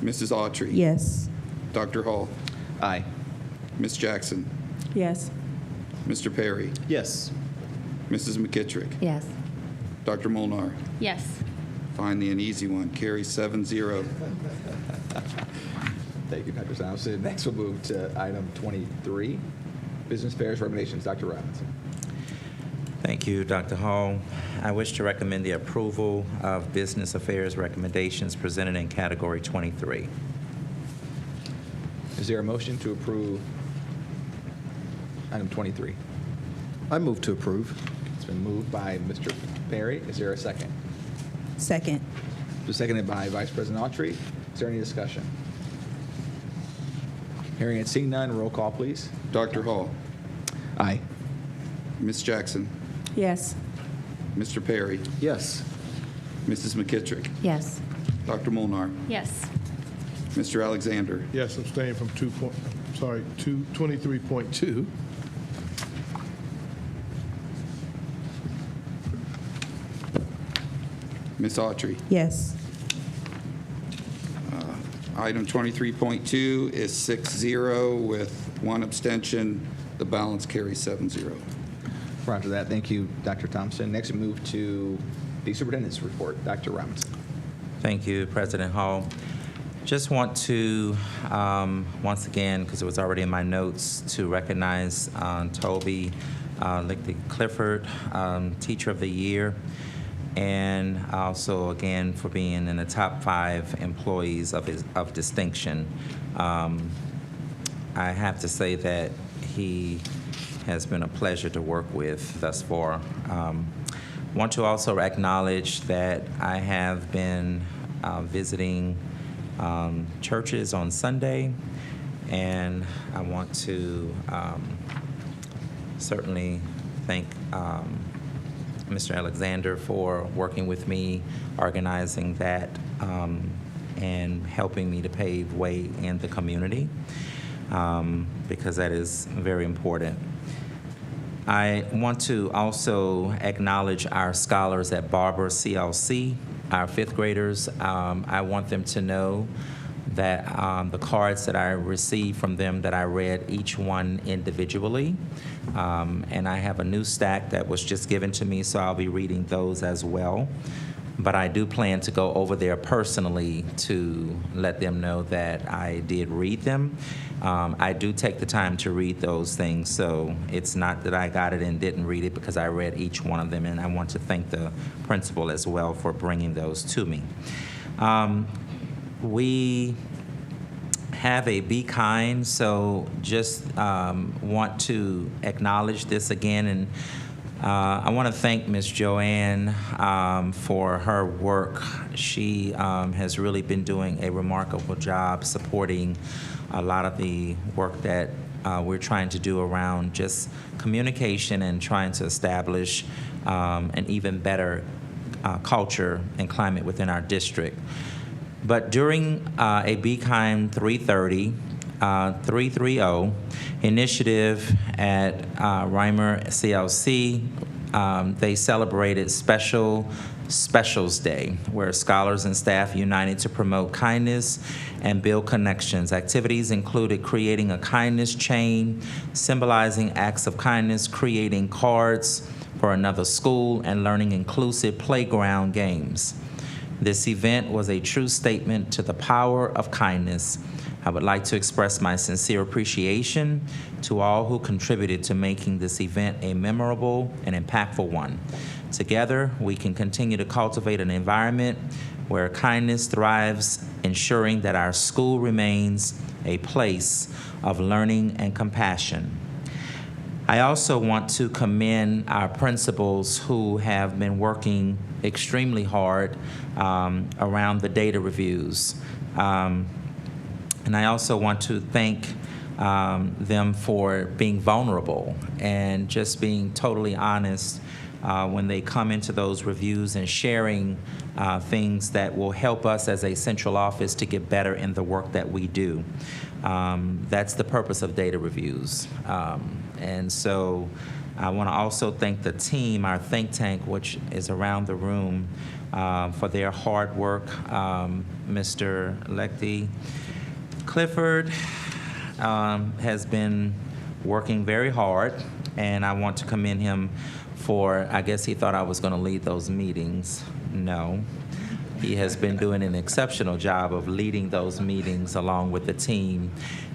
Mrs. Autry. Yes. Dr. Hall. Aye. Ms. Jackson. Yes. Mr. Perry. Yes. Mrs. McKittrick. Yes. Dr. Molnar. Yes. Finally, an easy one. Carry 7-0. Thank you, Dr. Thompson. Next, we'll move to item 23, Business Affairs Recommendations. Dr. Robinson. Thank you, Dr. Hall. I wish to recommend the approval of business affairs recommendations presented in Category 23. Is there a motion to approve item 23? I move to approve. It's been moved by Mr. Perry. Is there a second? Second. It's been seconded by Vice President Autry. Is there any discussion? Hearing and seeing none, roll call, please. Dr. Hall. Aye. Ms. Jackson. Yes. Mr. Perry. Yes. Mrs. McKittrick. Yes. Dr. Molnar. Yes. Mr. Alexander. Yes, abstain from 23.2. Ms. Autry. Yes. Item 23.2 is 6-0 with one abstention. The balance carries 7-0. Prior to that, thank you, Dr. Thompson. Next, we move to the Superintendent's report. Dr. Robinson. Thank you, President Hall. Just want to, once again, because it was already in my notes, to recognize Toby Clifford, Teacher of the Year, and also, again, for being in the top 5 employees of distinction. I have to say that he has been a pleasure to work with thus far. Want to also acknowledge that I have been visiting churches on Sunday, and I want to certainly thank Mr. Alexander for working with me, organizing that, and helping me to pave way in the community, because that is very important. I want to also acknowledge our scholars at Barber CLC, our 5th graders. I want them to know that the cards that I received from them, that I read each one individually. And I have a new stack that was just given to me, so I'll be reading those as well. but I do plan to go over there personally to let them know that I did read them. I do take the time to read those things, so it's not that I got it and didn't read it, because I read each one of them, and I want to thank the principal as well for bringing those to me. We have a Be Kind, so just want to acknowledge this again, and I want to thank Ms. Joanne for her work. She has really been doing a remarkable job supporting a lot of the work that we're trying to do around just communication and trying to establish an even better culture and climate within our district. But during a Be Kind 330 initiative at Reimer CLC, they celebrated Specials Day, where scholars and staff united to promote kindness and build connections. Activities included creating a kindness chain, symbolizing acts of kindness, creating cards for another school, and learning inclusive playground games. This event was a true statement to the power of kindness. I would like to express my sincere appreciation to all who contributed to making this event a memorable and impactful one. Together, we can continue to cultivate an environment where kindness thrives, ensuring that our school remains a place of learning and compassion. I also want to commend our principals who have been working extremely hard around the data reviews. And I also want to thank them for being vulnerable and just being totally honest when they come into those reviews and sharing things that will help us as a central office to get better in the work that we do. That's the purpose of data reviews. And so I want to also thank the team, our think tank, which is around the room, for their hard work. Mr. Lecty Clifford has been working very hard, and I want to commend him for, I guess he thought I was going to lead those meetings. No. He has been doing an exceptional job of leading those meetings along with the team.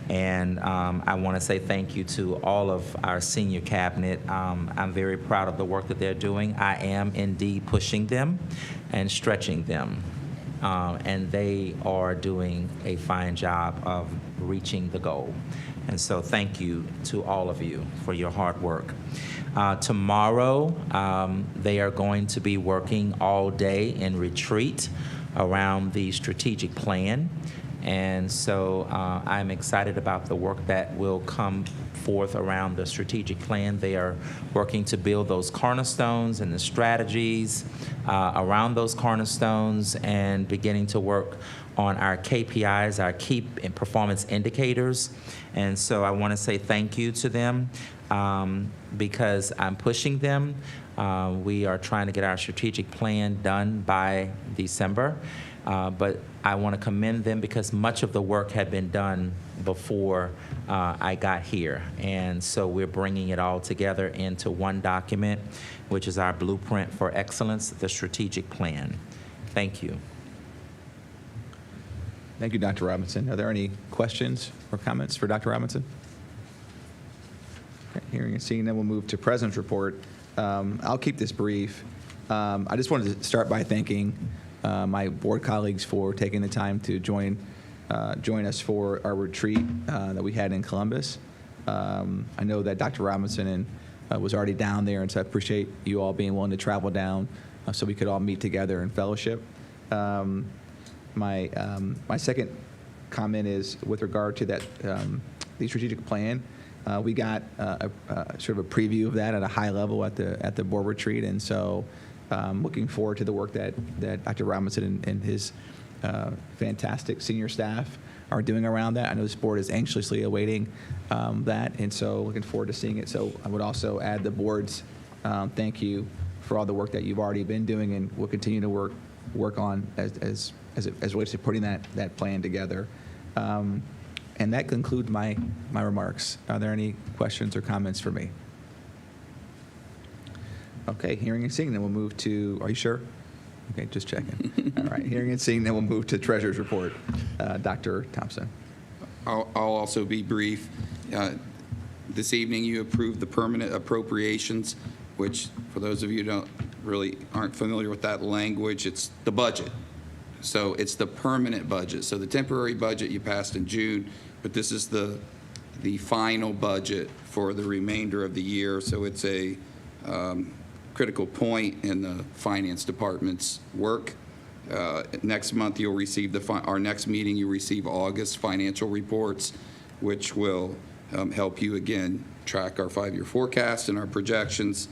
And I want to say thank you to all of our senior cabinet. I'm very proud of the work that they're doing. I am indeed pushing them and stretching them. And they are doing a fine job of reaching the goal. And so thank you to all of you for your hard work. Tomorrow, they are going to be working all day in retreat around the strategic plan. And so I'm excited about the work that will come forth around the strategic plan. They are working to build those cornerstones and the strategies around those cornerstones, and beginning to work on our KPIs, our key performance indicators. And so I want to say thank you to them because I'm pushing them. We are trying to get our strategic plan done by December. But I want to commend them because much of the work had been done before I got here. And so we're bringing it all together into one document, which is our blueprint for excellence, the strategic plan. Thank you. Thank you, Dr. Robinson. Are there any questions or comments for Dr. Robinson? Okay, hearing and seeing, then we'll move to President's Report. I'll keep this brief. I just wanted to start by thanking my board colleagues for taking the time to join us for our retreat that we had in Columbus. I know that Dr. Robinson was already down there, and so I appreciate you all being willing to travel down so we could all meet together in fellowship. My second comment is with regard to that the strategic plan. We got sort of a preview of that at a high level at the board retreat, and so looking forward to the work that Dr. Robinson and his fantastic senior staff are doing around that. I know this board is anxiously awaiting that, and so looking forward to seeing it. So I would also add the board's thank you for all the work that you've already been doing, and will continue to work on as it relates to putting that plan together. And that concludes my remarks. Are there any questions or comments for me? Okay, hearing and seeing, then we'll move to, are you sure? Okay, just checking. All right, hearing and seeing, then we'll move to Treasurer's Report. Dr. Thompson. I'll also be brief. This evening, you approved the permanent appropriations, which, for those of you who aren't familiar with that language, it's the budget. So it's the permanent budget. So the temporary budget you passed in June, but this is the final budget for the remainder of the year. So it's a critical point in the Finance Department's work. Next month, you'll receive our next meeting, you'll receive August financial reports, which will help you again track our 5-year forecast and our projections.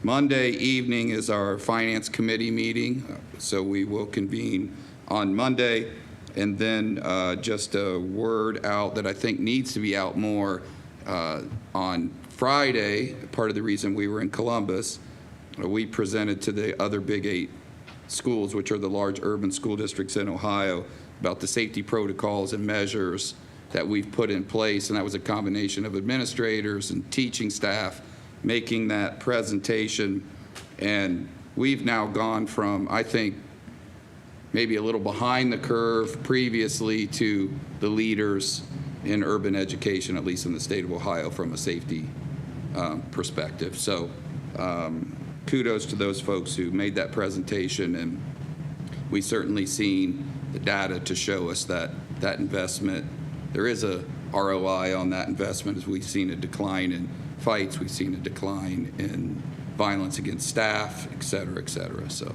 Monday evening is our Finance Committee meeting, so we will convene on Monday. And then just a word out that I think needs to be out more on Friday, part of the reason we were in Columbus, we presented to the other Big 8 schools, which are the large urban school districts in Ohio, about the safety protocols and measures that we've put in place. And that was a combination of administrators and teaching staff making that presentation. And we've now gone from, I think, maybe a little behind the curve previously to the leaders in urban education, at least in the state of Ohio, from a safety perspective. So kudos to those folks who made that presentation, and we certainly seen the data to show us that that investment, there is a ROI on that investment, as we've seen a decline in fights, we've seen a decline in violence against staff, et cetera, et cetera. So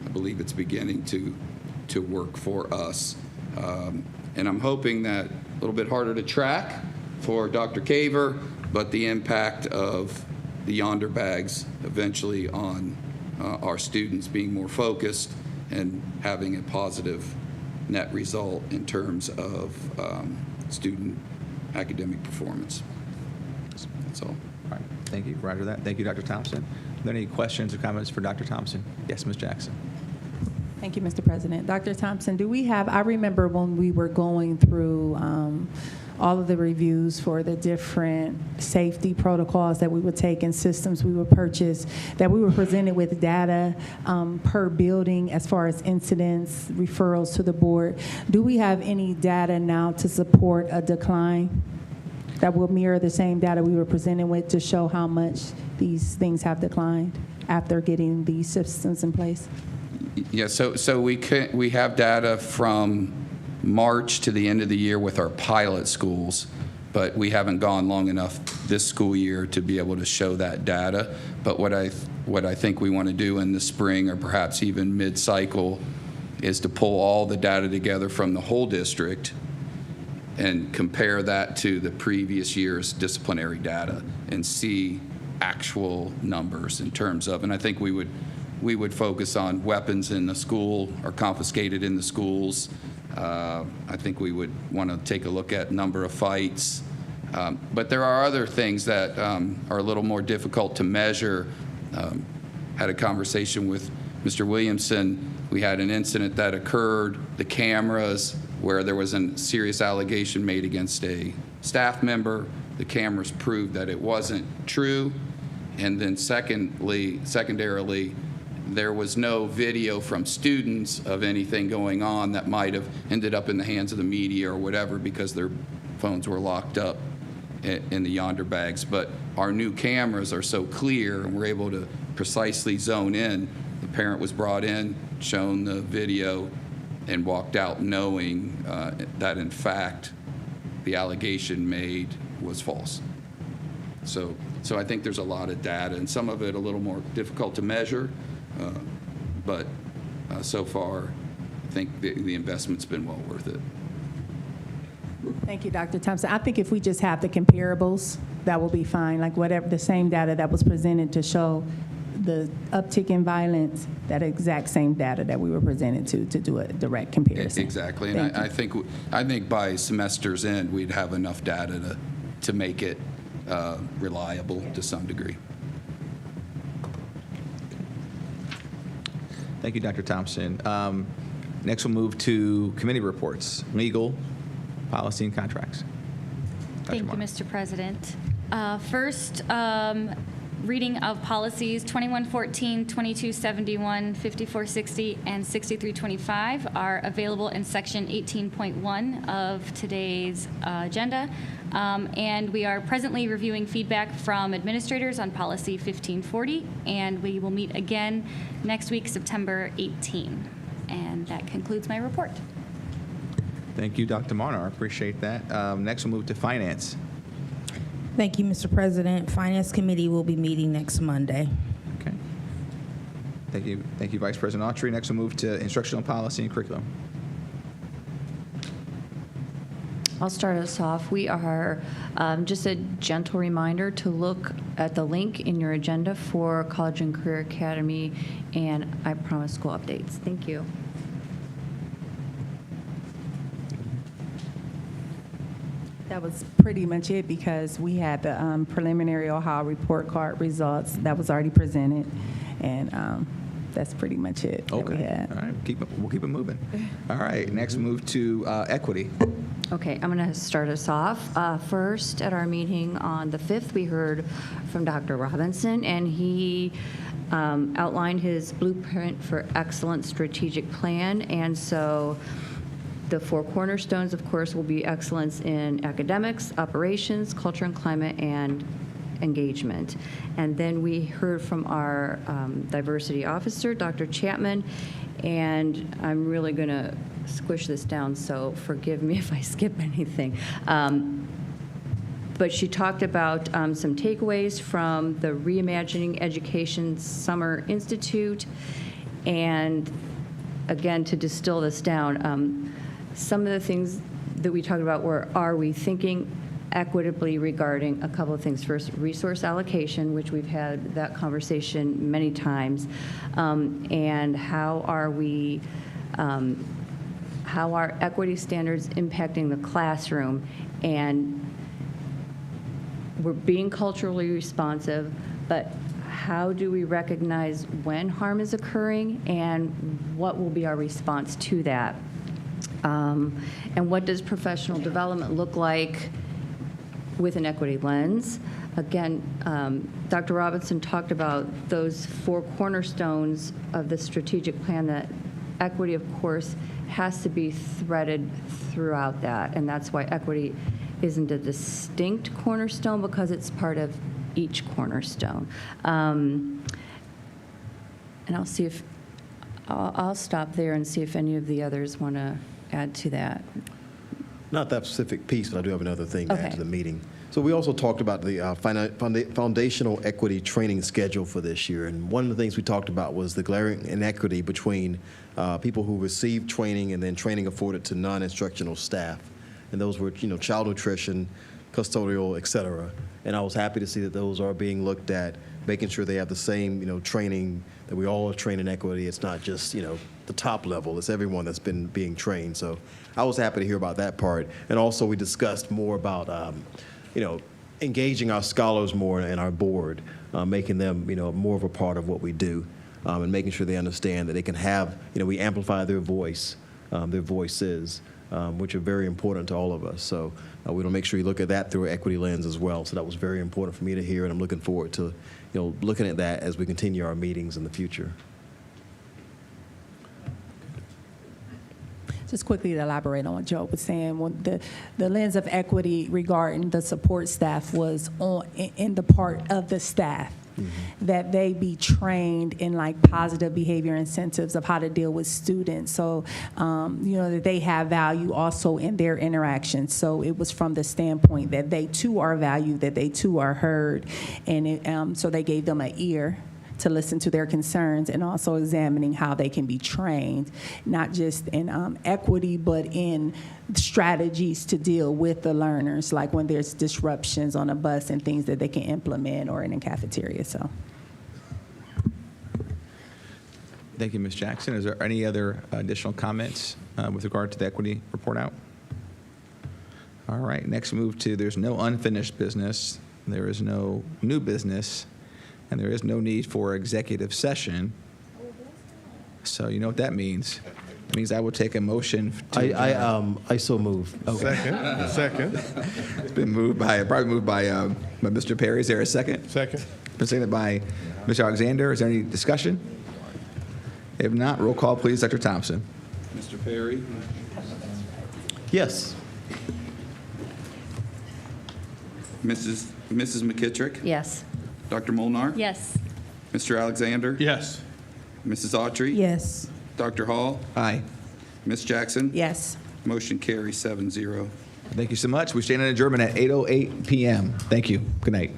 I believe it's beginning to work for us. And I'm hoping that a little bit harder to track for Dr. Caver, but the impact of the Yonder bags eventually on our students being more focused and having a positive net result in terms of student academic performance. That's all. All right, thank you. Roger that. Thank you, Dr. Thompson. Are there any questions or comments for Dr. Thompson? Yes, Ms. Jackson. Thank you, Mr. President. Dr. Thompson, I remember when we were going through all of the reviews for the different safety protocols that we would take and systems we would purchase, that we were presented with data per building as far as incidents, referrals to the board. Do we have any data now to support a decline that will mirror the same data we were presented with to show how much these things have declined after getting these systems in place? Yeah, so we have data from March to the end of the year with our pilot schools, but we haven't gone long enough this school year to be able to show that data. But what I think we want to do in the spring, or perhaps even mid-cycle, is to pull all the data together from the whole district and compare that to the previous year's disciplinary data and see actual numbers in terms of, and I think we would focus on weapons in the school or confiscated in the schools. I think we would want to take a look at number of fights. But there are other things that are a little more difficult to measure. Had a conversation with Mr. Williamson. We had an incident that occurred, the cameras, where there was a serious allegation made against a staff member. The cameras proved that it wasn't true. And then secondarily, there was no video from students of anything going on that might have ended up in the hands of the media or whatever because their phones were locked up in the Yonder bags. But our new cameras are so clear and we're able to precisely zone in. The parent was brought in, shown the video, and walked out knowing that in fact the allegation made was false. So I think there's a lot of data, and some of it a little more difficult to measure, but so far I think the investment's been well worth it. Thank you, Dr. Thompson. I think if we just have the comparables, that will be fine, like whatever, the same data that was presented to show the uptick in violence, that exact same data that we were presented to do a direct comparison. Exactly, and I think by semester's end we'd have enough data to make it reliable to some degree. Thank you, Dr. Thompson. Next, we'll move to committee reports, legal, policy, and contracts. Thank you, Mr. President. First, reading of policies 2114, 2271, 5460, and 6325 are available in section 18.1 of today's agenda. And we are presently reviewing feedback from administrators on policy 1540, and we will meet again next week, September 18. And that concludes my report. Thank you, Dr. Marner. I appreciate that. Next, we'll move to finance. Thank you, Mr. President. Finance Committee will be meeting next Monday. Okay. Thank you, Vice President Autry. Next, we'll move to instructional policy and curriculum. I'll start us off. We are just a gentle reminder to look at the link in your agenda for College and Career Academy and I Promise School updates. Thank you. That was pretty much it because we had the preliminary Ohio report card results that was already presented, and that's pretty much it that we had. All right. We'll keep it moving. All right. Next, move to equity. Okay, I'm going to start us off. First, at our meeting on the 5th, we heard from Dr. Robinson, and he outlined his blueprint for excellent strategic plan. And so the 4 cornerstones, of course, will be excellence in academics, operations, culture and climate, and engagement. And then we heard from our diversity officer, Dr. Chapman, and I'm really going to squish this down, so forgive me if I skip anything. But she talked about some takeaways from the Reimagining Education Summer Institute, and again, to distill this down, some of the things that we talked about were, are we thinking equitably regarding a couple of things. First, resource allocation, which we've had that conversation many times, and how are we, how are equity standards impacting the classroom, and we're being culturally responsive, but how do we recognize when harm is occurring, and what will be our response to that? And what does professional development look like with an equity lens? Again, Dr. Robinson talked about those 4 cornerstones of the strategic plan, that equity, of course, has to be threaded throughout that, and that's why equity isn't a distinct cornerstone, because it's part of each cornerstone. And I'll see if, I'll stop there and see if any of the others want to add to that. Not that specific piece, but I do have another thing to Okay. add to the meeting. So we also talked about the foundational equity training schedule for this year, and one of the things we talked about was the glaring inequity between people who receive training and then training afforded to non-instructional staff, and those were, you know, child nutrition, custodial, et cetera. And I was happy to see that those are being looked at, making sure they have the same, you know, training, that we all are trained in equity. It's not just, you know, the top level, it's everyone that's been being trained. So I was happy to hear about that part. And also we discussed more about, you know, engaging our scholars more in our board, making them, you know, more of a part of what we do, and making sure they understand that they can have, you know, we amplify their voice, their voices, which are very important to all of us. So we want to make sure you look at that through an equity lens as well. So that was very important for me to hear, and I'm looking forward to, you know, looking at that as we continue our meetings in the future. Just quickly to elaborate on what Joe was saying, when the lens of equity regarding the support staff was on in the part of the staff, that they be trained in like positive behavior incentives of how to deal with students. So, you know, that they have value also in their interactions. So it was from the standpoint that they too are valued, that they too are heard, and it, so they gave them an ear to listen to their concerns, and also examining how they can be trained, not just in equity, but in strategies to deal with the learners, like when there's disruptions on a bus and things that they can implement, or in a cafeteria. So, Thank you, Ms. Jackson. Is there any other additional comments with regard to the equity report out? All right, next move to, there's no unfinished business, there is no new business, and there is no need for executive session. So you know what that means. It means I will take a motion to I so move. Okay. Second. It's been moved by, probably moved by Mr. Perry. Is there a second? Second. Been seconded by Mr. Alexander. Is there any discussion? If not, roll call, please. Dr. Thompson. Mr. Perry? Yes. Mrs. McKittrick? Yes. Dr. Molnar? Yes. Mr. Alexander? Yes. Mrs. Autry? Yes. Dr. Hall? Aye. Ms. Jackson? Yes. Motion carries 7-0. Thank you so much. We stand in adjournment at 8:08 p.m. Thank you. Good night.